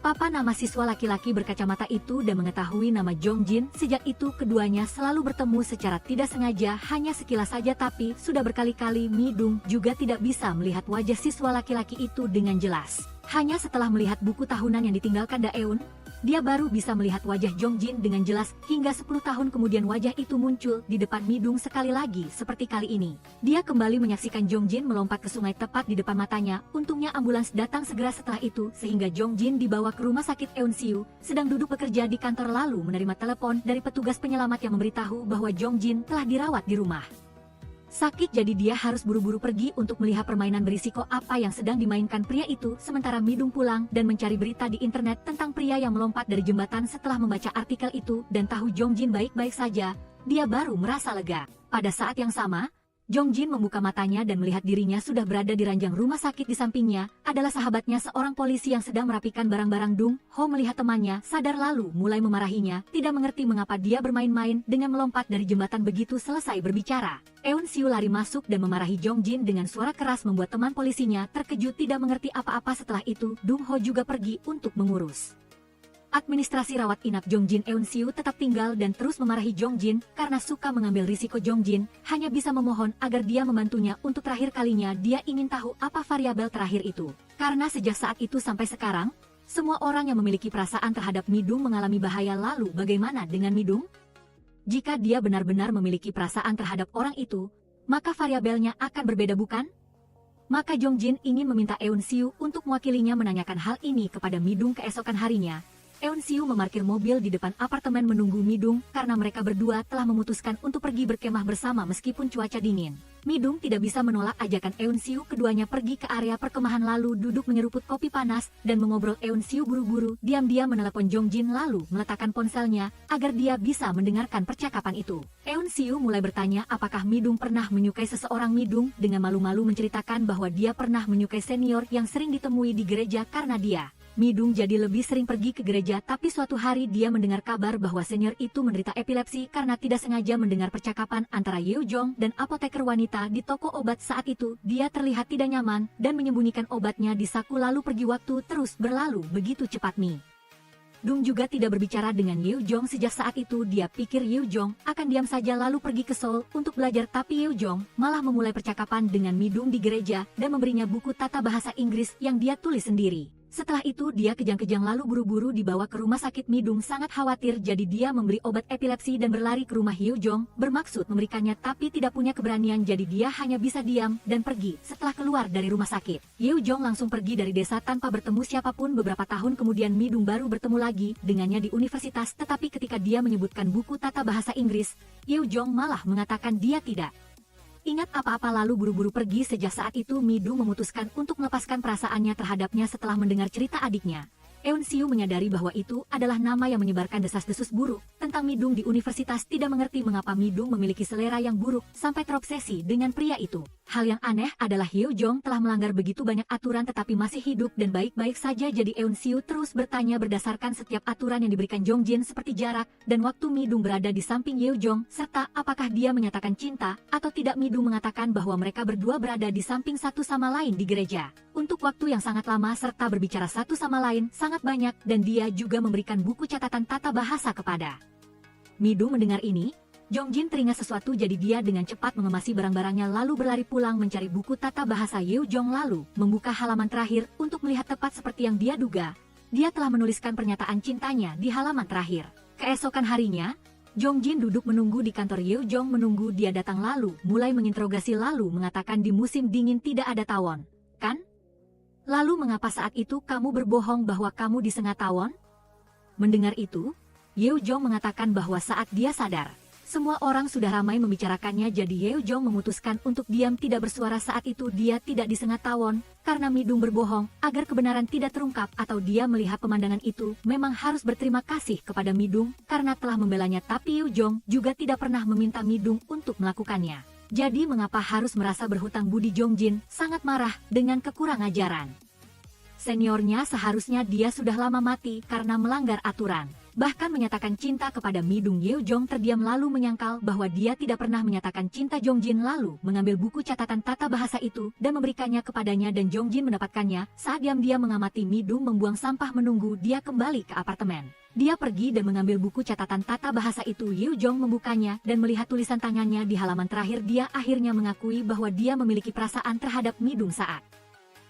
papa nama siswa laki-laki berkacamata itu dan mengetahui nama Jongjin. Sejak itu keduanya selalu bertemu secara tidak sengaja, hanya sekilas saja, tapi sudah berkali-kali Midung juga tidak bisa melihat wajah siswa laki-laki itu dengan jelas. Hanya setelah melihat buku tahunan yang ditinggalkan Daeun, dia baru bisa melihat wajah Jongjin dengan jelas. Hingga 10 tahun kemudian wajah itu muncul di depan Midung sekali lagi seperti kali ini. Dia kembali menyaksikan Jongjin melompat ke sungai tepat di depan matanya. Untungnya ambulans datang segera setelah itu sehingga Jongjin dibawa ke rumah sakit. Eunsiu sedang duduk bekerja di kantor lalu menerima telepon dari petugas penyelamat yang memberitahu bahwa Jongjin telah dirawat di rumah sakit, jadi dia harus buru-buru pergi untuk melihat permainan berisiko apa yang sedang dimainkan pria itu. Sementara Midung pulang dan mencari berita di internet tentang pria yang melompat dari jembatan. Setelah membaca artikel itu dan tahu Jongjin baik-baik saja, dia baru merasa lega. Pada saat yang sama, Jongjin membuka matanya dan melihat dirinya sudah berada di ranjang rumah sakit. Di sampingnya adalah sahabatnya, seorang polisi yang sedang merapikan barang-barang. Dung Ho melihat temannya sadar lalu mulai memarahinya, tidak mengerti mengapa dia bermain-main dengan melompat dari jembatan. Begitu selesai berbicara, Eunsiu lari masuk dan memarahi Jongjin dengan suara keras, membuat teman polisinya terkejut tidak mengerti apa-apa. Setelah itu Dung Ho juga pergi untuk mengurus administrasi rawat inap Jongjin. Eunsiu tetap tinggal dan terus memarahi Jongjin karena suka mengambil risiko. Jongjin hanya bisa memohon agar dia membantunya untuk terakhir kalinya. Dia ingin tahu apa variabel terakhir itu, karena sejak saat itu sampai sekarang, semua orang yang memiliki perasaan terhadap Midung mengalami bahaya. Lalu bagaimana dengan Midung? Jika dia benar-benar memiliki perasaan terhadap orang itu, maka variabelnya akan berbeda, bukan? Maka Jongjin ingin meminta Eunsiu untuk mewakilinya menanyakan hal ini kepada Midung. Keesokan harinya, Eunsiu memarkir mobil di depan apartemen menunggu Midung karena mereka berdua telah memutuskan untuk pergi berkemah bersama meskipun cuaca dingin. Midung tidak bisa menolak ajakan Eunsiu. Keduanya pergi ke area perkemahan lalu duduk menyeruput kopi panas dan mengobrol. Eunsiu buru-buru diam-diam menelepon Jongjin lalu meletakkan ponselnya agar dia bisa mendengarkan percakapan itu. Eunsiu mulai bertanya apakah Midung pernah menyukai seseorang. Midung dengan malu-malu menceritakan bahwa dia pernah menyukai senior yang sering ditemui di gereja karena dia Midung jadi lebih sering pergi ke gereja, tapi suatu hari dia mendengar kabar bahwa senior itu menderita epilepsi karena tidak sengaja mendengar percakapan antara Yeojong dan apoteker wanita di toko obat. Saat itu, dia terlihat tidak nyaman dan menyembunyikan obatnya di saku. Lalu pergi. Waktu terus berlalu begitu cepat. Dung juga tidak berbicara dengan Yeojong. Sejak saat itu dia pikir Yeojong akan diam saja lalu pergi ke Seoul untuk belajar, tapi Yeojong malah memulai percakapan dengan Midung di gereja dan memberinya buku tata bahasa Inggris yang dia tulis sendiri. Setelah itu dia kejang-kejang lalu buru-buru dibawa ke rumah sakit. Midung sangat khawatir, jadi dia memberi obat epilepsi dan berlari ke rumah Yeojong bermaksud memberikannya, tapi tidak punya keberanian, jadi dia hanya bisa diam dan pergi. Setelah keluar dari rumah sakit, Yeojong langsung pergi dari desa tanpa bertemu siapapun. Beberapa tahun kemudian Midung baru bertemu lagi dengannya di universitas, tetapi ketika dia menyebutkan buku tata bahasa Inggris, Yeojong malah mengatakan dia tidak ingat apa-apa lalu buru-buru pergi. Sejak saat itu Midung memutuskan untuk melepaskan perasaannya terhadapnya setelah mendengar cerita adiknya. Eunsiu menyadari bahwa itu adalah nama yang menyebarkan desas-desus buruk tentang Midung di universitas. Tidak mengerti mengapa Midung memiliki selera yang buruk sampai terobsesi dengan pria itu. Hal yang aneh adalah Yeojong telah melanggar begitu banyak aturan tetapi masih hidup dan baik-baik saja. Jadi Eunsiu terus bertanya berdasarkan setiap aturan yang diberikan Jongjin, seperti jarak dan waktu Midung berada di samping Yeojong, serta apakah dia menyatakan cinta atau tidak. Midung mengatakan bahwa mereka berdua berada di samping satu sama lain di gereja untuk waktu yang sangat lama serta berbicara satu sama lain sangat banyak, dan dia juga memberikan buku catatan tata bahasa kepada Midung. Mendengar ini, Jongjin teringat sesuatu, jadi dia dengan cepat mengemasi barang-barangnya lalu berlari pulang mencari buku tata bahasa Yeojong lalu membuka halaman terakhir untuk melihat tepat seperti yang dia duga. Dia telah menuliskan pernyataan cintanya di halaman terakhir. Keesokan harinya, Jongjin duduk menunggu di kantor Yeojong menunggu dia datang lalu mulai menginterogasi lalu mengatakan di musim dingin tidak ada tawon, kan? Lalu mengapa saat itu kamu berbohong bahwa kamu disengat tawon? Mendengar itu, Yeojong mengatakan bahwa saat dia sadar Semua orang sudah ramai membicarakannya, jadi Yeo Jong memutuskan untuk diam tidak bersuara saat itu. Dia tidak disengat tawon karena Midung berbohong agar kebenaran tidak terungkap, atau dia melihat pemandangan itu memang harus berterima kasih kepada Midung karena telah membelanya, tapi Yeo Jong juga tidak pernah meminta Midung untuk melakukannya. Jadi mengapa harus merasa berhutang budi? Jongjin sangat marah dengan kekurang ajaran seniornya. Seharusnya dia sudah lama mati karena melanggar aturan. Bahkan menyatakan cinta kepada Midung. Yeo Jong terdiam lalu menyangkal bahwa dia tidak pernah menyatakan cinta. Jongjin lalu mengambil buku catatan tata bahasa itu dan memberikannya kepadanya, dan Jongjin mendapatkannya saat diam-diam mengamati Midung membuang sampah menunggu dia kembali ke apartemen. Dia pergi dan mengambil buku catatan tata bahasa itu. Yeo Jong membukanya dan melihat tulisan tangannya di halaman terakhir. Dia akhirnya mengakui bahwa dia memiliki perasaan terhadap Midung saat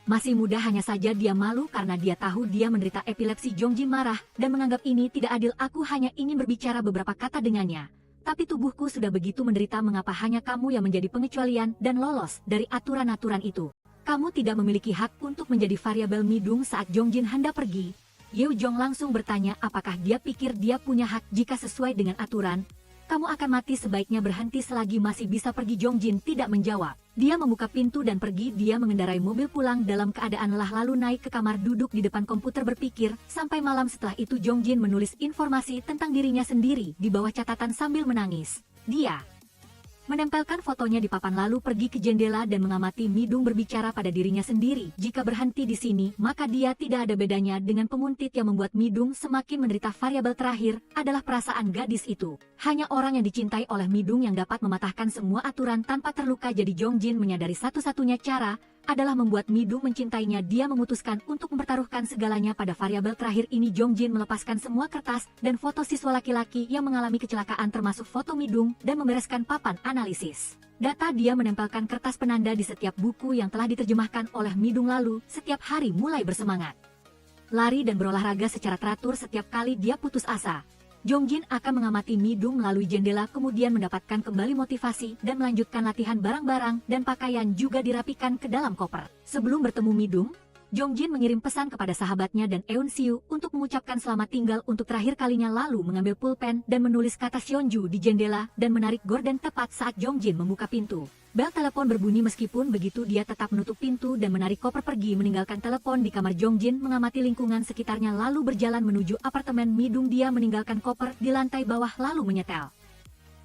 masih muda, hanya saja dia malu karena dia tahu dia menderita epilepsi. Jongjin marah dan menganggap ini tidak adil. Aku hanya ingin berbicara beberapa kata dengannya, tapi tubuhku sudah begitu menderita. Mengapa hanya kamu yang menjadi pengecualian dan lolos dari aturan-aturan itu? Kamu tidak memiliki hak untuk menjadi variabel Midung. Saat Jongjin hendak pergi, Yeo Jong langsung bertanya apakah dia pikir dia punya hak jika sesuai dengan aturan. Kamu akan mati, sebaiknya berhenti selagi masih bisa pergi. Jongjin tidak menjawab. Dia membuka pintu dan pergi. Dia mengendarai mobil pulang dalam keadaan lelah lalu naik ke kamar, duduk di depan komputer berpikir sampai malam. Setelah itu Jongjin menulis informasi tentang dirinya sendiri di bawah catatan sambil menangis. Dia menempelkan fotonya di papan lalu pergi ke jendela dan mengamati Midung berbicara pada dirinya sendiri. Jika berhenti di sini, maka dia tidak ada bedanya dengan penguntit yang membuat Midung semakin menderita. Variabel terakhir adalah perasaan gadis itu. Hanya orang yang dicintai oleh Midung yang dapat mematahkan semua aturan tanpa terluka. Jadi Jongjin menyadari satu-satunya cara adalah membuat Midung mencintainya. Dia memutuskan untuk mempertaruhkan segalanya pada variabel terakhir ini. Jongjin melepaskan semua kertas dan foto siswa laki-laki yang mengalami kecelakaan, termasuk foto Midung, dan membereskan papan analisis data. Dia menempelkan kertas penanda di setiap buku yang telah diterjemahkan oleh Midung, lalu setiap hari mulai bersemangat lari dan berolahraga secara teratur. Setiap kali dia putus asa, Jongjin akan mengamati Midung melalui jendela, kemudian mendapatkan kembali motivasi dan melanjutkan latihan. Barang-barang dan pakaian juga dirapikan ke dalam koper. Sebelum bertemu Midung, Jongjin mengirim pesan kepada sahabatnya dan Eun Siu untuk mengucapkan selamat tinggal untuk terakhir kalinya, lalu mengambil pulpen dan menulis kata Seonju di jendela dan menarik gorden. Tepat saat Jongjin membuka pintu, bel telepon berbunyi. Meskipun begitu, dia tetap menutup pintu dan menarik koper pergi, meninggalkan telepon di kamar. Jongjin mengamati lingkungan sekitarnya lalu berjalan menuju apartemen Midung. Dia meninggalkan koper di lantai bawah lalu menyetel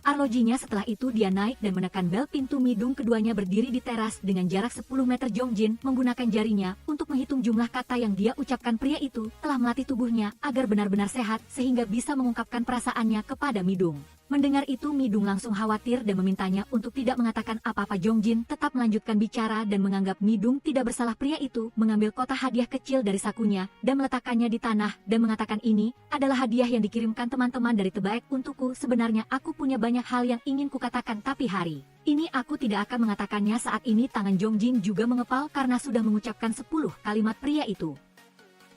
arlojinya. Setelah itu dia naik dan menekan bel pintu Midung. Keduanya berdiri di teras dengan jarak 10 meter. Jongjin menggunakan jarinya untuk menghitung jumlah kata yang dia ucapkan. Pria itu telah melatih tubuhnya agar benar-benar sehat sehingga bisa mengungkapkan perasaannya kepada Midung. Mendengar itu Midung langsung khawatir dan memintanya untuk tidak mengatakan apa-apa. Jongjin tetap melanjutkan bicara dan menganggap Midung tidak bersalah. Pria itu mengambil kotak hadiah kecil dari sakunya dan meletakkannya di tanah dan mengatakan, ini adalah hadiah yang dikirimkan teman-teman dari Terbaik untukku. Sebenarnya aku punya banyak hal yang ingin kukatakan, tapi hari ini aku tidak akan mengatakannya. Saat ini tangan Jongjin juga mengepal karena sudah mengucapkan 10 kalimat. Pria itu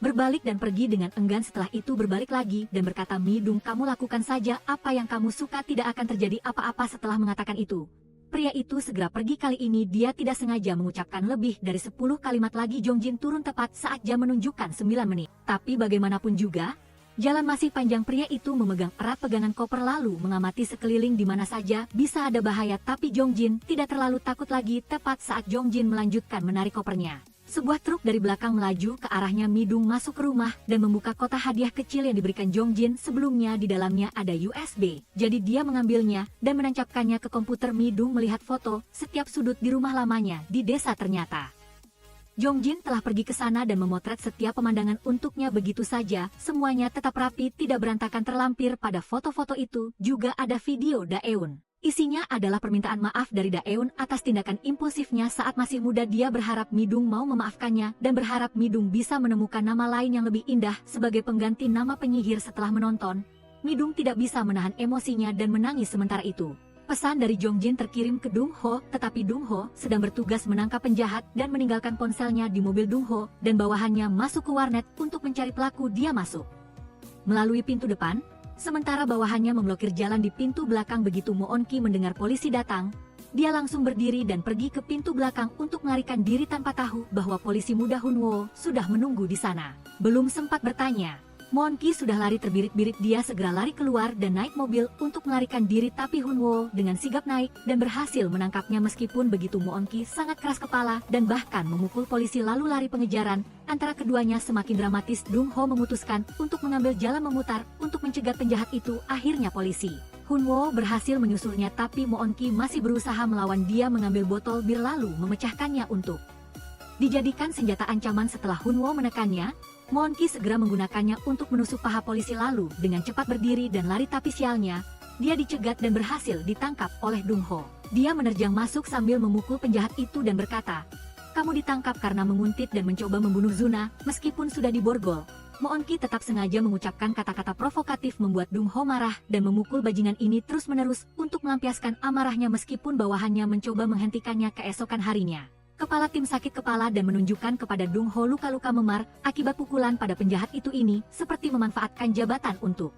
berbalik dan pergi dengan enggan. Setelah itu berbalik lagi dan berkata, Midung, kamu lakukan saja apa yang kamu suka, tidak akan terjadi apa-apa. Setelah mengatakan itu, pria itu segera pergi. Kali ini dia tidak sengaja mengucapkan lebih dari 10 kalimat lagi. Jongjin turun tepat saat jam menunjukkan 9 menit. Tapi bagaimanapun juga, jalan masih panjang. Pria itu memegang erat pegangan koper lalu mengamati sekeliling di mana saja bisa ada bahaya. Tapi Jongjin tidak terlalu takut lagi. Tepat saat Jongjin melanjutkan menarik kopernya, sebuah truk dari belakang melaju ke arahnya. Midung masuk ke rumah dan membuka kotak hadiah kecil yang diberikan Jongjin sebelumnya. Di dalamnya ada USB, jadi dia mengambilnya dan menancapkannya ke komputer. Midung melihat foto setiap sudut di rumah lamanya di desa. Ternyata Jongjin telah pergi ke sana dan memotret setiap pemandangan untuknya. Begitu saja, semuanya tetap rapi, tidak berantakan. Terlampir pada foto-foto itu juga ada video Daeun. Isinya adalah permintaan maaf dari Daeun atas tindakan impulsifnya saat masih muda. Dia berharap Midung mau memaafkannya dan berharap Midung bisa menemukan nama lain yang lebih indah sebagai pengganti nama penyihir. Setelah menonton, Midung tidak bisa menahan emosinya dan menangis. Sementara itu, pesan dari Jongjin terkirim ke Dong Ho, tetapi Dong Ho sedang bertugas menangkap penjahat dan meninggalkan ponselnya di mobil Dong Ho dan bawahannya masuk ke warnet untuk mencari pelaku. Dia masuk melalui pintu depan, sementara bawahannya memblokir jalan di pintu belakang. Begitu Moonki mendengar polisi datang, dia langsung berdiri dan pergi ke pintu belakang untuk melarikan diri tanpa tahu bahwa polisi muda Hunwo sudah menunggu di sana. Belum sempat bertanya, Moonki sudah lari terbirit-birit, dia segera lari keluar dan naik mobil untuk melarikan diri, tapi Hunwo dengan sigap naik dan berhasil menangkapnya. Meskipun begitu, Moonki sangat keras kepala dan bahkan memukul polisi lalu lari pengejaran antara keduanya semakin dramatis. Dung Ho memutuskan untuk mengambil jalan memutar untuk mencegat penjahat itu. Akhirnya polisi Hunwo berhasil menyusulnya, tapi Moonki masih berusaha melawan. Dia mengambil botol bir lalu memecahkannya untuk dijadikan senjata ancaman. Setelah Hunwo menekannya, Moonki segera menggunakannya untuk menusuk paha polisi lalu dengan cepat berdiri dan lari, tapi sialnya, dia dicegat dan berhasil ditangkap oleh Dung Ho. Dia menerjang masuk sambil memukul penjahat itu dan berkata, "Kamu ditangkap karena menguntit dan mencoba membunuh Zuna." Meskipun sudah diborgol, Moonki tetap sengaja mengucapkan kata-kata provokatif membuat Dung Ho marah dan memukul bajingan ini terus-menerus untuk melampiaskan amarahnya. Meskipun bawahannya mencoba menghentikannya keesokan harinya, kepala tim sakit kepala dan menunjukkan kepada Dung Ho luka-luka memar akibat pukulan pada penjahat itu. Ini seperti memanfaatkan jabatan untuk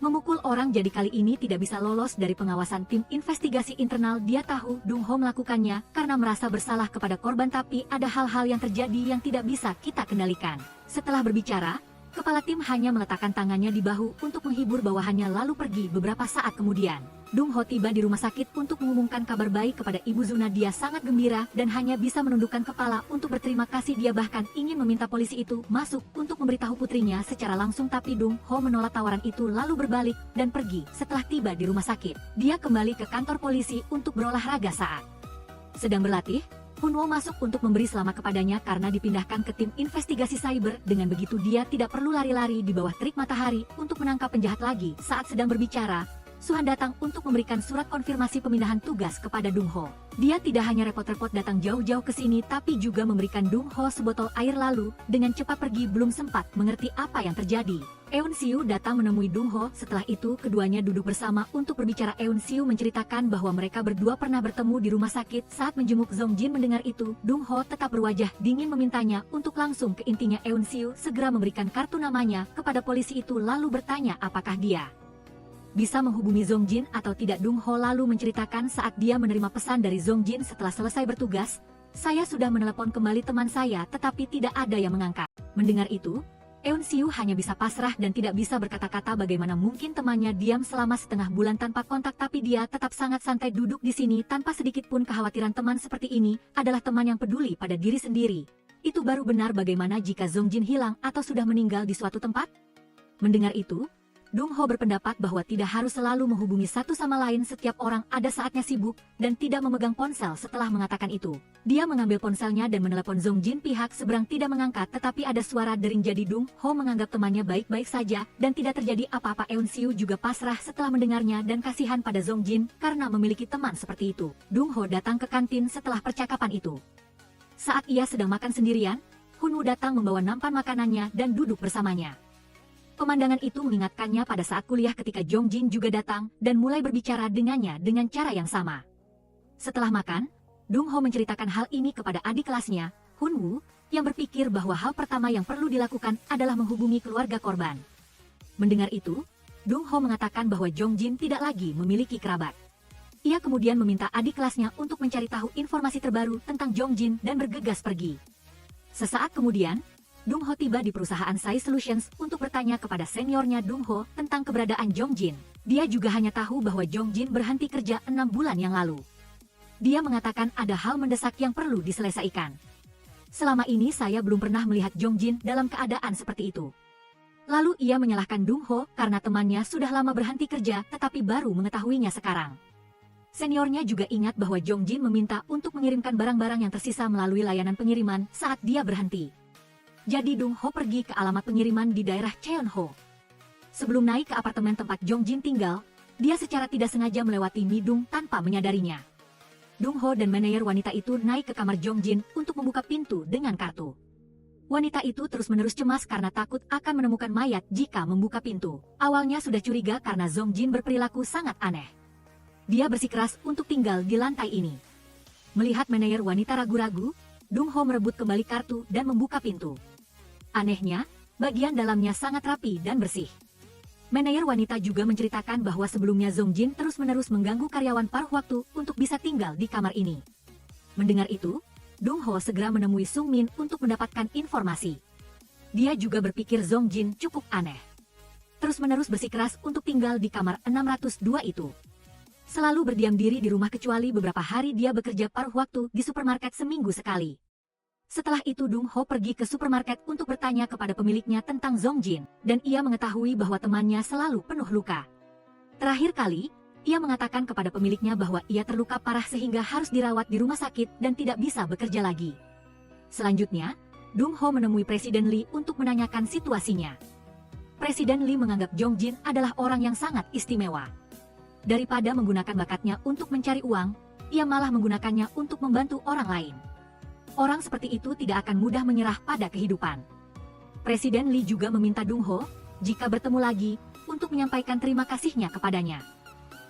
memukul orang, jadi kali ini tidak bisa lolos dari pengawasan tim investigasi internal. Dia tahu Dung Ho melakukannya karena merasa bersalah kepada korban, tapi ada hal-hal yang terjadi yang tidak bisa kita kendalikan. Setelah berbicara, kepala tim hanya meletakkan tangannya di bahu untuk menghibur bawahannya lalu pergi. Beberapa saat kemudian, Dung Ho tiba di rumah sakit untuk mengumumkan kabar baik kepada Ibu Zuna. Dia sangat gembira dan hanya bisa menundukkan kepala untuk berterima kasih. Dia bahkan ingin meminta polisi itu masuk untuk memberitahu putrinya secara langsung, tapi Dung Ho menolak tawaran itu lalu berbalik dan pergi. Setelah tiba di rumah sakit, dia kembali ke kantor polisi untuk berolahraga. Saat sedang berlatih, Hunwo masuk untuk memberi selamat kepadanya karena dipindahkan ke tim investigasi cyber. Dengan begitu dia tidak perlu lari-lari di bawah terik matahari untuk menangkap penjahat lagi. Saat sedang berbicara, Suhan datang untuk memberikan surat konfirmasi pemindahan tugas kepada Dung Ho. Dia tidak hanya repot-repot datang jauh-jauh ke sini, tapi juga memberikan Dung Ho sebotol air lalu dengan cepat pergi. Belum sempat mengerti apa yang terjadi, Eun Siu datang menemui Dung Ho. Setelah itu keduanya duduk bersama untuk berbicara. Eun Siu menceritakan bahwa mereka berdua pernah bertemu di rumah sakit saat menjenguk Zong Jin. Mendengar itu, Dung Ho tetap berwajah dingin memintanya untuk langsung ke intinya. Eun Siu segera memberikan kartu namanya kepada polisi itu lalu bertanya apakah dia bisa menghubungi Zong Jin atau tidak. Dung Ho lalu menceritakan saat dia menerima pesan dari Zong Jin setelah selesai bertugas, "Saya sudah menelepon kembali teman saya tetapi tidak ada yang mengangkat." Mendengar itu, Eun Siu hanya bisa pasrah dan tidak bisa berkata-kata. Bagaimana mungkin temannya diam selama setengah bulan tanpa kontak, tapi dia tetap sangat santai duduk di sini tanpa sedikit pun kekhawatiran. Teman seperti ini adalah teman yang peduli pada diri sendiri. Itu baru benar. Bagaimana jika Zong Jin hilang atau sudah meninggal di suatu tempat? Mendengar itu, Dung Ho berpendapat bahwa tidak harus selalu menghubungi satu sama lain. Setiap orang ada saatnya sibuk dan tidak memegang ponsel. Setelah mengatakan itu, dia mengambil ponselnya dan menelepon Zong Jin. Pihak seberang tidak mengangkat, tetapi ada suara dering. Jadi Dung Ho menganggap temannya baik-baik saja dan tidak terjadi apa-apa. Eun Siu juga pasrah setelah mendengarnya dan kasihan pada Zong Jin karena memiliki teman seperti itu. Dung Ho datang ke kantin setelah percakapan itu. Saat ia sedang makan sendirian, Hunwoo datang membawa nampan makanannya dan duduk bersamanya. Pemandangan itu mengingatkannya pada saat kuliah ketika Zong Jin juga datang dan mulai berbicara dengannya dengan cara yang sama. Setelah makan, Dung Ho menceritakan hal ini kepada adik kelasnya, Hunwoo, yang berpikir bahwa hal pertama yang perlu dilakukan adalah menghubungi keluarga korban. Mendengar itu, Dung Ho mengatakan bahwa Zong Jin tidak lagi memiliki kerabat. Ia kemudian meminta adik kelasnya untuk mencari tahu informasi terbaru tentang Zong Jin dan bergegas pergi. Sesaat kemudian, Dung Ho tiba di perusahaan Sai Solutions untuk bertanya kepada seniornya Dung Ho tentang keberadaan Zong Jin. Dia juga hanya tahu bahwa Zong Jin berhenti kerja 6 bulan yang lalu. Dia mengatakan ada hal mendesak yang perlu diselesaikan. "Selama ini saya belum pernah melihat Zong Jin dalam keadaan seperti itu." Lalu ia menyalahkan Dung Ho karena temannya sudah lama berhenti kerja tetapi baru mengetahuinya sekarang. Seniornya juga ingat bahwa Zong Jin meminta untuk mengirimkan barang-barang yang tersisa melalui layanan pengiriman saat dia berhenti. Jadi Dung Ho pergi ke alamat pengiriman di daerah Cheonho. Sebelum naik ke apartemen tempat Zong Jin tinggal, dia secara tidak sengaja melewati Midung tanpa menyadarinya. Dung Ho dan manajer wanita itu naik ke kamar Zong Jin untuk membuka pintu dengan kartu. Wanita itu terus-menerus cemas karena takut akan menemukan mayat jika membuka pintu. Awalnya sudah curiga karena Zong Jin berperilaku sangat aneh. Dia bersikeras untuk tinggal di lantai ini. Melihat manajer wanita ragu-ragu, Dung Ho merebut kembali kartu dan membuka pintu. Anehnya, bagian dalamnya sangat rapi dan bersih. Manajer wanita juga menceritakan bahwa sebelumnya Zong Jin terus-menerus mengganggu karyawan paruh waktu untuk bisa tinggal di kamar ini. Mendengar itu, Dung Ho segera menemui Sung Min untuk mendapatkan informasi. Dia juga berpikir Zong Jin cukup aneh. Terus-menerus bersikeras untuk tinggal di kamar 602 itu. Selalu berdiam diri di rumah kecuali beberapa hari dia bekerja paruh waktu di supermarket seminggu sekali. Setelah itu Dong Ho pergi ke supermarket untuk bertanya kepada pemiliknya tentang Zong Jin, dan ia mengetahui bahwa temannya selalu penuh luka. Terakhir kali, ia mengatakan kepada pemiliknya bahwa ia terluka parah sehingga harus dirawat di rumah sakit dan tidak bisa bekerja lagi. Selanjutnya, Dong Ho menemui Presiden Lee untuk menanyakan situasinya. Presiden Lee menganggap Zong Jin adalah orang yang sangat istimewa. Daripada menggunakan bakatnya untuk mencari uang, ia malah menggunakannya untuk membantu orang lain. Orang seperti itu tidak akan mudah menyerah pada kehidupan. Presiden Lee juga meminta Dong Ho, jika bertemu lagi, untuk menyampaikan terima kasihnya kepadanya.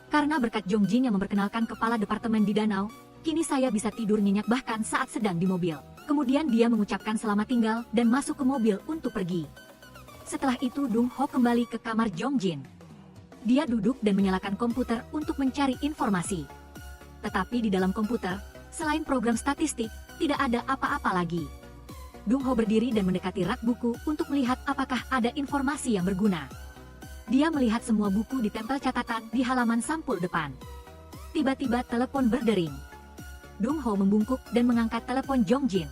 Karena berkat Zong Jin yang memperkenalkan kepala departemen di danau, kini saya bisa tidur nyenyak bahkan saat sedang di mobil. Kemudian dia mengucapkan selamat tinggal dan masuk ke mobil untuk pergi. Setelah itu Dong Ho kembali ke kamar Zong Jin. Dia duduk dan menyalakan komputer untuk mencari informasi. Tetapi di dalam komputer, selain program statistik, tidak ada apa-apa lagi. Dong Ho berdiri dan mendekati rak buku untuk melihat apakah ada informasi yang berguna. Dia melihat semua buku ditempel catatan di halaman sampul depan. Tiba-tiba telepon berdering. Dong Ho membungkuk dan mengangkat telepon Zong Jin.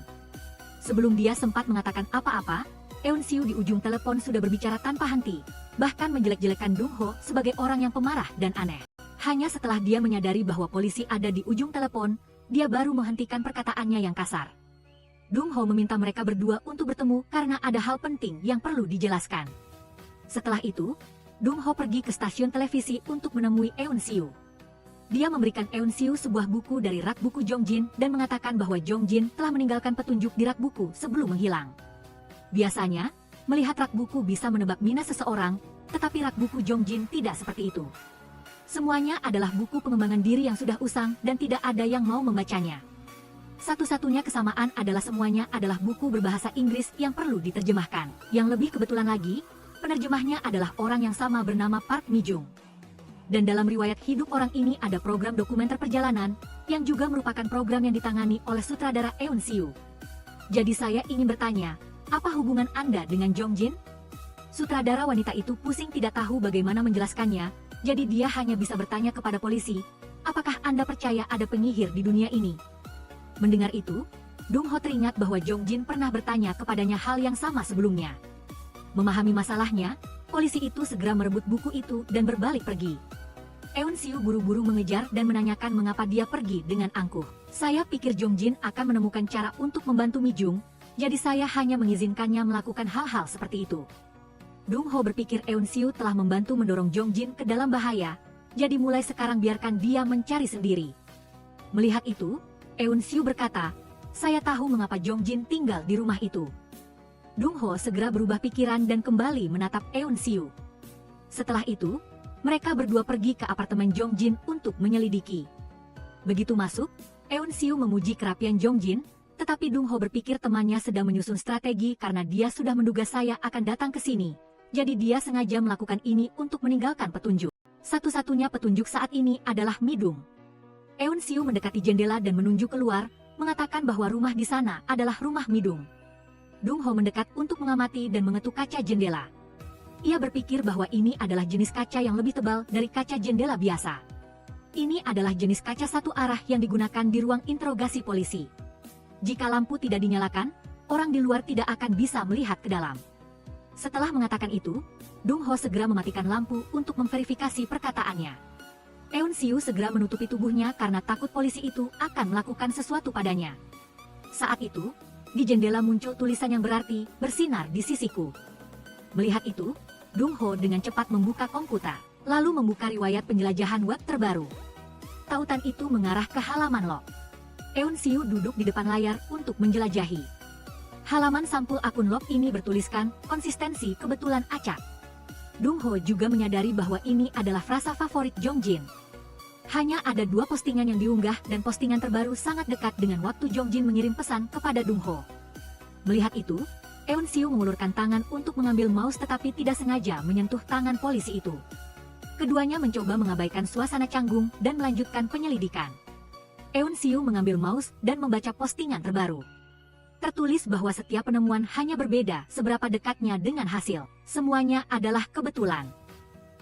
Sebelum dia sempat mengatakan apa-apa, Eun Siu di ujung telepon sudah berbicara tanpa henti, bahkan menjelek-jelekan Dong Ho sebagai orang yang pemarah dan aneh. Hanya setelah dia menyadari bahwa polisi ada di ujung telepon, dia baru menghentikan perkataannya yang kasar. Dong Ho meminta mereka berdua untuk bertemu karena ada hal penting yang perlu dijelaskan. Setelah itu, Dong Ho pergi ke stasiun televisi untuk menemui Eun Siu. Dia memberikan Eun Siu sebuah buku dari rak buku Zong Jin dan mengatakan bahwa Zong Jin telah meninggalkan petunjuk di rak buku sebelum menghilang. Biasanya, melihat rak buku bisa menebak minat seseorang, tetapi rak buku Zong Jin tidak seperti itu. Semuanya adalah buku pengembangan diri yang sudah usang dan tidak ada yang mau membacanya. Satu-satunya kesamaan adalah semuanya adalah buku berbahasa Inggris yang perlu diterjemahkan. Yang lebih kebetulan lagi, penerjemahnya adalah orang yang sama bernama Park Mi-jung. Dan dalam riwayat hidup orang ini ada program dokumenter perjalanan, yang juga merupakan program yang ditangani oleh sutradara Eun Siu. Jadi saya ingin bertanya, apa hubungan Anda dengan Zong Jin? Sutradara wanita itu pusing tidak tahu bagaimana menjelaskannya, jadi dia hanya bisa bertanya kepada polisi, apakah Anda percaya ada penyihir di dunia ini? Mendengar itu, Dong Ho teringat bahwa Zong Jin pernah bertanya kepadanya hal yang sama sebelumnya. Memahami masalahnya, polisi itu segera merebut buku itu dan berbalik pergi. Eun Siu buru-buru mengejar dan menanyakan mengapa dia pergi dengan angkuh. Saya pikir Zong Jin akan menemukan cara untuk membantu Mi-jung, jadi saya hanya mengizinkannya melakukan hal-hal seperti itu. Dong Ho berpikir Eun Siu telah membantu mendorong Zong Jin ke dalam bahaya, jadi mulai sekarang biarkan dia mencari sendiri. Melihat itu, Eun Siu berkata, saya tahu mengapa Zong Jin tinggal di rumah itu. Dong Ho segera berubah pikiran dan kembali menatap Eun Siu. Setelah itu, mereka berdua pergi ke apartemen Zong Jin untuk menyelidiki. Begitu masuk, Eun Siu memuji kerapian Zong Jin, tetapi Dong Ho berpikir temannya sedang menyusun strategi karena dia sudah menduga saya akan datang ke sini. Jadi dia sengaja melakukan ini untuk meninggalkan petunjuk. Satu-satunya petunjuk saat ini adalah Mi-dung. Eun Siu mendekati jendela dan menunjuk keluar, mengatakan bahwa rumah di sana adalah rumah Mi-dung. Dong Ho mendekat untuk mengamati dan mengetuk kaca jendela. Ia berpikir bahwa ini adalah jenis kaca yang lebih tebal dari kaca jendela biasa. Ini adalah jenis kaca satu arah yang digunakan di ruang interogasi polisi. Jika lampu tidak dinyalakan, orang di luar tidak akan bisa melihat ke dalam. Setelah mengatakan itu, Dong Ho segera mematikan lampu untuk memverifikasi perkataannya. Eun Siu segera menutupi tubuhnya karena takut polisi itu akan melakukan sesuatu padanya. Saat itu, di jendela muncul tulisan yang berarti, bersinar di sisiku. Melihat itu, Dong Ho dengan cepat membuka komputer, lalu membuka riwayat penjelajahan web terbaru. Tautan itu mengarah ke halaman log. Eun Siu duduk di depan layar untuk menjelajahi. Halaman sampul akun log ini bertuliskan, konsistensi kebetulan acak. Dong Ho juga menyadari bahwa ini adalah frasa favorit Zong Jin. Hanya ada 2 postingan yang diunggah dan postingan terbaru sangat dekat dengan waktu Zong Jin mengirim pesan kepada Dong Ho. Melihat itu, Eun Siu mengulurkan tangan untuk mengambil mouse tetapi tidak sengaja menyentuh tangan polisi itu. Keduanya mencoba mengabaikan suasana canggung dan melanjutkan penyelidikan. Eun Siu mengambil mouse dan membaca postingan terbaru. Tertulis bahwa setiap penemuan hanya berbeda seberapa dekatnya dengan hasil. Semuanya adalah kebetulan.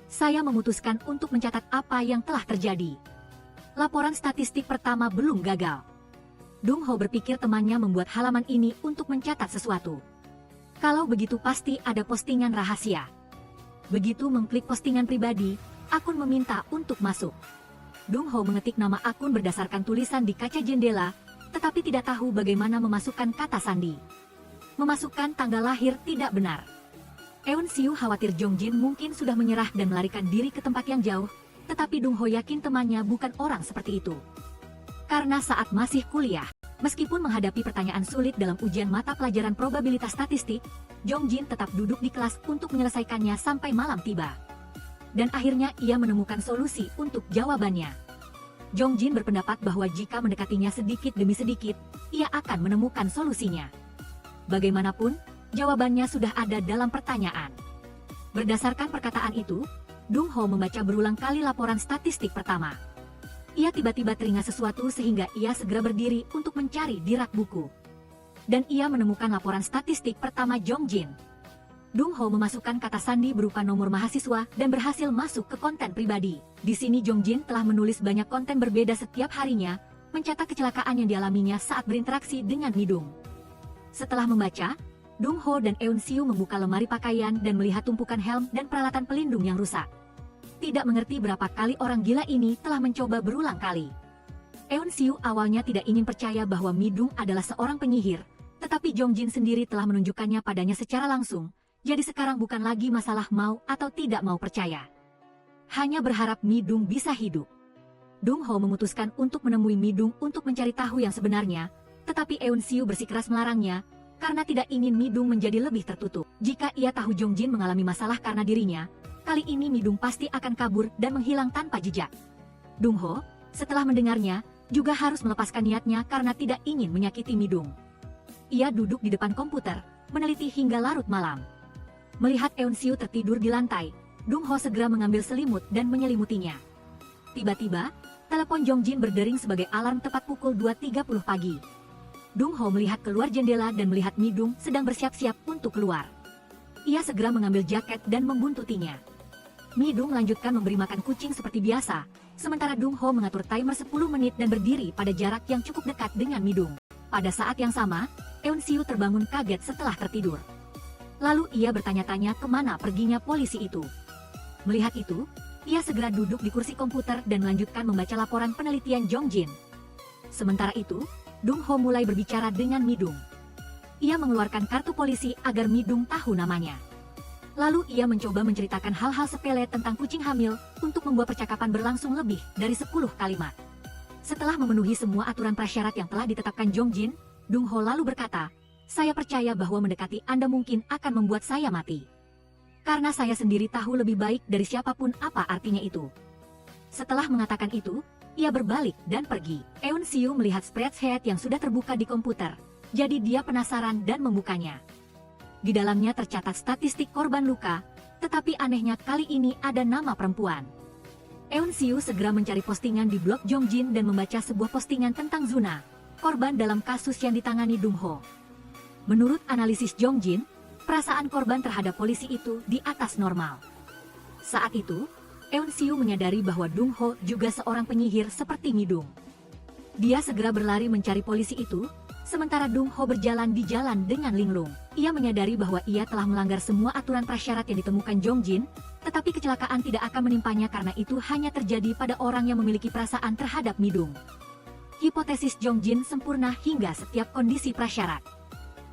Saya memutuskan untuk mencatat apa yang telah terjadi. Laporan statistik pertama belum gagal. Dong Ho berpikir temannya membuat halaman ini untuk mencatat sesuatu. Kalau begitu pasti ada postingan rahasia. Begitu mengklik postingan pribadi, akun meminta untuk masuk. Dong Ho mengetik nama akun berdasarkan tulisan di kaca jendela, tetapi tidak tahu bagaimana memasukkan kata sandi. Memasukkan tanggal lahir tidak benar. Eun Siu khawatir Jong Jin mungkin sudah menyerah dan melarikan diri ke tempat yang jauh, tetapi Dong Ho yakin temannya bukan orang seperti itu. Karena saat masih kuliah, meskipun menghadapi pertanyaan sulit dalam ujian mata pelajaran probabilitas statistik, Jong Jin tetap duduk di kelas untuk menyelesaikannya sampai malam tiba. Dan akhirnya ia menemukan solusi untuk jawabannya. Jong Jin berpendapat bahwa jika mendekatinya sedikit demi sedikit, ia akan menemukan solusinya. Bagaimanapun, jawabannya sudah ada dalam pertanyaan. Berdasarkan perkataan itu, Dong Ho membaca berulang kali laporan statistik pertama. Ia tiba-tiba teringat sesuatu sehingga ia segera berdiri untuk mencari di rak buku. Dan ia menemukan laporan statistik pertama Jong Jin. Dong Ho memasukkan kata sandi berupa nomor mahasiswa dan berhasil masuk ke konten pribadi. Di sini Jong Jin telah menulis banyak konten berbeda setiap harinya, mencatat kecelakaan yang dialaminya saat berinteraksi dengan Midung. Setelah membaca, Dong Ho dan Eun Siu membuka lemari pakaian dan melihat tumpukan helm dan peralatan pelindung yang rusak. Tidak mengerti berapa kali orang gila ini telah mencoba berulang kali. Eun Siu awalnya tidak ingin percaya bahwa Midung adalah seorang penyihir, tetapi Jong Jin sendiri telah menunjukkannya padanya secara langsung, jadi sekarang bukan lagi masalah mau atau tidak mau percaya. Hanya berharap Midung bisa hidup. Dong Ho memutuskan untuk menemui Midung untuk mencari tahu yang sebenarnya, tetapi Eun Siu bersikeras melarangnya, karena tidak ingin Midung menjadi lebih tertutup. Jika ia tahu Jong Jin mengalami masalah karena dirinya, kali ini Midung pasti akan kabur dan menghilang tanpa jejak. Dong Ho, setelah mendengarnya, juga harus melepaskan niatnya karena tidak ingin menyakiti Midung. Ia duduk di depan komputer, meneliti hingga larut malam. Melihat Eun Siu tertidur di lantai, Dong Ho segera mengambil selimut dan menyelimutinya. Tiba-tiba, telepon Jong Jin berdering sebagai alarm tepat pukul 2.30 pagi. Dong Ho melihat keluar jendela dan melihat Midung sedang bersiap-siap untuk keluar. Ia segera mengambil jaket dan membuntutinya. Midung melanjutkan memberi makan kucing seperti biasa, sementara Dong Ho mengatur timer 10 menit dan berdiri pada jarak yang cukup dekat dengan Midung. Pada saat yang sama, Eun Siu terbangun kaget setelah tertidur. Lalu ia bertanya-tanya kemana perginya polisi itu. Melihat itu, ia segera duduk di kursi komputer dan melanjutkan membaca laporan penelitian Jong Jin. Sementara itu, Dong Ho mulai berbicara dengan Midung. Ia mengeluarkan kartu polisi agar Midung tahu namanya. Lalu ia mencoba menceritakan hal-hal sepele tentang kucing hamil untuk membuat percakapan berlangsung lebih dari 10 kalimat. Setelah memenuhi semua aturan prasyarat yang telah ditetapkan Jong Jin, Dong Ho lalu berkata, "Saya percaya bahwa mendekati Anda mungkin akan membuat saya mati. Karena saya sendiri tahu lebih baik dari siapapun apa artinya itu." Setelah mengatakan itu, ia berbalik dan pergi. Eun Siu melihat spreadsheet yang sudah terbuka di komputer, jadi dia penasaran dan membukanya. Di dalamnya tercatat statistik korban luka, tetapi anehnya kali ini ada nama perempuan. Eun Siu segera mencari postingan di blog Jong Jin dan membaca sebuah postingan tentang Zuna, korban dalam kasus yang ditangani Dong Ho. Menurut analisis Jong Jin, perasaan korban terhadap polisi itu di atas normal. Saat itu, Eun Siu menyadari bahwa Dong Ho juga seorang penyihir seperti Midung. Dia segera berlari mencari polisi itu, sementara Dong Ho berjalan di jalan dengan linglung. Ia menyadari bahwa ia telah melanggar semua aturan prasyarat yang ditemukan Jong Jin, tetapi kecelakaan tidak akan menimpanya karena itu hanya terjadi pada orang yang memiliki perasaan terhadap Midung. Hipotesis Jong Jin sempurna hingga setiap kondisi prasyarat.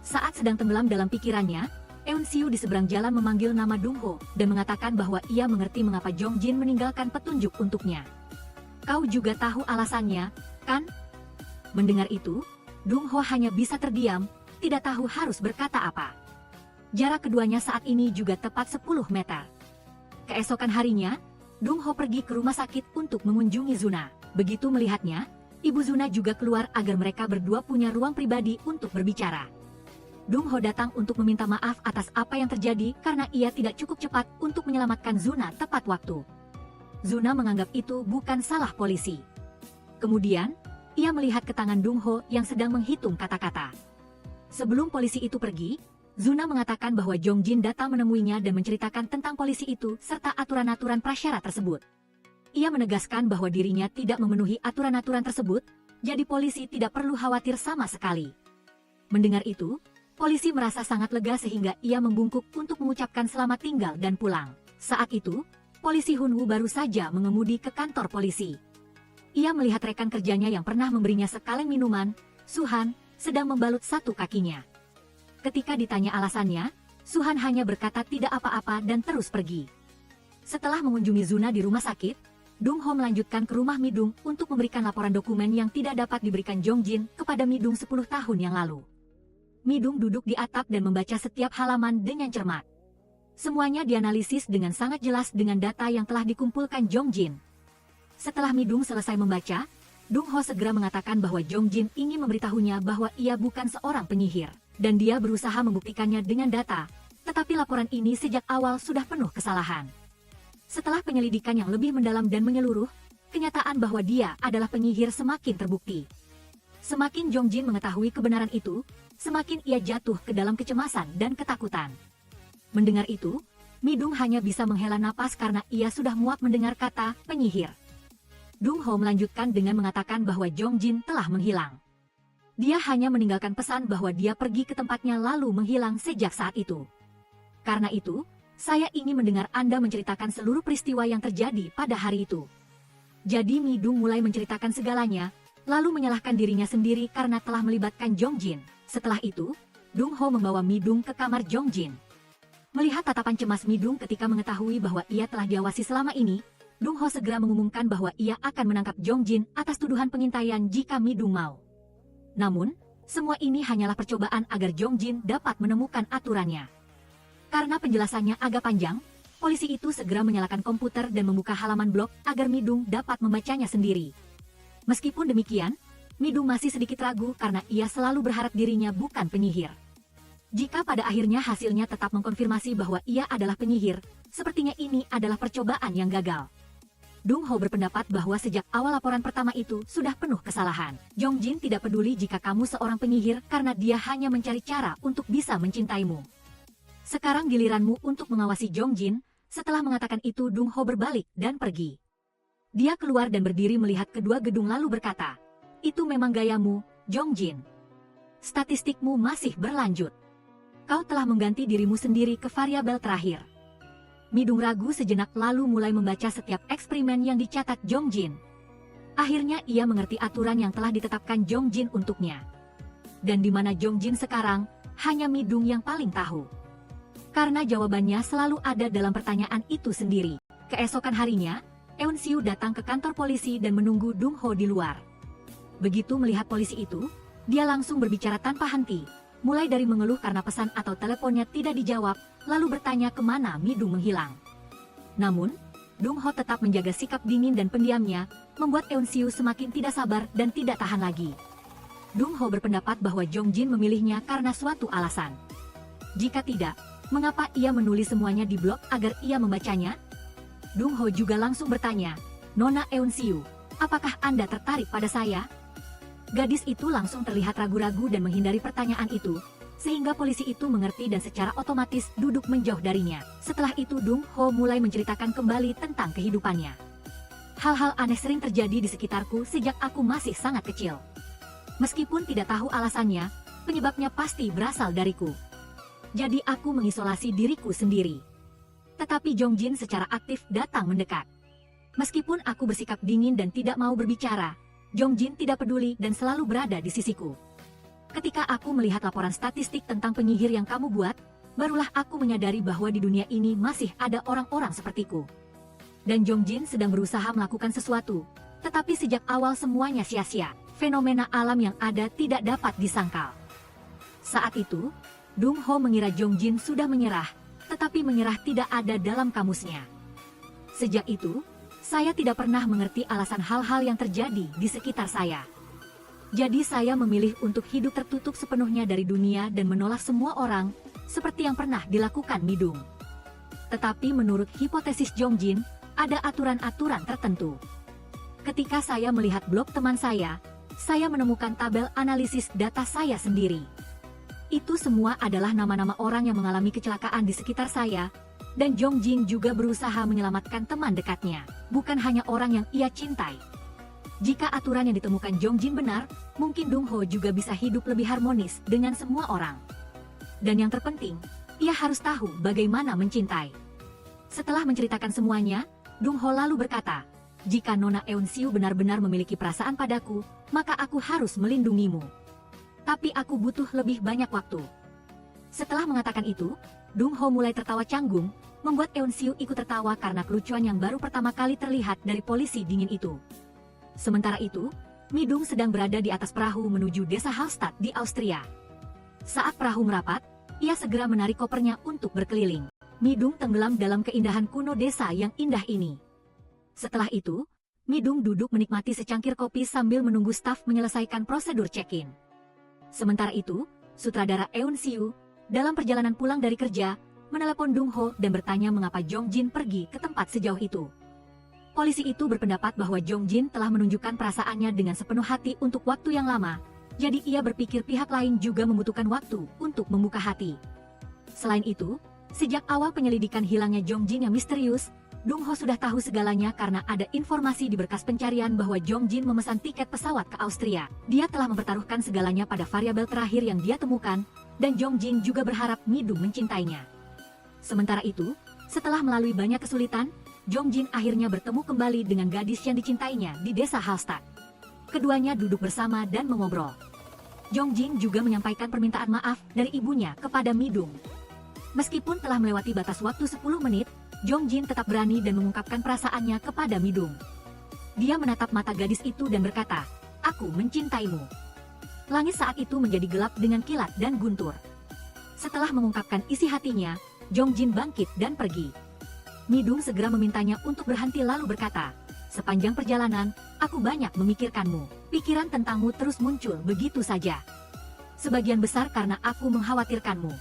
Saat sedang tenggelam dalam pikirannya, Eun Siu di seberang jalan memanggil nama Dong Ho dan mengatakan bahwa ia mengerti mengapa Jong Jin meninggalkan petunjuk untuknya. "Kau juga tahu alasannya, kan?" Mendengar itu, Dong Ho hanya bisa terdiam, tidak tahu harus berkata apa. Jarak keduanya saat ini juga tepat 10 meter. Keesokan harinya, Dong Ho pergi ke rumah sakit untuk mengunjungi Zuna. Begitu melihatnya, Ibu Zuna juga keluar agar mereka berdua punya ruang pribadi untuk berbicara. Dong Ho datang untuk meminta maaf atas apa yang terjadi karena ia tidak cukup cepat untuk menyelamatkan Zuna tepat waktu. Zuna menganggap itu bukan salah polisi. Kemudian, ia melihat ke tangan Dong Ho yang sedang menghitung kata-kata. Sebelum polisi itu pergi, Zuna mengatakan bahwa Jongjin datang menemuinya dan menceritakan tentang polisi itu serta aturan-aturan prasyarat tersebut. Ia menegaskan bahwa dirinya tidak memenuhi aturan-aturan tersebut, jadi polisi tidak perlu khawatir sama sekali. Mendengar itu, polisi merasa sangat lega sehingga ia membungkuk untuk mengucapkan selamat tinggal dan pulang. Saat itu, polisi Hunwoo baru saja mengemudi ke kantor polisi. Ia melihat rekan kerjanya yang pernah memberinya sekaleng minuman, Suhan, sedang membalut satu kakinya. Ketika ditanya alasannya, Suhan hanya berkata tidak apa-apa dan terus pergi. Setelah mengunjungi Zuna di rumah sakit, Dong Ho melanjutkan ke rumah Midung untuk memberikan laporan dokumen yang tidak dapat diberikan Jongjin kepada Midung 10 tahun yang lalu. Midung duduk di atap dan membaca setiap halaman dengan cermat. Semuanya dianalisis dengan sangat jelas dengan data yang telah dikumpulkan Jongjin. Setelah Midung selesai membaca, Dong Ho segera mengatakan bahwa Jongjin ingin memberitahunya bahwa ia bukan seorang penyihir, dan dia berusaha membuktikannya dengan data, tetapi laporan ini sejak awal sudah penuh kesalahan. Setelah penyelidikan yang lebih mendalam dan menyeluruh, kenyataan bahwa dia adalah penyihir semakin terbukti. Semakin Jongjin mengetahui kebenaran itu, semakin ia jatuh ke dalam kecemasan dan ketakutan. Mendengar itu, Midung hanya bisa menghela napas karena ia sudah muak mendengar kata penyihir. Dong Ho melanjutkan dengan mengatakan bahwa Jongjin telah menghilang. Dia hanya meninggalkan pesan bahwa dia pergi ke tempatnya lalu menghilang sejak saat itu. Karena itu, saya ingin mendengar Anda menceritakan seluruh peristiwa yang terjadi pada hari itu. Jadi Midung mulai menceritakan segalanya, lalu menyalahkan dirinya sendiri karena telah melibatkan Jongjin. Setelah itu, Dong Ho membawa Midung ke kamar Jongjin. Melihat tatapan cemas Midung ketika mengetahui bahwa ia telah diawasi selama ini, Dong Ho segera mengumumkan bahwa ia akan menangkap Jongjin atas tuduhan pengintaian jika Midung mau. Namun, semua ini hanyalah percobaan agar Jongjin dapat menemukan aturannya. Karena penjelasannya agak panjang, polisi itu segera menyalakan komputer dan membuka halaman blog agar Midung dapat membacanya sendiri. Meskipun demikian, Midung masih sedikit ragu karena ia selalu berharap dirinya bukan penyihir. Jika pada akhirnya hasilnya tetap mengkonfirmasi bahwa ia adalah penyihir, sepertinya ini adalah percobaan yang gagal. Dong Ho berpendapat bahwa sejak awal laporan pertama itu sudah penuh kesalahan. Jongjin tidak peduli jika kamu seorang penyihir karena dia hanya mencari cara untuk bisa mencintaimu. Sekarang giliranmu untuk mengawasi Jongjin. Setelah mengatakan itu Dong Ho berbalik dan pergi. Dia keluar dan berdiri melihat kedua gedung lalu berkata, "Itu memang gayamu, Jongjin. Statistikmu masih berlanjut. Kau telah mengganti dirimu sendiri ke variabel terakhir." Midung ragu sejenak lalu mulai membaca setiap eksperimen yang dicatat Jongjin. Akhirnya ia mengerti aturan yang telah ditetapkan Jongjin untuknya. Dan di mana Jongjin sekarang, hanya Midung yang paling tahu. Karena jawabannya selalu ada dalam pertanyaan itu sendiri. Keesokan harinya, Eun Siu datang ke kantor polisi dan menunggu Dong Ho di luar. Begitu melihat polisi itu, dia langsung berbicara tanpa henti, mulai dari mengeluh karena pesan atau teleponnya tidak dijawab, lalu bertanya kemana Midung menghilang. Namun, Dong Ho tetap menjaga sikap dingin dan pendiamnya, membuat Eun Siu semakin tidak sabar dan tidak tahan lagi. Dong Ho berpendapat bahwa Jongjin memilihnya karena suatu alasan. Jika tidak, mengapa ia menulis semuanya di blog agar ia membacanya? Dong Ho juga langsung bertanya, "Nona Eun Siu, apakah Anda tertarik pada saya?" Gadis itu langsung terlihat ragu-ragu dan menghindari pertanyaan itu, sehingga polisi itu mengerti dan secara otomatis duduk menjauh darinya. Setelah itu Dong Ho mulai menceritakan kembali tentang kehidupannya. "Hal-hal aneh sering terjadi di sekitarku sejak aku masih sangat kecil. Meskipun tidak tahu alasannya, penyebabnya pasti berasal dariku. Jadi aku mengisolasi diriku sendiri. Tetapi Jongjin secara aktif datang mendekat. Meskipun aku bersikap dingin dan tidak mau berbicara, Jongjin tidak peduli dan selalu berada di sisiku. Ketika aku melihat laporan statistik tentang penyihir yang kamu buat, barulah aku menyadari bahwa di dunia ini masih ada orang-orang sepertiku. Dan Jongjin sedang berusaha melakukan sesuatu, tetapi sejak awal semuanya sia-sia. Fenomena alam yang ada tidak dapat disangkal." Saat itu, Dong Ho mengira Jongjin sudah menyerah, tetapi menyerah tidak ada dalam kamusnya. Sejak itu, saya tidak pernah mengerti alasan hal-hal yang terjadi di sekitar saya. Jadi saya memilih untuk hidup tertutup sepenuhnya dari dunia dan menolak semua orang, seperti yang pernah dilakukan Midung. Tetapi menurut hipotesis Jongjin, ada aturan-aturan tertentu. Ketika saya melihat blog teman saya menemukan tabel analisis data saya sendiri. Itu semua adalah nama-nama orang yang mengalami kecelakaan di sekitar saya, dan Jong Jin juga berusaha menyelamatkan teman dekatnya, bukan hanya orang yang ia cintai. Jika aturan yang ditemukan Jong Jin benar, mungkin Dong Ho juga bisa hidup lebih harmonis dengan semua orang. Dan yang terpenting, ia harus tahu bagaimana mencintai. Setelah menceritakan semuanya, Dong Ho lalu berkata, "Jika Nona Eun Siu benar-benar memiliki perasaan padaku, maka aku harus melindungimu. Tapi aku butuh lebih banyak waktu." Setelah mengatakan itu, Dong Ho mulai tertawa canggung, membuat Eun Siu ikut tertawa karena kelucuan yang baru pertama kali terlihat dari polisi dingin itu. Sementara itu, Midung sedang berada di atas perahu menuju desa Hallstatt di Austria. Saat perahu merapat, ia segera menarik kopernya untuk berkeliling. Midung tenggelam dalam keindahan kuno desa yang indah ini. Setelah itu, Midung duduk menikmati secangkir kopi sambil menunggu staf menyelesaikan prosedur check-in. Sementara itu, sutradara Eun Siu, dalam perjalanan pulang dari kerja, menelepon Dong Ho dan bertanya mengapa Jong Jin pergi ke tempat sejauh itu. Polisi itu berpendapat bahwa Jong Jin telah menunjukkan perasaannya dengan sepenuh hati untuk waktu yang lama, jadi ia berpikir pihak lain juga membutuhkan waktu untuk membuka hati. Selain itu, sejak awal penyelidikan hilangnya Jong Jin yang misterius, Dong Ho sudah tahu segalanya karena ada informasi di berkas pencarian bahwa Jong Jin memesan tiket pesawat ke Austria. Dia telah mempertaruhkan segalanya pada variabel terakhir yang dia temukan, dan Jong Jin juga berharap Midung mencintainya. Sementara itu, setelah melalui banyak kesulitan, Jong Jin akhirnya bertemu kembali dengan gadis yang dicintainya di desa Hallstatt. Keduanya duduk bersama dan mengobrol. Jong Jin juga menyampaikan permintaan maaf dari ibunya kepada Midung. Meskipun telah melewati batas waktu 10 menit, Jong Jin tetap berani dan mengungkapkan perasaannya kepada Midung. Dia menatap mata gadis itu dan berkata, "Aku mencintaimu." Langit saat itu menjadi gelap dengan kilat dan guntur. Setelah mengungkapkan isi hatinya, Jong Jin bangkit dan pergi. Midung segera memintanya untuk berhenti lalu berkata, "Sepanjang perjalanan, aku banyak memikirkanmu. Pikiran tentangmu terus muncul begitu saja. Sebagian besar karena aku mengkhawatirkanmu.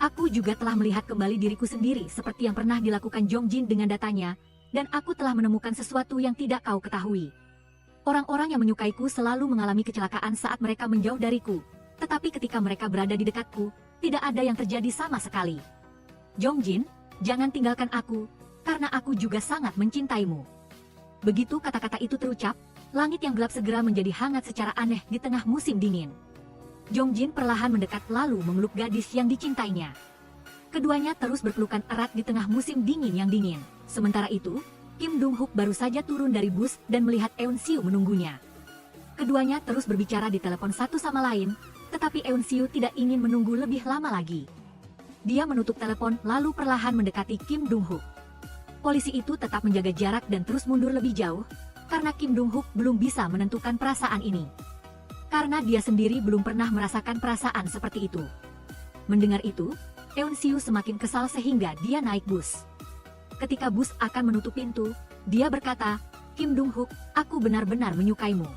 Aku juga telah melihat kembali diriku sendiri seperti yang pernah dilakukan Jong Jin dengan datanya, dan aku telah menemukan sesuatu yang tidak kau ketahui. Orang-orang yang menyukaiku selalu mengalami kecelakaan saat mereka menjauh dariku, tetapi ketika mereka berada di dekatku, tidak ada yang terjadi sama sekali. Jong Jin, jangan tinggalkan aku, karena aku juga sangat mencintaimu." Begitu kata-kata itu terucap, langit yang gelap segera menjadi hangat secara aneh di tengah musim dingin. Jong Jin perlahan mendekat lalu memeluk gadis yang dicintainya. Keduanya terus berpelukan erat di tengah musim dingin yang dingin. Sementara itu, Kim Dong Hook baru saja turun dari bus dan melihat Eun Siu menunggunya. Keduanya terus berbicara di telepon satu sama lain, tetapi Eun Siu tidak ingin menunggu lebih lama lagi. Dia menutup telepon lalu perlahan mendekati Kim Dong Hook. Polisi itu tetap menjaga jarak dan terus mundur lebih jauh, karena Kim Dong Hook belum bisa menentukan perasaan ini. Karena dia sendiri belum pernah merasakan perasaan seperti itu. Mendengar itu, Eun Siu semakin kesal sehingga dia naik bus. Ketika bus akan menutup pintu, dia berkata, "Kim Dong Hook, aku benar-benar menyukaimu."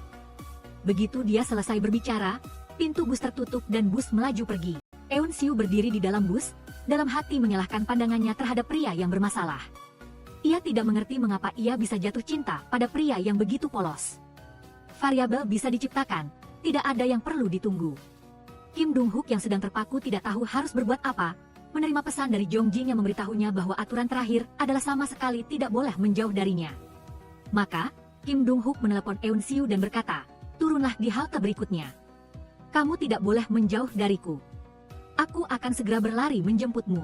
Begitu dia selesai berbicara, pintu bus tertutup dan bus melaju pergi. Eun Siu berdiri di dalam bus, dalam hati menyalahkan pandangannya terhadap pria yang bermasalah. Ia tidak mengerti mengapa ia bisa jatuh cinta pada pria yang begitu polos. Variabel bisa diciptakan, tidak ada yang perlu ditunggu. Kim Dong Hook yang sedang terpaku tidak tahu harus berbuat apa, menerima pesan dari Jong Jin yang memberitahunya bahwa aturan terakhir adalah sama sekali tidak boleh menjauh darinya. Maka, Kim Dong Hook menelepon Eun Siu dan berkata, "Turunlah di halte berikutnya. Kamu tidak boleh menjauh dariku. Aku akan segera berlari menjemputmu."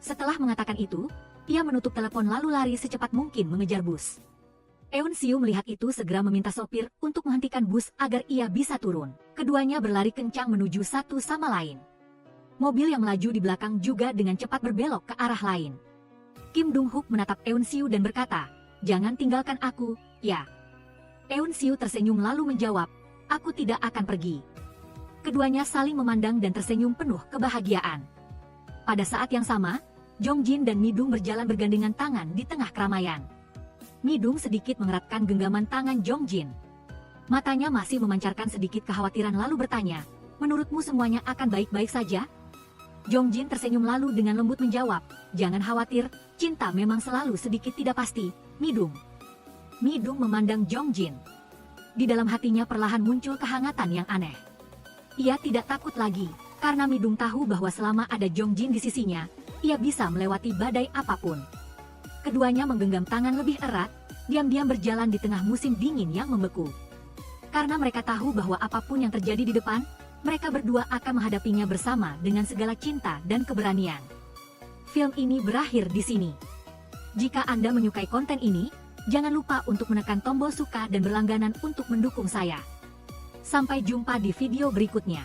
Setelah mengatakan itu, ia menutup telepon lalu lari secepat mungkin mengejar bus. Eun Siu melihat itu segera meminta sopir untuk menghentikan bus agar ia bisa turun. Keduanya berlari kencang menuju satu sama lain. Mobil yang melaju di belakang juga dengan cepat berbelok ke arah lain. Kim Dong Hook menatap Eun Siu dan berkata, "Jangan tinggalkan aku, ya." Eun Siu tersenyum lalu menjawab, "Aku tidak akan pergi." Keduanya saling memandang dan tersenyum penuh kebahagiaan. Pada saat yang sama, Jong Jin dan Midung berjalan bergandengan tangan di tengah keramaian. Midung sedikit mengeratkan genggaman tangan Jong Jin. Matanya masih memancarkan sedikit kekhawatiran lalu bertanya, "Menurutmu semuanya akan baik-baik saja?" Jong Jin tersenyum lalu dengan lembut menjawab, "Jangan khawatir, cinta memang selalu sedikit tidak pasti, Midung." Midung memandang Jong Jin. Di dalam hatinya perlahan muncul kehangatan yang aneh. Ia tidak takut lagi, Karena Midung tahu bahwa selama ada Jong Jin di sisinya, ia bisa melewati badai apapun. Keduanya menggenggam tangan lebih erat, diam-diam berjalan di tengah musim dingin yang membeku. Karena mereka tahu bahwa apapun yang terjadi di depan, mereka berdua akan menghadapinya bersama dengan segala cinta dan keberanian. Film ini berakhir di sini. Jika Anda menyukai konten ini, jangan lupa untuk menekan tombol suka dan berlangganan untuk mendukung saya. Sampai jumpa di video berikutnya.